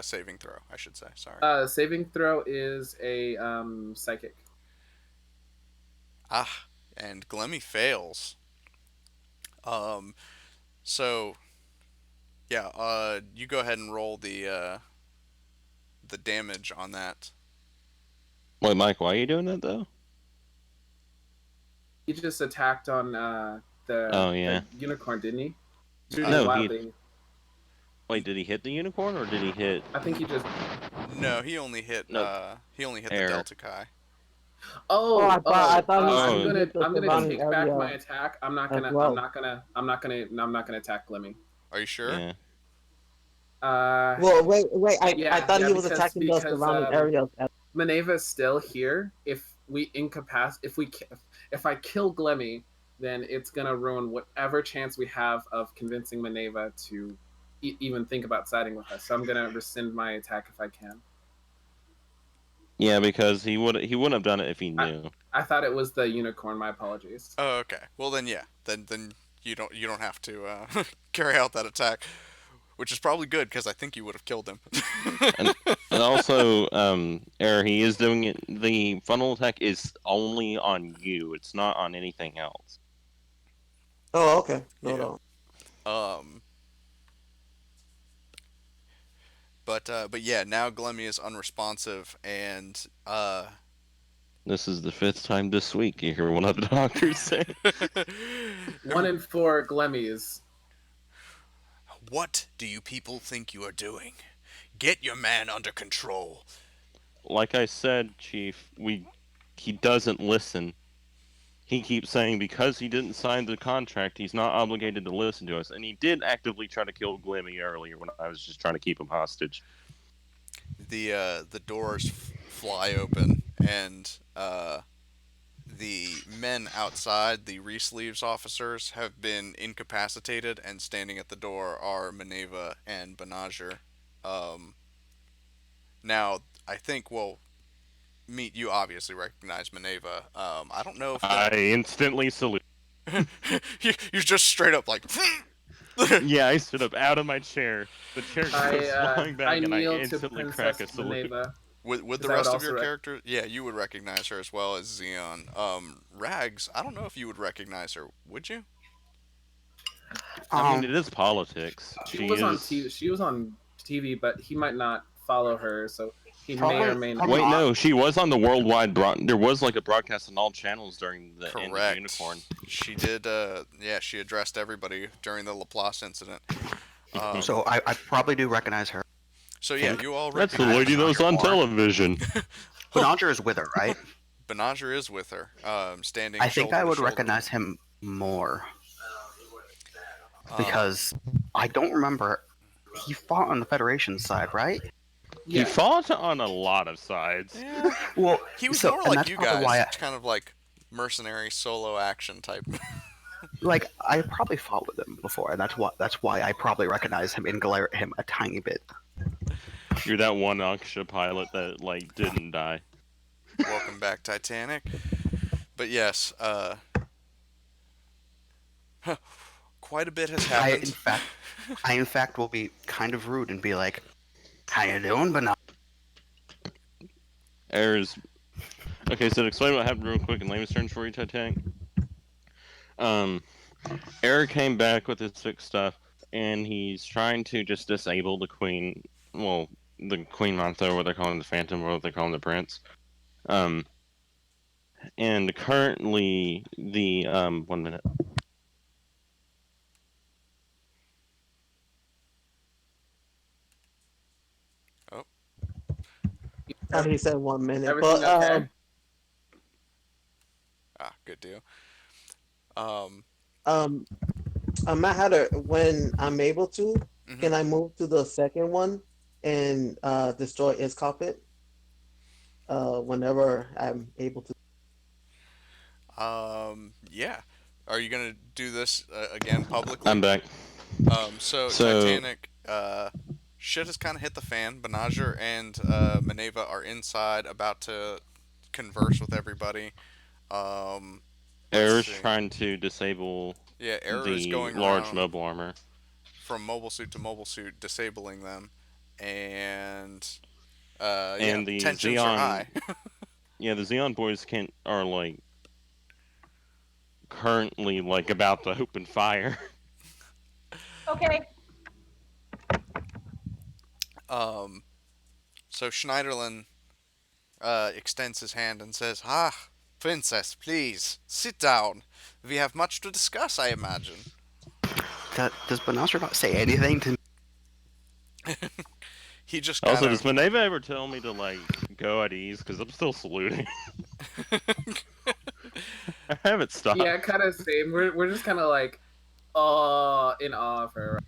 Saving throw, I should say. Sorry. Saving throw is a psychic. Ah, and Glemmy fails. Um, so yeah, you go ahead and roll the damage on that. Wait, Mike, why are you doing that though? He just attacked on Oh the yeah. unicorn, didn't he? Shooting No, wildly. Wait, did he hit the unicorn or did he hit? I think he just. No, he only hit the Air. Delta Kai. Oh, I thought Oh. he hit the I'm gonna surrounding take back area my attack. as well. I'm not gonna attack Glimmy. Are you sure? Yeah. Well, wait. I thought yeah, he was attacking the surrounding areas. Maneva is still here. If I kill Glemmy, then it's gonna ruin whatever chance we have of convincing Maneva to even think about siding with us. So I'm gonna rescind my attack if I can. Yeah, because he wouldn't have done it if he knew. I thought it was the unicorn. My apologies. Oh, okay. Well then, yeah. Then you don't have to carry out that attack, which is probably good because I think you would have killed him. And also, Air, he is doing it. The funnel attack is only on you. It's not on anything else. Oh, okay. Yeah. No. But yeah, now Glemmy is unresponsive, and This is the 5th time this week you hear one of the doctors say. 1 in 4 Glemmys. What do you people think you are doing? Get your man under control. Like I said, Chief, he doesn't listen. He keeps saying because he didn't sign the contract, he's not obligated to listen to us. And he did actively try to kill Glimmy earlier when I was just trying to keep him hostage. The doors fly open, and the men outside, the Resleeves officers, have been incapacitated, and standing at the door are Maneva and Benager. Now, I think, well, Meet, you obviously recognize Maneva. I don't know if I instantly salute. you're just straight up like. Yeah, I stood up out of my chair. The chair goes flying back, I and I kneel to instantly crack a Princess salute. Maneva. With the I would rest of also your character, yeah, you would recognize her as well as Zeon. Rags, I don't know if you would recognize her. Would you? I mean, it is politics. She was on TV. She was on TV, but he might not follow her, so he may or may not. Wait, no, she was on the worldwide there was like a broadcast on all channels during the end of Correct. Unicorn. She did. Yeah, she addressed everybody during the Laplace incident. So I probably do recognize her. So yeah, you all That's the recognize lady that was on television. Benager is with her, right? Benager is with her, standing. I think shoulder I to would shoulder. recognize him more because I don't remember. He fought on the Federation side, right? He fought on a lot of sides. Yeah. Well, He was so, more and like that's you probably guys, why kind of like mercenary solo action type. like I probably fought with him before, and that's why I probably recognize him and glare at him a tiny bit. You're that one Aksha pilot that like didn't die. Welcome back, Titanic. But yes, quite a bit has happened. I in fact will be kind of rude and be like, "How you doing, Benager?" Errors. Okay, so to explain what happened real quick in layman's terms for you, Titanic. Eric came back with his fixed stuff, and he's trying to just disable the Queen. Well, the Queen Mantha, what they're calling the Phantom, or what they're calling the Prince. Um, and currently the 1 minute. Oh, And he said 1 minute, Everything but okay? good deal. Um, um, Matt Hatter, when I'm able to, mhm. can I move to the second one and destroy its cockpit? Whenever I'm able to. Yeah. Are you gonna do this again publicly? I'm back. So So Titanic, shit has kind of hit the fan. Benager and Maneva are inside, about to converse with everybody. Um, let's Air's see. trying to disable Yeah, Error is the going large around mobile armor, from mobile suit to mobile suit, disabling them, and yeah, and the tensions are Zeon. high. Yeah, the Zeon boys can't are like currently like about to open fire. Okay. um, so Schneiderlin extends his hand and says, "Ah, princess, please sit down. We have much to discuss, I imagine." Does Banastra not say anything to me? He just kind Also, does of Maneva ever tell me to like go at ease? Because I'm still saluting. I haven't stopped. Yeah, kind of same. We're just kind of like, in awe of her.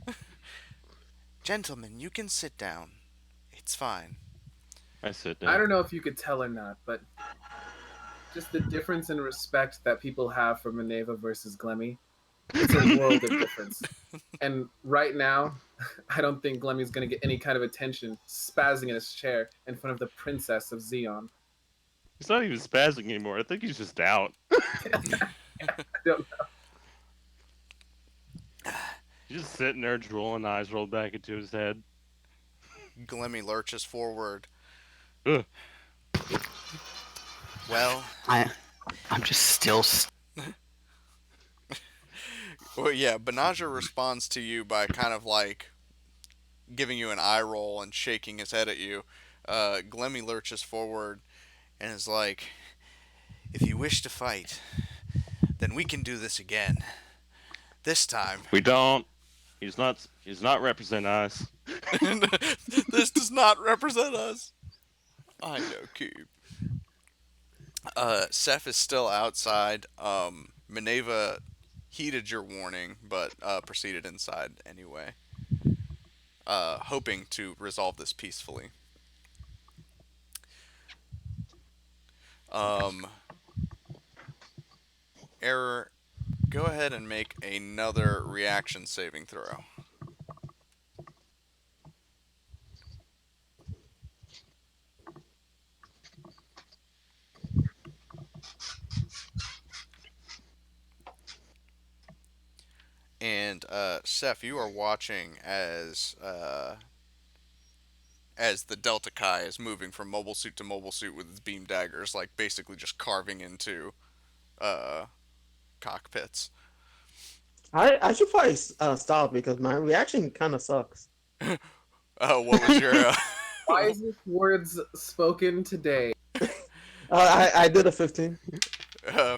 Gentlemen, you can sit down. It's fine. I sit I down. don't know if you could tell or not, but just the difference in respect that people have for Maneva versus Glemmy, it's a world of difference. And right now, I don't think Glemmy's going to get any kind of attention spazzing in his chair in front of the princess of Zeon. He's not even spazzing anymore. I think he's just out. I don't He's just sitting there drooling, eyes rolled back into his head. Glemmy lurches forward. Ugh. Well, I'm just still. well, yeah, Benager responds to you by kind of like giving you an eye roll and shaking his head at you. Glemmy lurches forward and is like, "If you wish to fight, then we can do this again. This time, We don't. He's not. He's not represent us. this does not represent us." I know, Cube. Seth is still outside. Maneva heeded your warning, but proceeded inside anyway, hoping to resolve this peacefully. Um, Error, go ahead and make another reaction saving throw. And Seth, you are watching as the Delta Chi is moving from mobile suit to mobile suit with its beam daggers, like basically just carving into uh, cockpits. I should probably stop because my reaction kind of sucks. What was your Wisest words spoken today. I did a 15.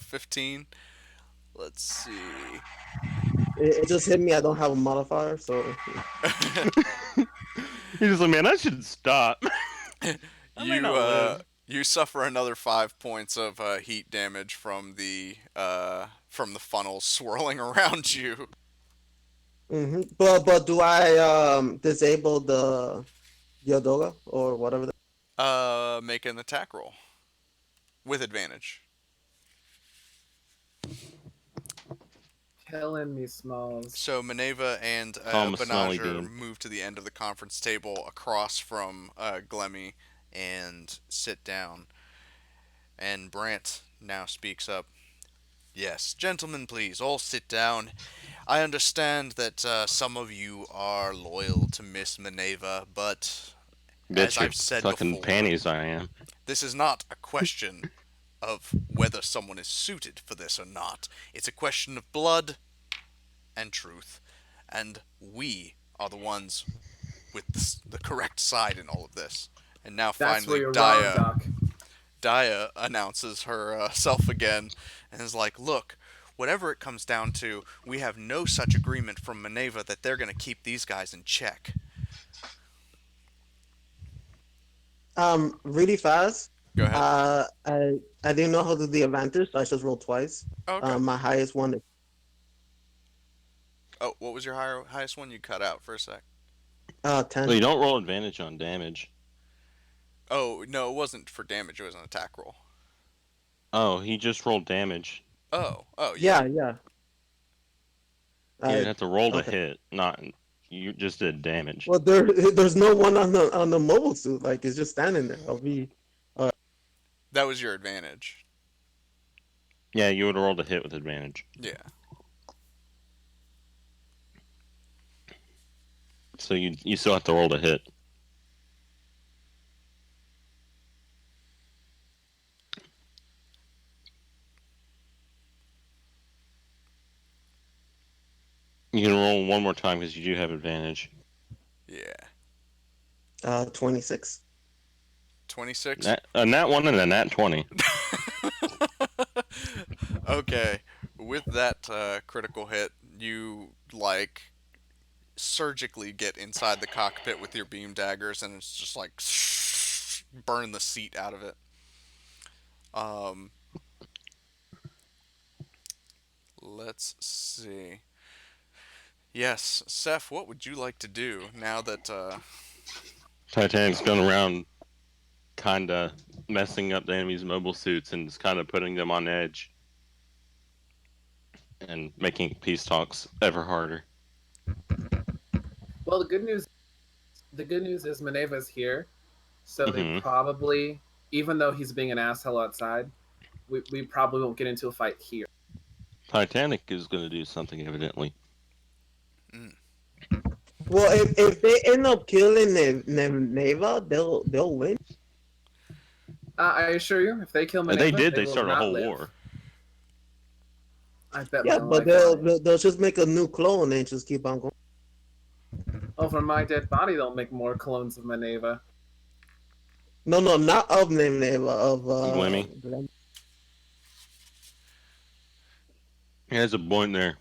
15? Let's see. It just hit me. I don't have a modifier, so He's just like, man, I should stop. I may you not live. you suffer another 5 points of heat damage from the funnels swirling around you. But do I disable the Yodoga or whatever? Make an attack roll with advantage. Killing me, Smalls. So Maneva and Call him a smelly Benager bean. move to the end of the conference table across from Glemmy and sit down. And Brant now speaks up. Yes, gentlemen, please, all sit down. I understand that some of you are loyal to Miss Maneva, but as Bet your I've said fucking before, panties I am. this is not a question of whether someone is suited for this or not. It's a question of blood and truth. And we are the ones with the correct side in all of this. And now That's where finally, you're wrong, Daya. Doc. Daya announces herself again and is like, "Look, whatever it comes down to, we have no such agreement from Maneva that they're going to keep these guys in check." Really fast. Go ahead. I didn't know how to do the advantage, so I just rolled twice. Oh, okay. My highest one is Oh, what was your highest one? You cut out for a sec. Well, 10. you don't roll advantage on damage. Oh, no, it wasn't for damage. It was an attack roll. Oh, he just rolled damage. Oh, yeah. Yeah. You Uh, didn't have to roll to okay. hit, not you just did damage. Well, there's no one on the mobile suit. Like it's just standing there. I'll be. That was your advantage. Yeah, you would have rolled a hit with advantage. Yeah. So you still have to roll to hit. You can roll one more time because you do have advantage. Yeah. 26. 26? A nat 1 and a nat 20. Okay. With that critical hit, you, like, surgically get inside the cockpit with your beam daggers, and it's just like burn the seat out of it. Um, let's see. Yes, Seth, what would you like to do now that Titanic's going around kind of messing up the enemy's mobile suits and just kind of putting them on edge and making peace talks ever harder. Well, the good news is Maneva's here, so they Mhm. probably, even though he's being an asshole outside, we probably won't get into a fight here. Titanic is going to do something evidently. mm, Well, if they end up killing Neva, they'll win. I assure you, if they kill And they Maneva, did. they They will started a not whole live. war. I bet Yeah, my but life on it. they'll just make a new clone and just keep on going. Over my dead body, they'll make more clones of Maneva. No, not of Neva, of Glemmy. Glenn. He has a point there.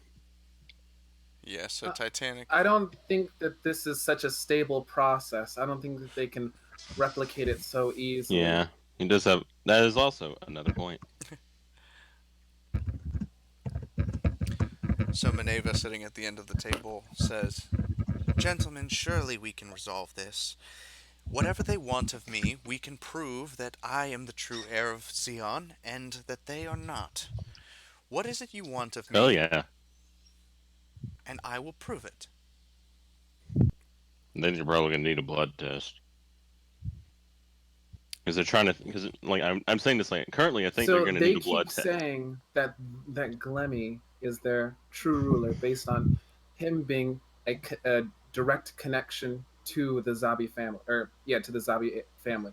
yeah, so Uh, Titanic. I don't think that this is such a stable process. I don't think that they can replicate it so easily. Yeah, he does have. That is also another point. So Maneva, sitting at the end of the table, says, "Gentlemen, surely we can resolve this. Whatever they want of me, we can prove that I am the true heir of Zeon, and that they are not. What is it you want of Oh me, yeah. and I will prove it." Then you're probably gonna need a blood test because they're trying to. Because like I'm saying this like currently, I think they're So gonna they need a blood keep test. saying that Glemmy is their true ruler based on him being a direct connection to the Zabi family, or yeah, to the Zabi family.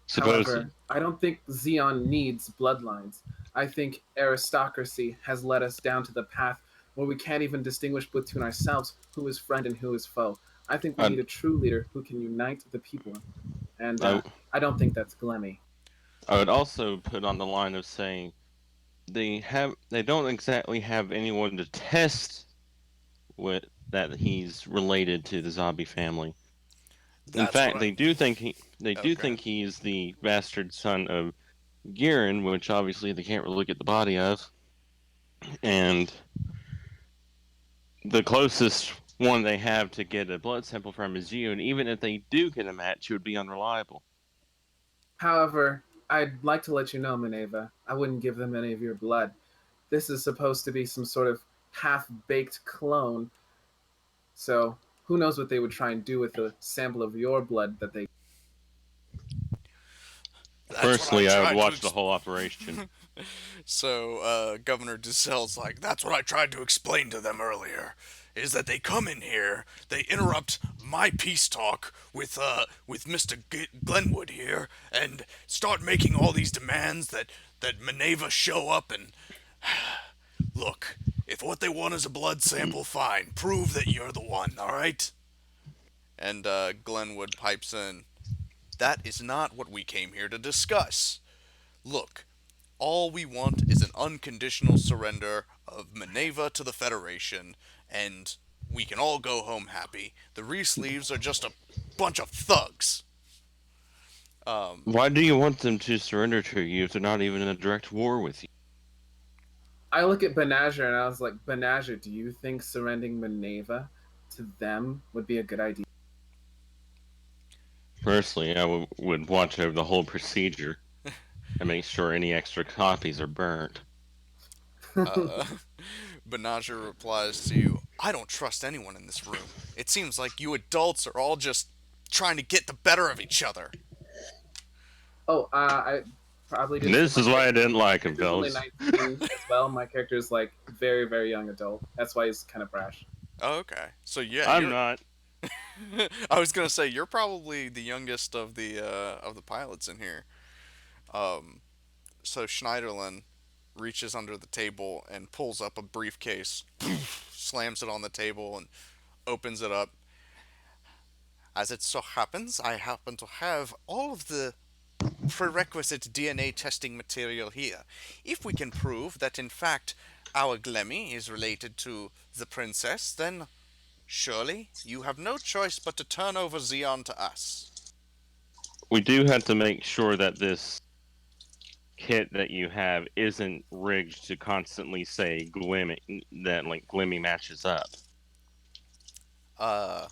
Supposed. However, I don't think Zeon needs bloodlines. I think aristocracy has led us down to the path where we can't even distinguish between ourselves who is friend and who is foe. I think we I, need a true leader who can unite the people, and I I don't think that's Glemmy. I would also put on the line of saying they don't exactly have anyone to test with that he's related to the zombie family. In That's what fact, I. they Oh, do go ahead. think he's the bastard son of Girin, which obviously they can't really get the body of, and the closest one they have to get a blood sample from is you, and even if they do get a match, it would be unreliable. However, I'd like to let you know, Minerva, I wouldn't give them any of your blood. This is supposed to be some sort of half baked clone, so who knows what they would try and do with a sample of your blood that they. That's what I Personally, I would tried to. watch the whole operation. So Governor Duzel's like, "That's what I tried to explain to them earlier. Is that they come in here, they interrupt my peace talk with Mr. Glenwood here, and start making all these demands that Maneva show up and look. If what they want is a blood sample, fine. Prove that you're the one. All right." And Glenwood pipes in, "That is not what we came here to discuss. Look, all we want is an unconditional surrender of Minerva to the Federation, and we can all go home happy. The Re-Sleeves are just a bunch of thugs. Um, Why do you want them to surrender to you if they're not even in a direct war with you? I look at Benager and I was like, Benager, do you think surrendering Minerva to them would be a good idea? Personally, I would watch over the whole procedure and make sure any extra copies are burnt. uh, Benager replies to you, I don't trust anyone in this room. It seems like you adults are all just trying to get the better of each other. Oh, I probably And didn't say this my is why I character. didn't My like him, character's only fellas. 19 as well. My character's like very, very young adult. That's why he's kind of brash. Oh, okay. So yeah, I'm you're. not. I was gonna say you're probably the youngest of the pilots in here. Um, so Schneiderlin reaches under the table and pulls up a briefcase, slams it on the table, and opens it up. As it so happens, I happen to have all of the prerequisite DNA testing material here. If we can prove that in fact our Glemmy is related to the princess, then surely you have no choice but to turn over Zeon to us. We do have to make sure that this kit that you have isn't rigged to constantly say Glimmy, that like Glimmy matches up. Uh,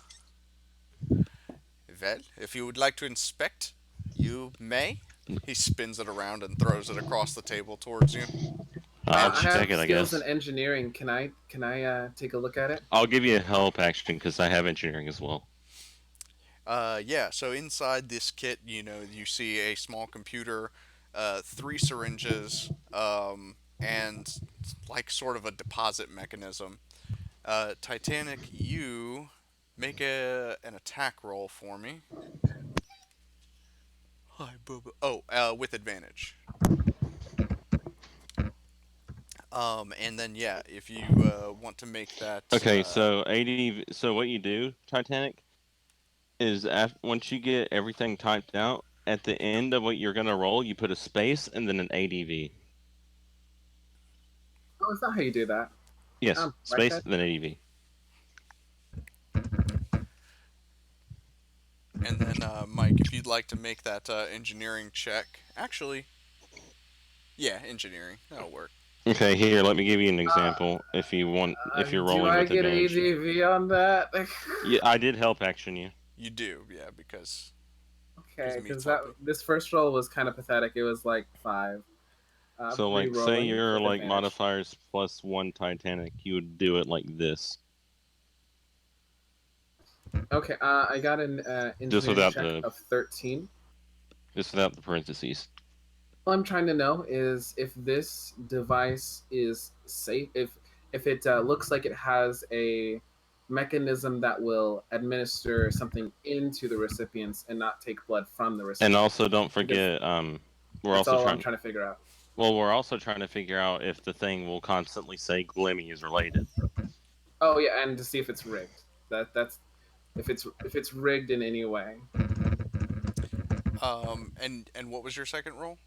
well, if you would like to inspect, you may. He spins it around and throws it across the table towards you. I'll I check have it, I skills in guess. engineering. Can I take a look at it? I'll give you a help action because I have engineering as well. Yeah, so inside this kit, you see a small computer, three syringes, and like sort of a deposit mechanism. Titanic, you make an attack roll for me. Hi, Bubba. Oh, with advantage. And then yeah, if you want to make that, Okay, so 80. So what you do, Titanic, is once you get everything typed out, at the end of what you're gonna roll, you put a space and then an ADV. Oh, is that how you do that? Yes, Right space there. then ADV. and then Mike, if you'd like to make that engineering check, actually, yeah, engineering, that'll work. Okay, here, let me give you an Uh, example. If you want, if you're do rolling I with get advantage. ADV on that? Yeah, I did help action you. You do, yeah, because Okay, because meat's that helping. this first roll was kind of pathetic. It was like 5. So, like, say Re-rolling your with like advantage. modifiers plus one Titanic, you would do it like this, Okay, I got an just engineering without check the of 13. parentheses. All I'm trying to know is if this device is safe. If it looks like it has a mechanism that will administer something into the recipients and not take blood from the And recipients, also, don't because forget, we're that's also all I'm trying. trying to figure out. Well, we're also trying to figure out if the thing will constantly say Glimmy is related. Oh yeah, and to see if it's rigged. That's if it's rigged in any way. And what was your second roll?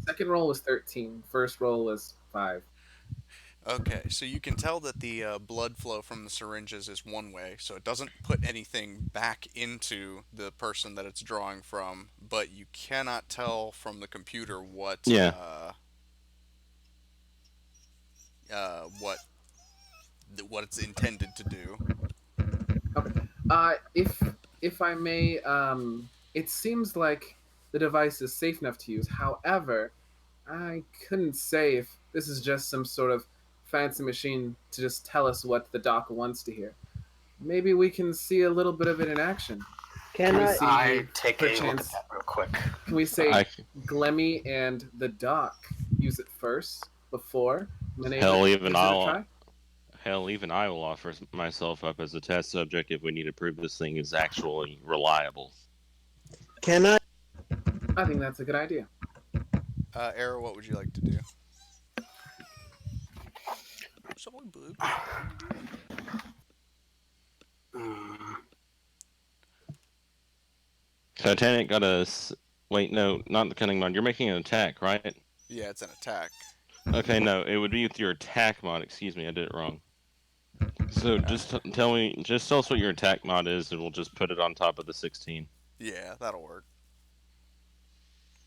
Second roll was 13. First roll was 5. Okay, so you can tell that the blood flow from the syringes is one way, so it doesn't put anything back into the person that it's drawing from, but you cannot tell from the computer Yeah. what what it's intended to do. Okay. If I may, it seems like the device is safe enough to use. However, I couldn't say if this is just some sort of fancy machine to just tell us what the doc wants to hear. Maybe we can see a little bit of it in action. Can Can we I? see, I take a look at perchance, that real quick. can we say I Glemmy and the doc use it first before Maneva hell even gives it a I'll try? hell even I will offer myself up as a test subject if we need to prove this thing is actually reliable. Can I? I think that's a good idea. Arrow, what would you like to do? Sorry, bud. Mm, Titanic got a Wait, no, not the cunning mod. You're making an attack, right? Yeah, it's an attack. Okay, no, it would be with your attack mod. Excuse me, I did it wrong. So just tell us what your attack mod is, and we'll just put it on top of the 16. Yeah, that'll work.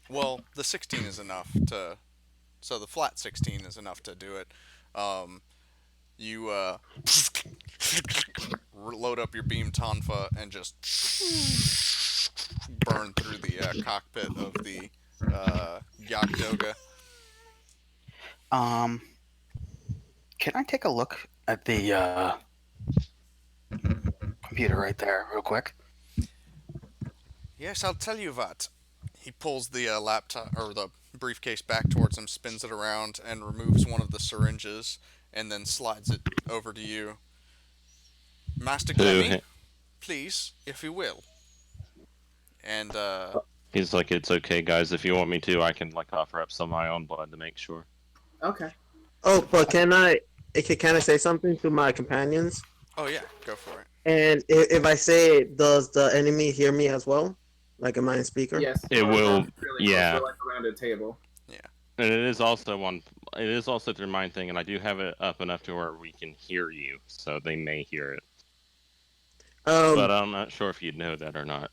Well, the 16 is enough to. So the flat 16 is enough to do it. Um, you load up your beam tonfa and just burn through the cockpit of the Yakdoga. Um, can I take a look at the computer right there, real quick? Yes, I'll tell you what. He pulls the laptop or the briefcase back towards him, spins it around, and removes one of the syringes, and then slides it over to you. Master Who? Glemmy, please, if you will. And He's like, it's okay, guys. If you want me to, I can like offer up some of my own blood to make sure. Okay. Oh, but can I say something to my companions? oh yeah, go for it. And if I say it, does the enemy hear me as well? Like, am I in speaker? Yes. It we're will, really yeah. close. We're like around a table. And it is also one. It is also through mind thing, and I do have it up enough to where we can hear you, so they may hear it. But Um. I'm not sure if you'd know that or not.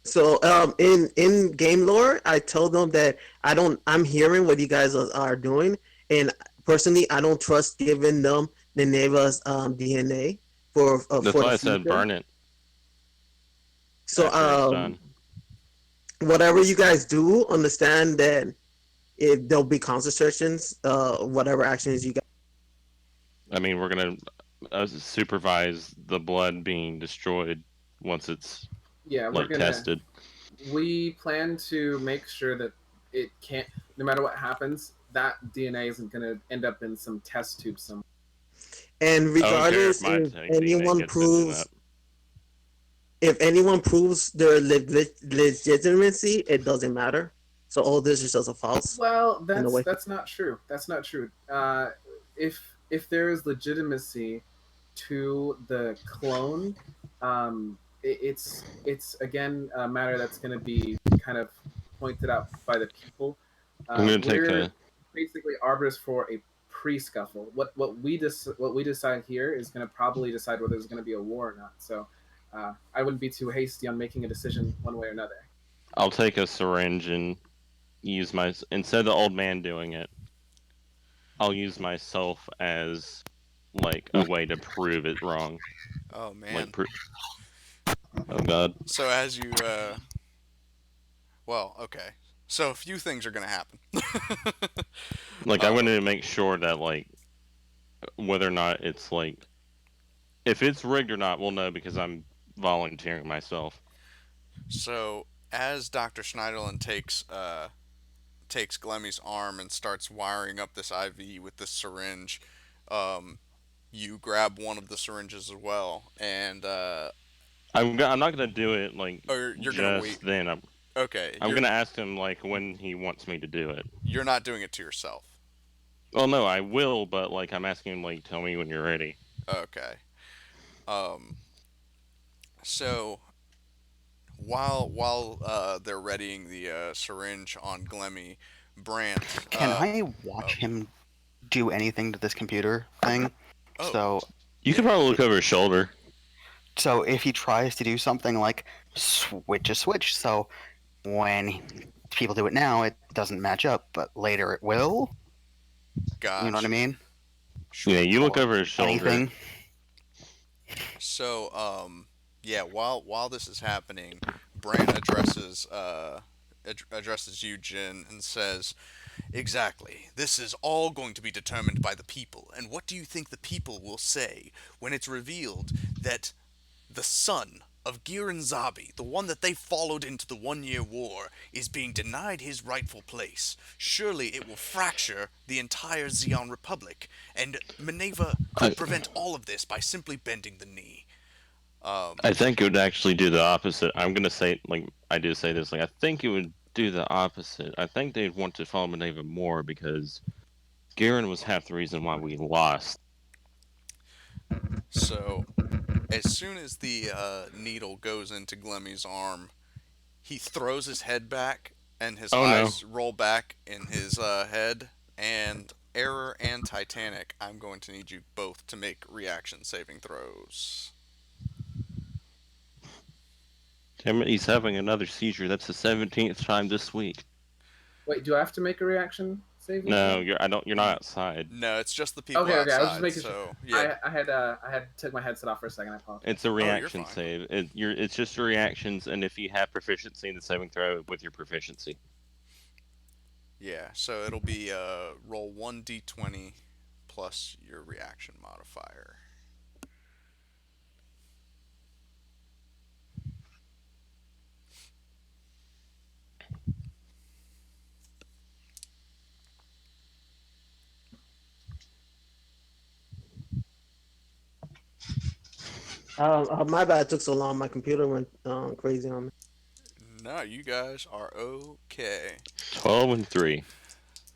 So, in game lore, I told them that I'm hearing what you guys are doing, and personally, I don't trust giving them Neneva's DNA That's for the why I said future. burn it So, after it's done. whatever you guys do, understand that there'll be consequences. Whatever actions you guys. I mean, we're gonna supervise the blood being destroyed once it's Yeah, we're like gonna. tested. We plan to make sure that it can't. No matter what happens, that DNA isn't gonna end up in some test tube somewhere. And I don't care if regardless, my DNA gets into that. if anyone proves their legitimacy, it doesn't matter. So all this is just a false Well, in a way. that's not true. That's not true. If there is legitimacy to the clone, it's again a matter that's going to be kind of pointed out by the people. I'm gonna take We're a. basically arbiters for a pre-scuffle. What we decide here is going to probably decide whether there's going to be a war or not. So I wouldn't be too hasty on making a decision one way or another. I'll take a syringe and use my instead of the old man doing it. I'll use myself as like a way to prove it wrong. Oh man. Like, oh god. So as you well, okay. So a few things are gonna happen. Like I wanted to make sure that like whether or not it's like if it's rigged or not, we'll know because I'm volunteering myself. So as Dr. Schneiderlin takes Glemmy's arm and starts wiring up this IV with this syringe, you grab one of the syringes as well, and I'm not gonna do it like or you're gonna wait. just then. Okay, I'm gonna ask him like when he wants me to do it. you're not doing it to yourself. Well, no, I will, but like I'm asking him like tell me when you're ready. Okay. Um. So while they're readying the syringe on Glemmy, Brant. Can I watch him do anything to this computer thing? Oh. So, You could probably look over his shoulder. so if he tries to do something like switch a switch, so when people do it now, it doesn't match up, but later it will. Gosh. You know what I mean? Yeah, you look over his shoulder. Anything. So, yeah, while this is happening, Brant addresses you, Jin, and says, "Exactly. This is all going to be determined by the people. And what do you think the people will say when it's revealed that the son of Giran Zabi, the one that they followed into the 1-year war, is being denied his rightful place? Surely it will fracture the entire Zeon Republic, and Minerva could prevent all of this by simply bending the knee." I think it would actually do the opposite. I'm gonna say like I do say this. Like I think it would do the opposite. I think they'd want to follow Minerva more because Garen was half the reason why we lost. So, as soon as the needle goes into Glemmy's arm, He throws his head back, and his Oh no. eyes roll back in his head. And Error and Titanic, I'm going to need you both to make reaction saving throws. Damn it, he's having another seizure. That's the 17th time this week. Wait, do I have to make a reaction saving No, throw? you're not outside. No, it's just the people Okay, I was just outside. making sure. So yeah. I had took my headset off for a second. I apologize. It's a you're reaction fine. save. It's just your reactions, and if you have proficiency in the saving throw with your proficiency. Yeah. So it'll be roll 1d20 plus your reaction modifier. My bad. It took so long. My computer went crazy on me. No, you guys are okay. 12 and 3.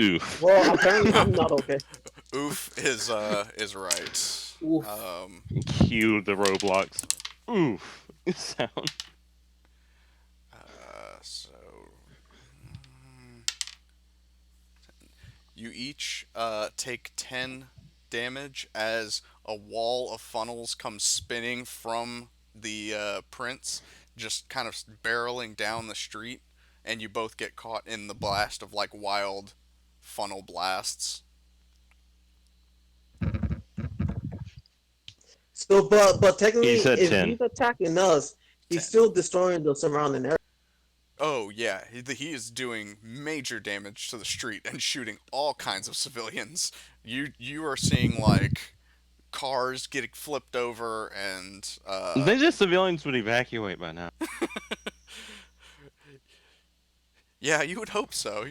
Oof. Well, apparently I'm not okay. Oof is right. Oof. Cue the Roblox. Oof. Sound. So you each take 10 damage as a wall of funnels comes spinning from the prince, just kind of barreling down the street, and you both get caught in the blast of like wild funnel blasts. So, but He technically, said if 10. he's attacking us, 10. he's still destroying the surrounding area. Oh yeah, he is doing major damage to the street and shooting all kinds of civilians. You are seeing like cars getting flipped over and They just civilians would evacuate by now. yeah, you would hope so.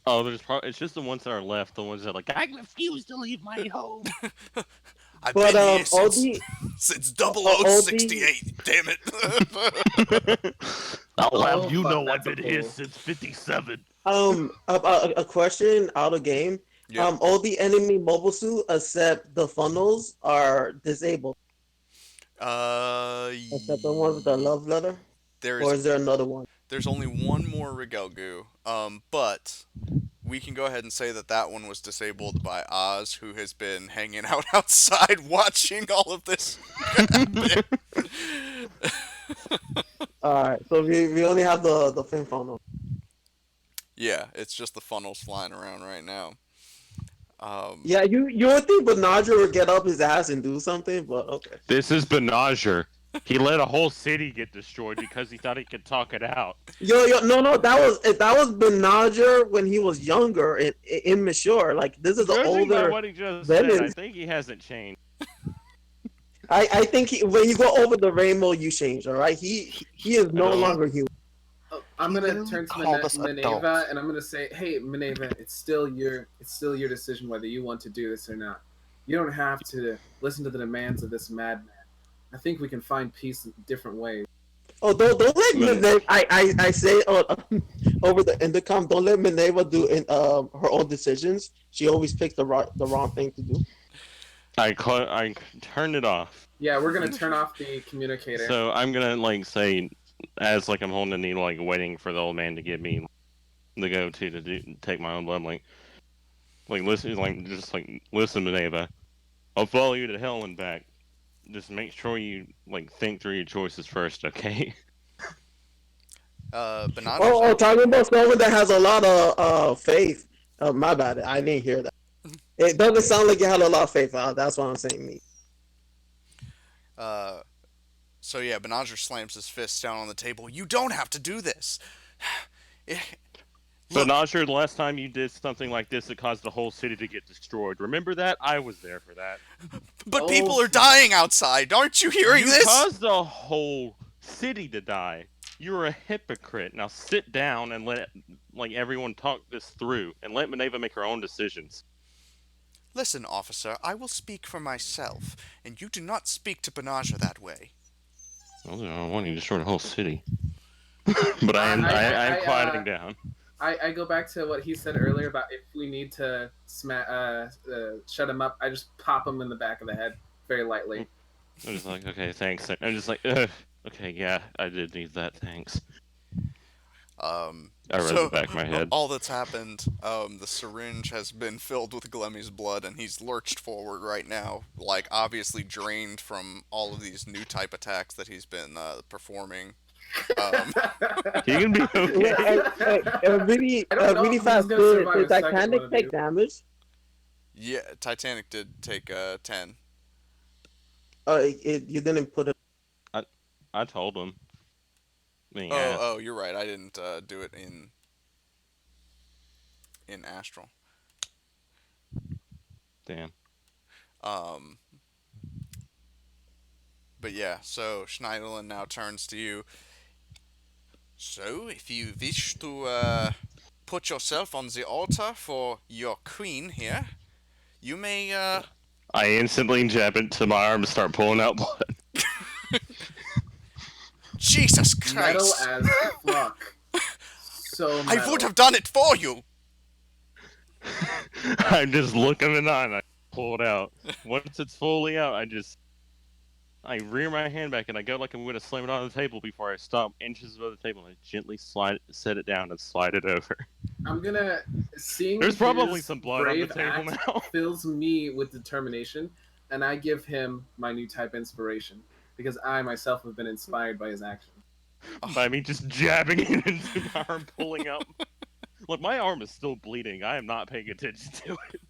Oh, it's just the ones that are left. The ones that are like, I refuse to leave my home. I've But been here all since the since all the 0068. Damn it. I'll Oh, have you fuck, know I've that's a been here pull. since 57. a question out of game. Yep. All the enemy mobile suit except the funnels are disabled, Uh, except the ones with the love letter. there Or is is there another one? there's only one more Regelgu. But we can go ahead and say that that one was disabled by Oz, who has been hanging out outside watching all of this happen. All right, so we only have the fin funnel. Yeah, it's just the funnels flying around right now. Um, Yeah, you would think Benaja would get up his ass and do something, but okay. This is Benager. He let a whole city get destroyed because he thought he could talk it out. No, that was Benaja when he was younger and immature. Like this is the Judging by older what he just said, Venom. I think he hasn't changed. I think when you go over the rainbow, you change. All right, he is no don't- longer human. Oh, I'm He gonna literally turn to called us Minerva adults. and I'm gonna say, "Hey, Minerva, it's still your decision whether you want to do this or not. You don't have to listen to the demands of this madman. I think we can find peace in different ways." Oh, don't let Min- Minerva. I say over the intercom. Don't let Minerva do her own decisions. She always picks the wrong thing to do. I turned it off. Yeah, we're gonna turn off the communicator. So I'm gonna like say, as like I'm holding the needle, like waiting for the old man to give me the go-to to take my own blood. Like listen, like just like listen, Maneva. I'll follow you to hell and back. Just make sure you like think through your choices first, okay? Banana's actually, talking about someone that has a lot of faith. My bad. I didn't hear that. It doesn't sound like you had a lot of faith. That's what I'm saying. Me. so yeah, Benager slams his fist down on the table. You don't have to do this. But Look, not sure the last time you did something like this, it caused the whole city to get destroyed. Remember that? I was there for that. but Oh, people are dying outside. Aren't you hearing You this? caused the whole city to die. You're a hypocrite. Now sit down and let like everyone talk this through, and let Maneva make her own decisions. Listen, officer, I will speak for myself, and you do not speak to Benager that way. Well, I don't want you to destroy the whole city. But I am quieting down. I go back to what he said earlier about if we need to shut him up, I just pop him in the back of the head very lightly. I'm just like, okay, thanks. I'm just like, ugh. Okay, yeah, I did need that. Thanks. I read the So back of my head. all that's happened, the syringe has been filled with Glemmy's blood, and he's lurched forward right now, like obviously drained from all of these new type attacks that he's been performing. Um, He can be Wait, okay. I don't know really if he's fast. gonna Did, survive did a second one Titanic of take you. damage? yeah, Titanic did take 10. You didn't put it. I I told him. Being Oh, asked. oh, you're right. I didn't do it in Astral. Damn. Um, but yeah, so Schneiderlin now turns to you. So, if you wish to put yourself on the altar for your queen here, you may. I instantly jab into my arm and start pulling out blood. Jesus Metal Christ! as fuck. So I would metal. have done it for you! I just look him in the eye and I pull it out. Once it's fully out, I rear my hand back and I go like I'm gonna slam it on the table before I stop inches above the table and I gently set it down and slide it over. I'm gonna seeing There's probably his some blood on the brave table act now. fills me with determination, and I give him my new type inspiration because I myself have been inspired by his action. By me just jabbing it into my arm, pulling out. Look, my arm is still bleeding. I am not paying attention to it.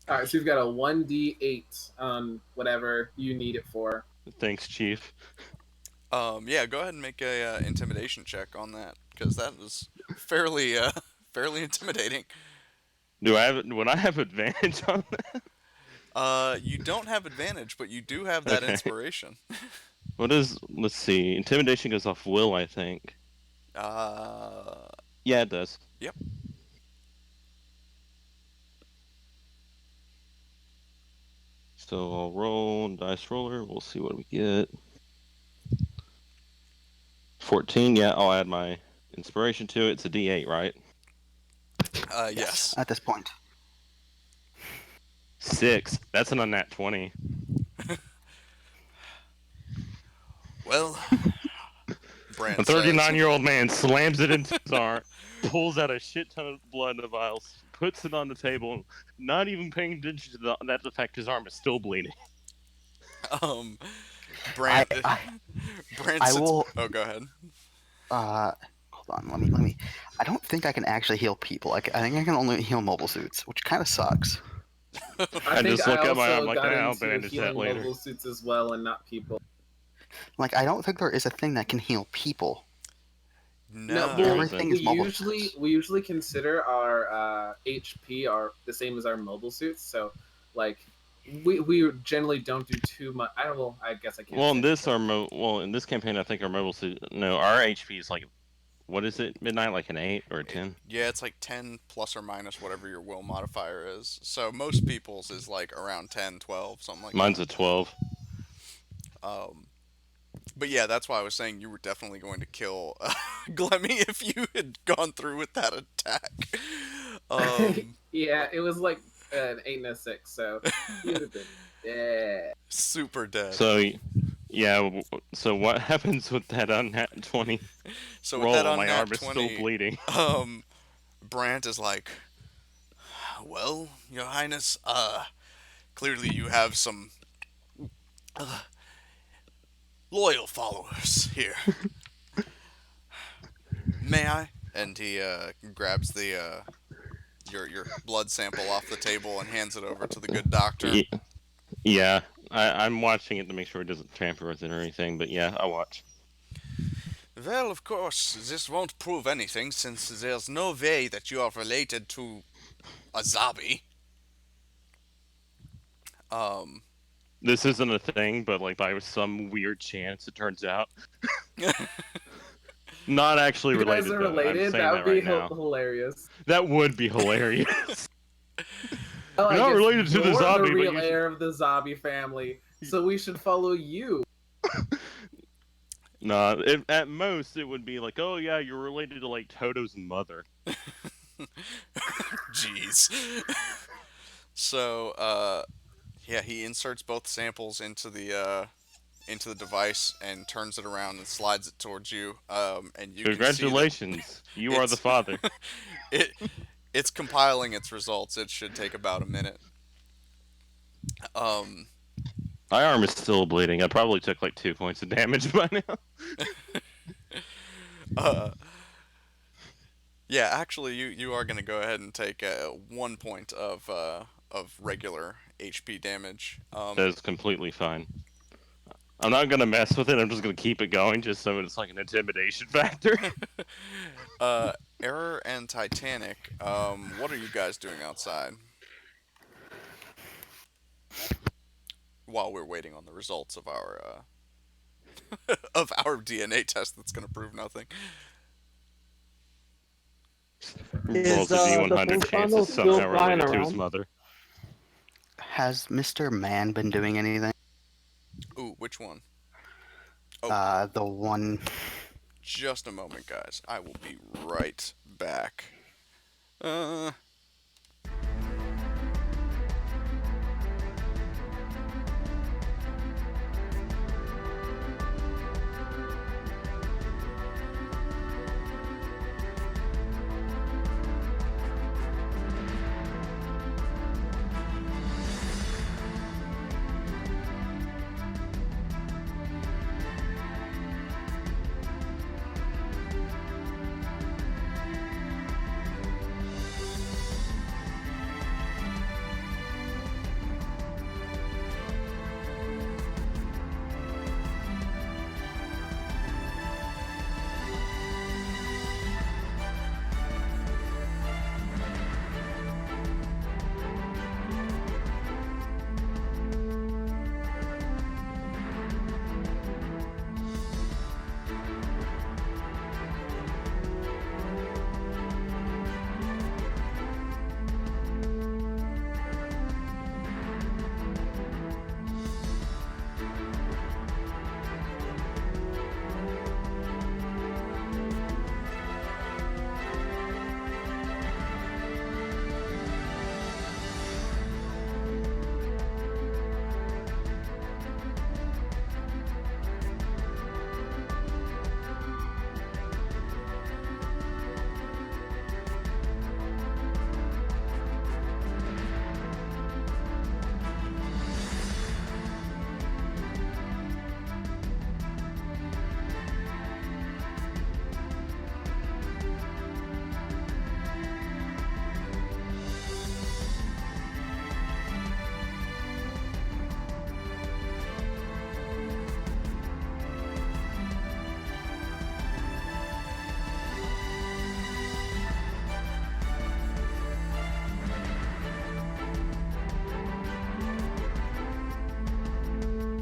All right, so you've got a 1d8 on whatever you need it for. Thanks, Chief. Yeah, go ahead and make a intimidation check on that, because that was fairly, fairly intimidating. Would I have advantage on that? You don't have advantage, but you do have that Okay. inspiration. Let's see. Intimidation goes off will, I think. Uh, Yeah, it does. yep. So I'll roll dice roller. We'll see what we get. 14. Yeah, I'll add my inspiration to it. It's a D8, right? Yes. At this point. 6. That's an unnat 20. Well, A Brant says. 39-year-old man slams it into his arm, pulls out a shit ton of blood in a vial, puts it on the table, not even paying attention to the fact his arm is still bleeding. Um, Brant. I Brant I sits. will. Oh, go ahead. Hold on. Let me. I don't think I can actually heal people. I think I can only heal mobile suits, which kind of sucks. I think just I look at my also arm like got that. I'll into bandage that healing later. mobile suits as well and not people. Like, I don't think there is a thing that can heal people. No, No. There well, isn't. Everything is mobile suits. we usually consider our HP are the same as our mobile suits. So, like, we generally don't do too much. I don't know. I guess I can't. Well, say in this campaign, I think our mobile suit. No, our HP is like, what is it? Midnight, like an 8 or a 10. Yeah, it's like 10 plus or minus whatever your will modifier is. So most people's is like around 10, 12, something like Mine's that. a 12. Um, but yeah, that's why I was saying you were definitely going to kill Glemmy if you had gone through with that attack. Yeah, it was like an 8 and a 6, so he would have been dead. Super dead. So, yeah. So what happens with that unnat 20 So with that roll? My unnat arm is still 20, bleeding. Brant is like, well, Your Highness, clearly you have some loyal followers here. May I? And he grabs the your blood sample off the table and hands it over to the good doctor. Yeah, I'm watching it to make sure it doesn't tamper with it or anything. But yeah, I watch. Well, of course, this won't prove anything since there's no way that you are related to a zombie. Um, This isn't a thing, but like by some weird chance, it turns out not actually You guys related. are Though. I'm related? saying That that would be right now. hilarious. That would be hilarious. Well, You're I not guess related to the you're zombie, the but real you heir of the zombie family, so we should follow you. Nah, at most it would be like, oh yeah, you're related to like Toto's mother. jeez. So, yeah, he inserts both samples into the into the device and turns it around and slides it towards you. And you can see that Congratulations, you are the it's father. it it's compiling its results. It should take about a minute. Um, My arm is still bleeding. I probably took like 2 points of damage by now. uh, yeah, actually, you are gonna go ahead and take 1 point of regular HP damage. That is completely fine. I'm not gonna mess with it. I'm just gonna keep it going, just so it's like an intimidation factor. uh, Error and Titanic. What are you guys doing outside while we're waiting on the results of our of our DNA test that's gonna prove nothing? Is Rolls a the D100 pink chance is funnel still somehow flying related to his around? mother. Has Mr. Man been doing anything? Ooh, which one? Oh, The one. just a moment, guys. I will be right back. Uh,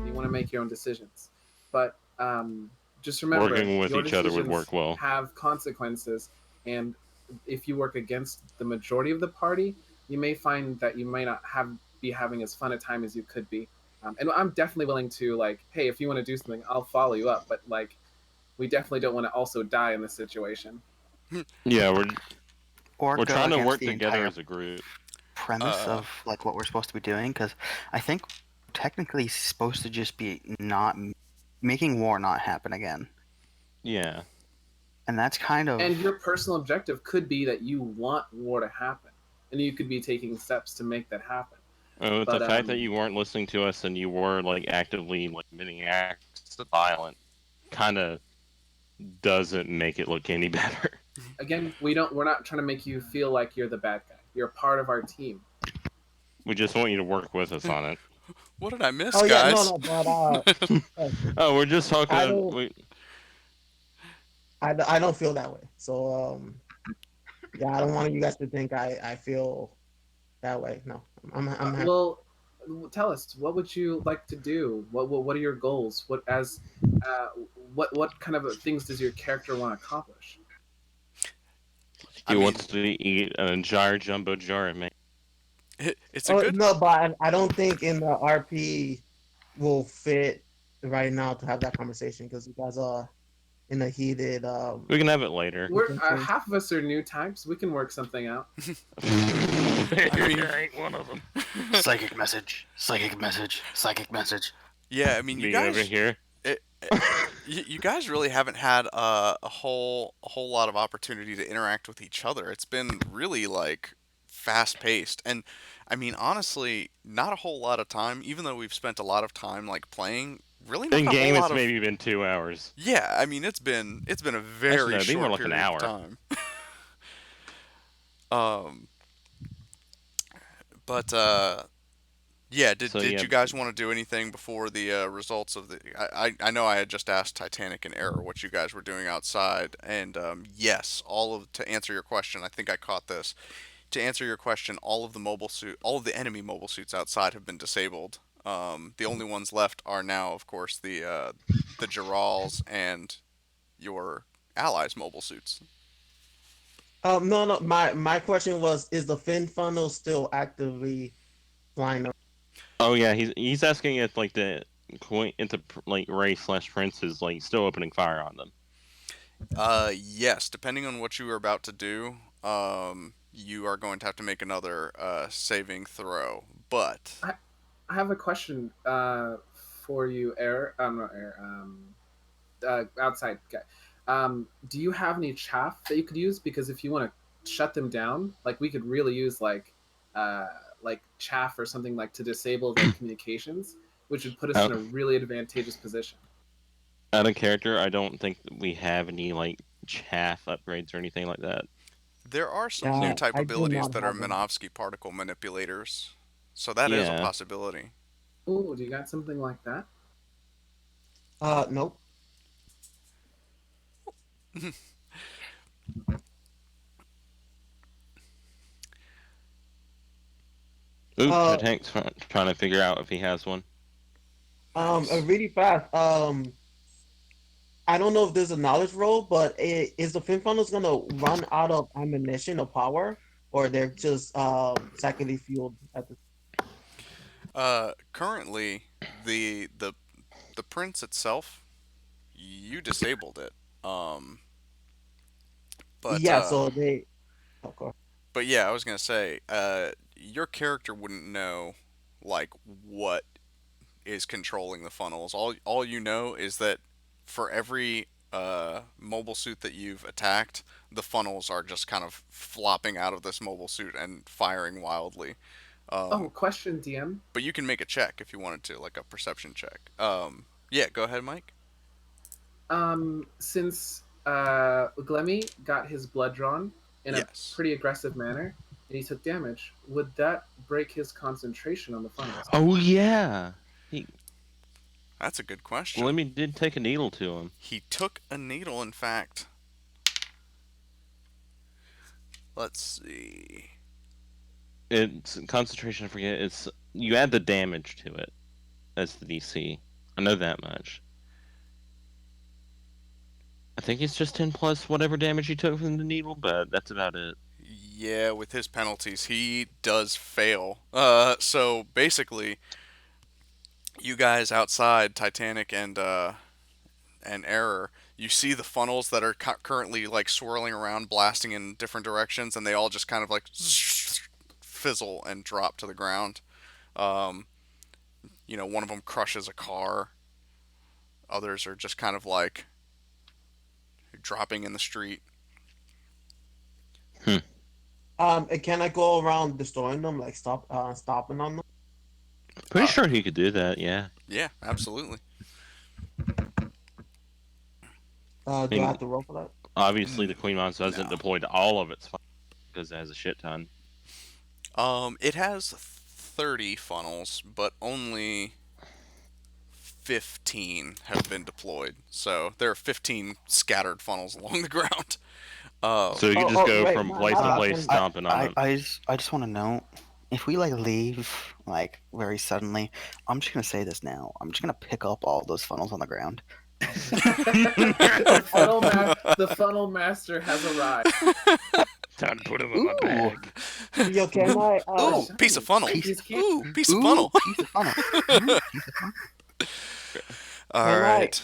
You want to make your own decisions, but just remember Working with your each other would decisions work well. have consequences, and if you work against the majority of the party, you may find that you may not be having as fun a time as you could be. And I'm definitely willing to, like, hey, if you want to do something, I'll follow you up, but like, we definitely don't want to also die in this situation. Yeah, Or we're go trying to against work the together entire as a group. premise uh, of like what we're supposed to be doing, because I think technically supposed to just be not making war not happen again, Yeah. and that's kind And of your personal objective could be that you want war to happen, and you could be taking steps to make that happen. With the But fact that you weren't listening to us and you were like actively like committing acts of violence, kind of doesn't make it look any better. again, we're not trying to make you feel like you're the bad guy. You're part of our team. We just want you to work with us on it. what did I miss, Oh yeah, no, guys? no, but Oh, we're just I talking. don't, I don't feel that way. So yeah, I don't want you guys to think I feel that way. No, I'm happy. Well, tell us, what would you like to do? What are your goals? Uh, what kind of things does your character want to accomplish? I He mean, wants to eat an entire jumbo jar of me. it's a Oh good. no, but I don't think in the RP will fit right now to have that conversation because you guys are in a heated We can have it later. We're differences. half of us are new types. We can work something out. I mean, I ain't one of them. psychic message, psychic message, psychic message. Yeah, I mean, you Me over guys, here. you guys really haven't had a whole lot of opportunity to interact with each other. It's been really like fast paced, and I mean, honestly, not a whole lot of time. Even though we've spent a lot of time like playing, really not In a whole game, lot it's of. maybe been 2 hours. Yeah, I mean, it's been a Actually, very no, it'd be more short like an period of hour. time. Um, but yeah, did So did yeah, you guys want to do anything before the results of the? I know I had just asked Titanic and Error what you guys were doing outside, and yes, all of to answer your question, I think I caught this. To answer your question, all of the enemy mobile suits outside have been disabled. The only ones left are now, of course, the Girals and your allies' mobile suits. No, no. My question was: is the fin funnel still actively flying? oh yeah, he's asking if like the coin into like Ray slash Prince is like still opening fire on them. Yes, depending on what you are about to do, you are going to have to make another saving throw. But I have a question for you, Air. Not Air. Outside guy. Do you have any chaff that you could use? Because if you want to shut them down, like we could really use uh, like chaff or something like to disable their communications, which would put us in Out, a really advantageous position. out of character, I don't think that we have any like chaff upgrades or anything like that. there are some new Yeah, type I do abilities not that are have them. Minovsky particle manipulators, so that is a Yeah. possibility. Oh, do you got something like that? Nope. Oop, Uh, Titanic's trying to figure out if he has one. Nice. really fast. I don't know if there's a knowledge roll, but is the fin funnels gonna run out of ammunition or power, or they're just secondly fueled at the? Currently, the prince itself, you disabled it. Um, but Yeah, so they. Of course. but yeah, I was gonna say, your character wouldn't know like what is controlling the funnels. All you know is that for every mobile suit that you've attacked, the funnels are just kind of flopping out of this mobile suit and firing wildly. Oh, Um, question, DM. but you can make a check if you wanted to, like a perception check. Yeah, go ahead, Mike. Since Glemmy got his blood drawn in a Yes, pretty aggressive manner and he took damage, would that break his concentration on the funnels? Oh yeah, he that's a good question. Glimmy did take a needle to him. He took a needle. In fact, let's see. It's concentration. I forget. It's you add the damage to it as the DC. I know that much. I think it's just 10 plus whatever damage he took from the needle, but that's about it. Yeah, with his penalties, he does fail. So basically, you guys outside Titanic and Error, you see the funnels that are currently like swirling around, blasting in different directions, and they all just kind of like fizzle and drop to the ground. Um, one of them crushes a car. Others are just kind of like dropping in the street. Hmm. And can I go around destroying them, like stopping on them? Pretty Uh, sure he could do that. Yeah. yeah, absolutely. I Do I mean, have to roll for that? obviously the Queen Monster hasn't No. deployed all of its because it has a shit ton. It has 30 funnels, but only 15 have been deployed. So there are 15 scattered funnels along the ground. So you Um, can Oh, just oh, go wait, from place to Uh, place and I, stomping on I, them. I just want to know if we like leave like very suddenly. I'm just gonna say this now. I'm just gonna pick up all those funnels on the ground. The funnel master has arrived. Time to put him in my Ooh, bag. yo, can ooh, I? Oh, ooh, piece of shiny. funnel. piece, He's cute. Ooh, piece of ooh, funnel. piece of funnel. Piece of funnel. All Can I? right.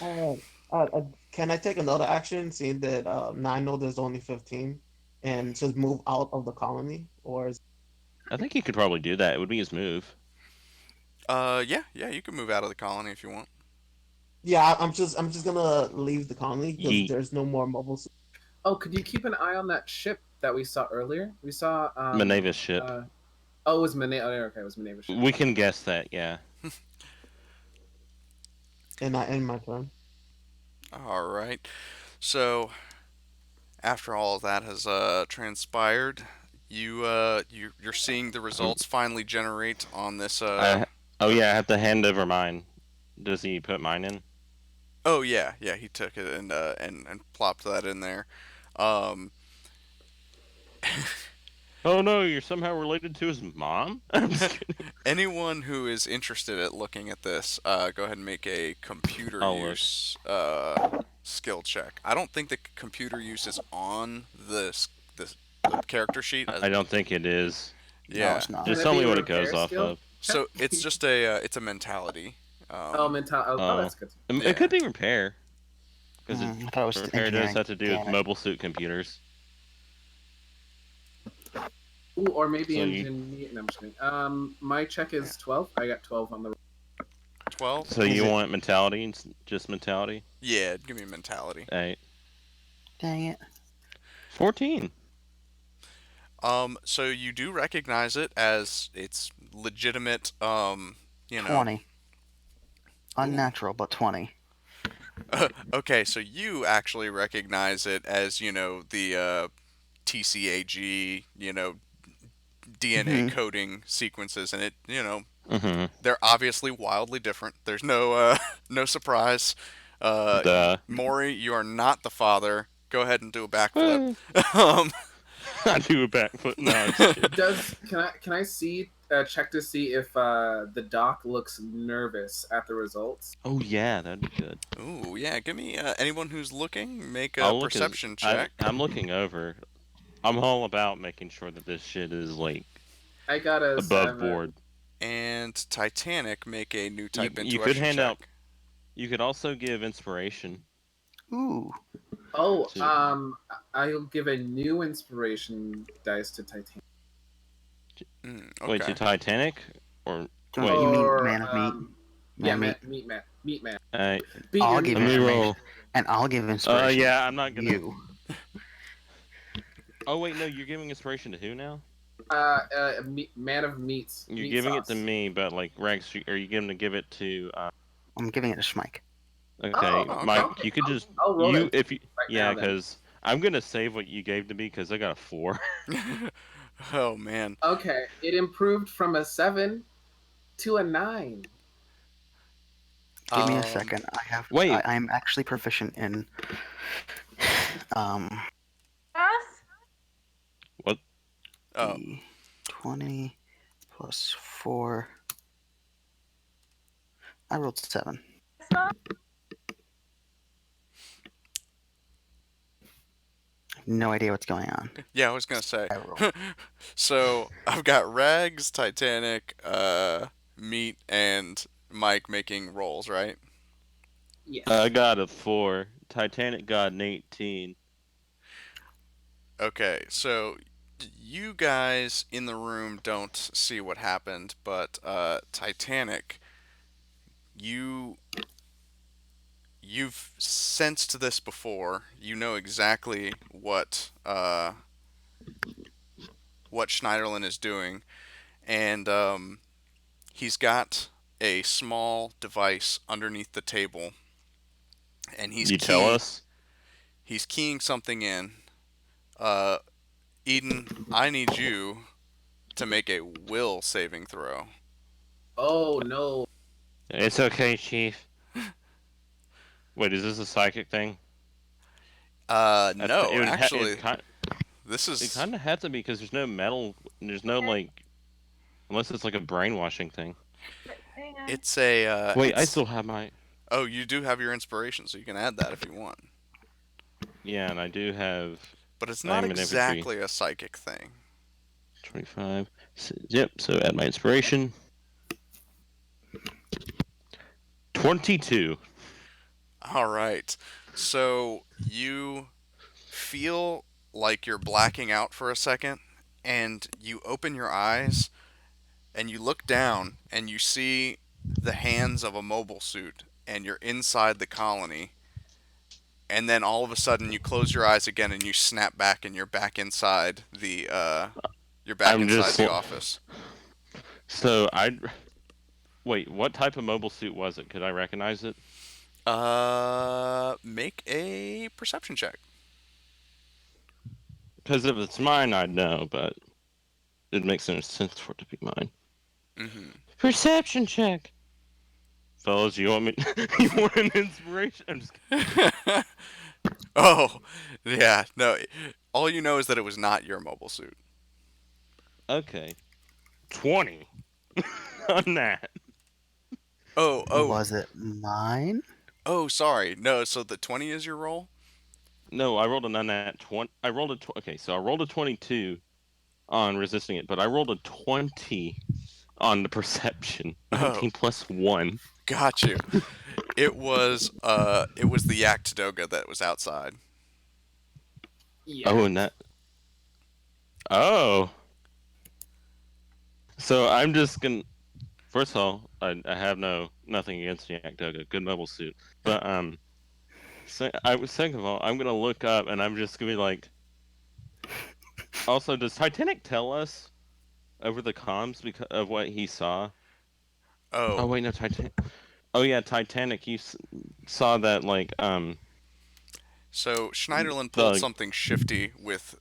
Can I take another action, seeing that now I know there's only 15, and just move out of the colony, or is? I think he could probably do that. It would be his move. Yeah, yeah, you can move out of the colony if you want. Yeah, I'm just gonna leave the colony because Yeet. there's no more mobile. Oh, could you keep an eye on that ship that we saw earlier? We saw Minerva's ship. oh, it was Mane. Oh, okay, it was Maneva's ship. We Okay. can guess that, yeah. And I end my turn. All right. So after all of that has transpired, you're seeing the Um, results finally generate on this. I oh yeah, I have to hand over mine. Does he put mine in? Oh yeah, yeah, he took it and plopped that in there. Um, Oh no, you're somehow related to his mom? I'm just kidding. anyone who is interested at looking at this, go ahead and make a computer I'll look. use skill check. I don't think the computer use is on the character sheet. I don't think it is. No, Yeah, it's not. Can Just it tell be me a what it goes repair off skill of. check? so it's just it's a mentality. Oh, Um, mental. Oh, Oh, that's good. it yeah. could be repair because it I thought it was repair does engineering. have to do with Damn it. mobile suit computers. Ooh, or maybe So you engineer. No, I'm just kidding. My check is 12. I got 12 on the. 12. so Is you it? want mentality? Just mentality? Yeah, give me a mentality. Hey, Dang it. 14. So you do recognize it as it's legitimate. You know. 20. Ooh. Unnatural, but 20. Okay, so you actually recognize it as the TCAG, DNA Hmm. coding sequences, and Mm-hmm. they're obviously wildly different. There's no no surprise. Duh. Maury, you are not the father. Go ahead and do a backflip. I um, do a backflip. No, I'm just kidding. Does can I see check to see if the doc looks nervous at the results? Oh yeah, that'd be good. Ooh, yeah. Give me anyone who's looking make a I'll look as perception check. I'm looking over. I'm all about making sure that this shit is like I got a above 7. board. And Titanic make a new type You could intuition hand out. check. You could also give inspiration Ooh. Oh, to. I'll give a new inspiration dice to Titanic. Wait, to Okay. Titanic or You wait? mean Or man of meat? yeah, Man of meat? meat man. Uh, Beat I'll your give meat let me man. information. roll. And I'll give inspiration. Yeah, I'm not gonna. You. Oh wait, no, you're giving inspiration to who now? Man of meats. You're Meat giving it to sauce. me, but like Rex, are you going to give it to? I'm giving it to Schmike. Okay, Oh, Oh, okay. Mike, okay. you could just I'll roll it if you right yeah, now then. because I'm gonna save what you gave to me because I got a 4. Oh man. Okay, it improved from a 7 to a 9. Give me a Um. second. Wait, I'm actually proficient in um Yes? what? Oh. D20 plus 4. I rolled 7. It's not. No idea what's going on. Yeah, I was gonna say. I roll. So I've got Rags, Titanic, Meat, and Mike making rolls, right? I Yes. got a 4. Titanic got an 18. Okay, so you guys in the room don't see what happened, but Titanic, you you've sensed this before. You know exactly what Schneiderlin is doing, and he's got a small device underneath the table, and You tell us. he's keying something in. Uh, Eden, I need you to make a will saving throw. Oh no. It's okay, Chief. Wait, is this a psychic thing? No, It would actually, this it is kind of had to be because there's no metal. There's no like unless it's like a brainwashing thing. Hang on. it's a Wait, I it's still have my oh, you do have your inspiration, so you can add that if you want. yeah, and I do have But it's not I'm an infantry. exactly a psychic thing. 25. Yep, so add my inspiration. 22. All right. So you feel like you're blacking out for a second, and you open your eyes, and you look down and you see the hands of a mobile suit, and you're inside the colony, and then all of a sudden you close your eyes again and you snap back and you're back inside I'm just the office. so I wait. What type of mobile suit was it? Could I recognize it? Make a perception check. Because if it's mine, I'd know, but it makes no sense for it to be mine. Mm-hmm. Perception check. Fellas, you want me? You want an inspiration? I'm just kidding. Oh, yeah. No, all you know is that it was not your mobile suit. Okay. 20 on that. Oh, Was it mine? oh, sorry. No, so the 20 is your roll? No, I rolled a nat 20. I rolled a okay, so I rolled a 22 on resisting it, but I rolled a 20 on the perception. Oh, 19 plus 1. got you. It was the Yak Tadoga that was outside. Yeah. Oh, and that. Oh. So I'm just gonna. First of all, I have nothing against Yaktoga. Good mobile suit, but second of all, I'm gonna look up and I'm just gonna be like. Also, does Titanic tell us over the comms because of what he saw? Oh Oh, wait, no, Titanic. Oh yeah, Titanic. You saw that so Schneiderlin pulled the something shifty with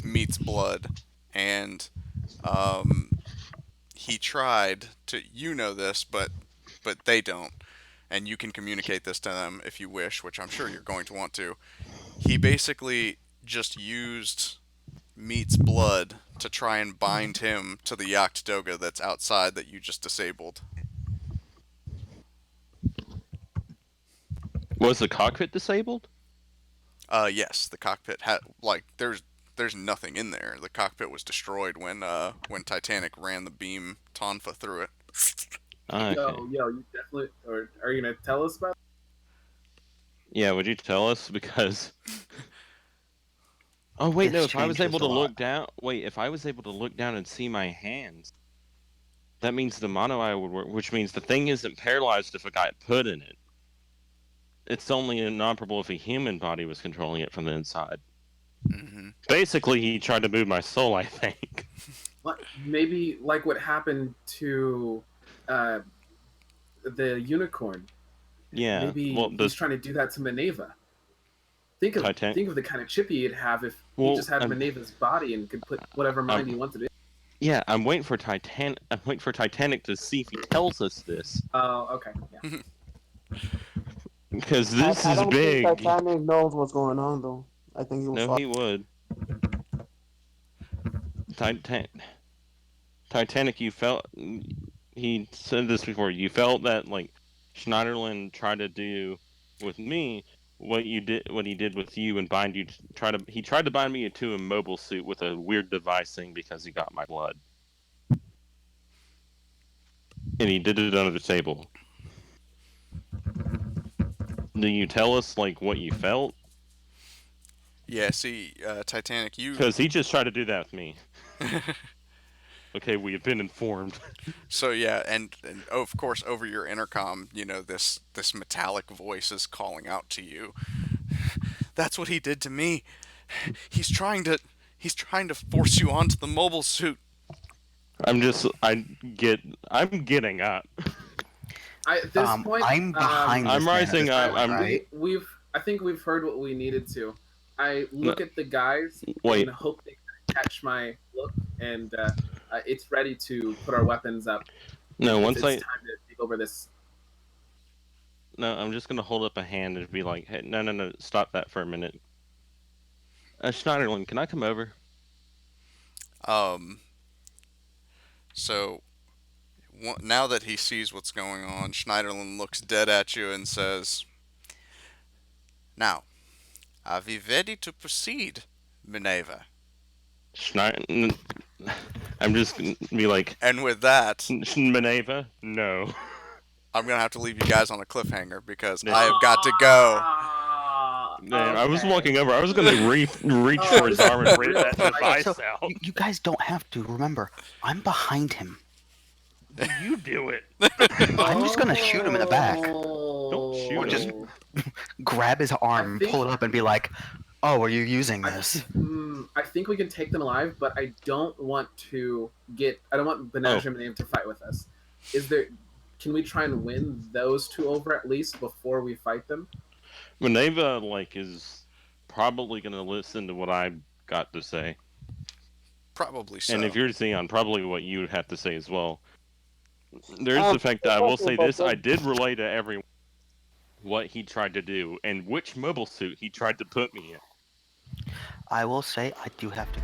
Meat's blood, and um he tried to, you know this, but they don't, and you can communicate this to them if you wish, which I'm sure you're going to want to. He basically just used Meat's blood to try and bind him to the Yacht Doga that's outside that you just disabled. was the cockpit disabled? Yes, the cockpit had there's nothing in there. The cockpit was destroyed when Titanic ran the beam Tonfa through it. Okay. Yo, you definitely. Or are you gonna tell us about? Yeah, would you tell us because? Oh wait, This no. If I was changes able a to lot. look down, wait. If I was able to look down and see my hands, that means the mono eye would work. Which means the thing isn't paralyzed if it got put in it. It's only inoperable if a human body was controlling it from the inside. Mm-hmm. Basically, he tried to move my soul. I think. What? Maybe like what happened to uh, the unicorn. Yeah. Maybe Well, he's trying to do that to Maneva. Titan. Think of the kind of chip he'd have if he Well, just had Maneva's body and could put whatever mind he wanted in. Yeah, I'm waiting for Titan. I'm waiting for Titanic to see if he tells us this Oh, okay. Yeah. because this I is don't big. think Titanic knows what's going on though. I think he was. No, he would. Titanic, you felt. He said this before. You felt that Schneiderlin tried to do with me what he did with you, and bind you. He tried to bind me into a mobile suit with a weird device thing because he got my blood, and he did it under the table. Do you tell us what you felt? Yeah, see, Titanic, you. Because he just tried to do that with me. Okay, we have been informed. So yeah, and of course over your intercom, this metallic voice is calling out to you. That's what he did to me. He's trying to force you onto the mobile suit. I'm getting up. At this point, I'm behind this I'm man at rising this up, point, I'm- right? I think we've heard what we needed to. I look at the guys Wait. and hope they catch my look, and it's ready to put our weapons up. No, It's once time to take over this. No, I'm just gonna hold up a hand and be like, "Hey, no, stop that for a minute." Schneiderlin, can I come over? Um. So now that he sees what's going on, Schneiderlin looks dead at you and says, "Now, are we ready to proceed, Minerva?" Schneider, I'm just gonna be like, And with that, Minerva, no. I'm gonna have to leave you guys on a cliffhanger because Yeah. I have got to go. Man, I was Okay. walking over. I was gonna reach Oh, for his arm and rip real that tight. device So out. you guys don't have to remember. I'm behind him. You do it. I'm just gonna shoot him in the back. Don't shoot Or just him. grab his arm and think- pull it up and be like, "Oh, are you using this?" I think we can take them alive, but I don't want to get. I don't want Benaj and Name to fight with us. Is there? Can we try and win those two over at least before we fight them? Maneva is probably gonna listen to what I've got to say, Probably so. and if you're Zeon, probably what you would have to say as well. There's the fact that I will say this: I did relay to everyone what he tried to do and which mobile suit he tried to put me in. I will say I do have to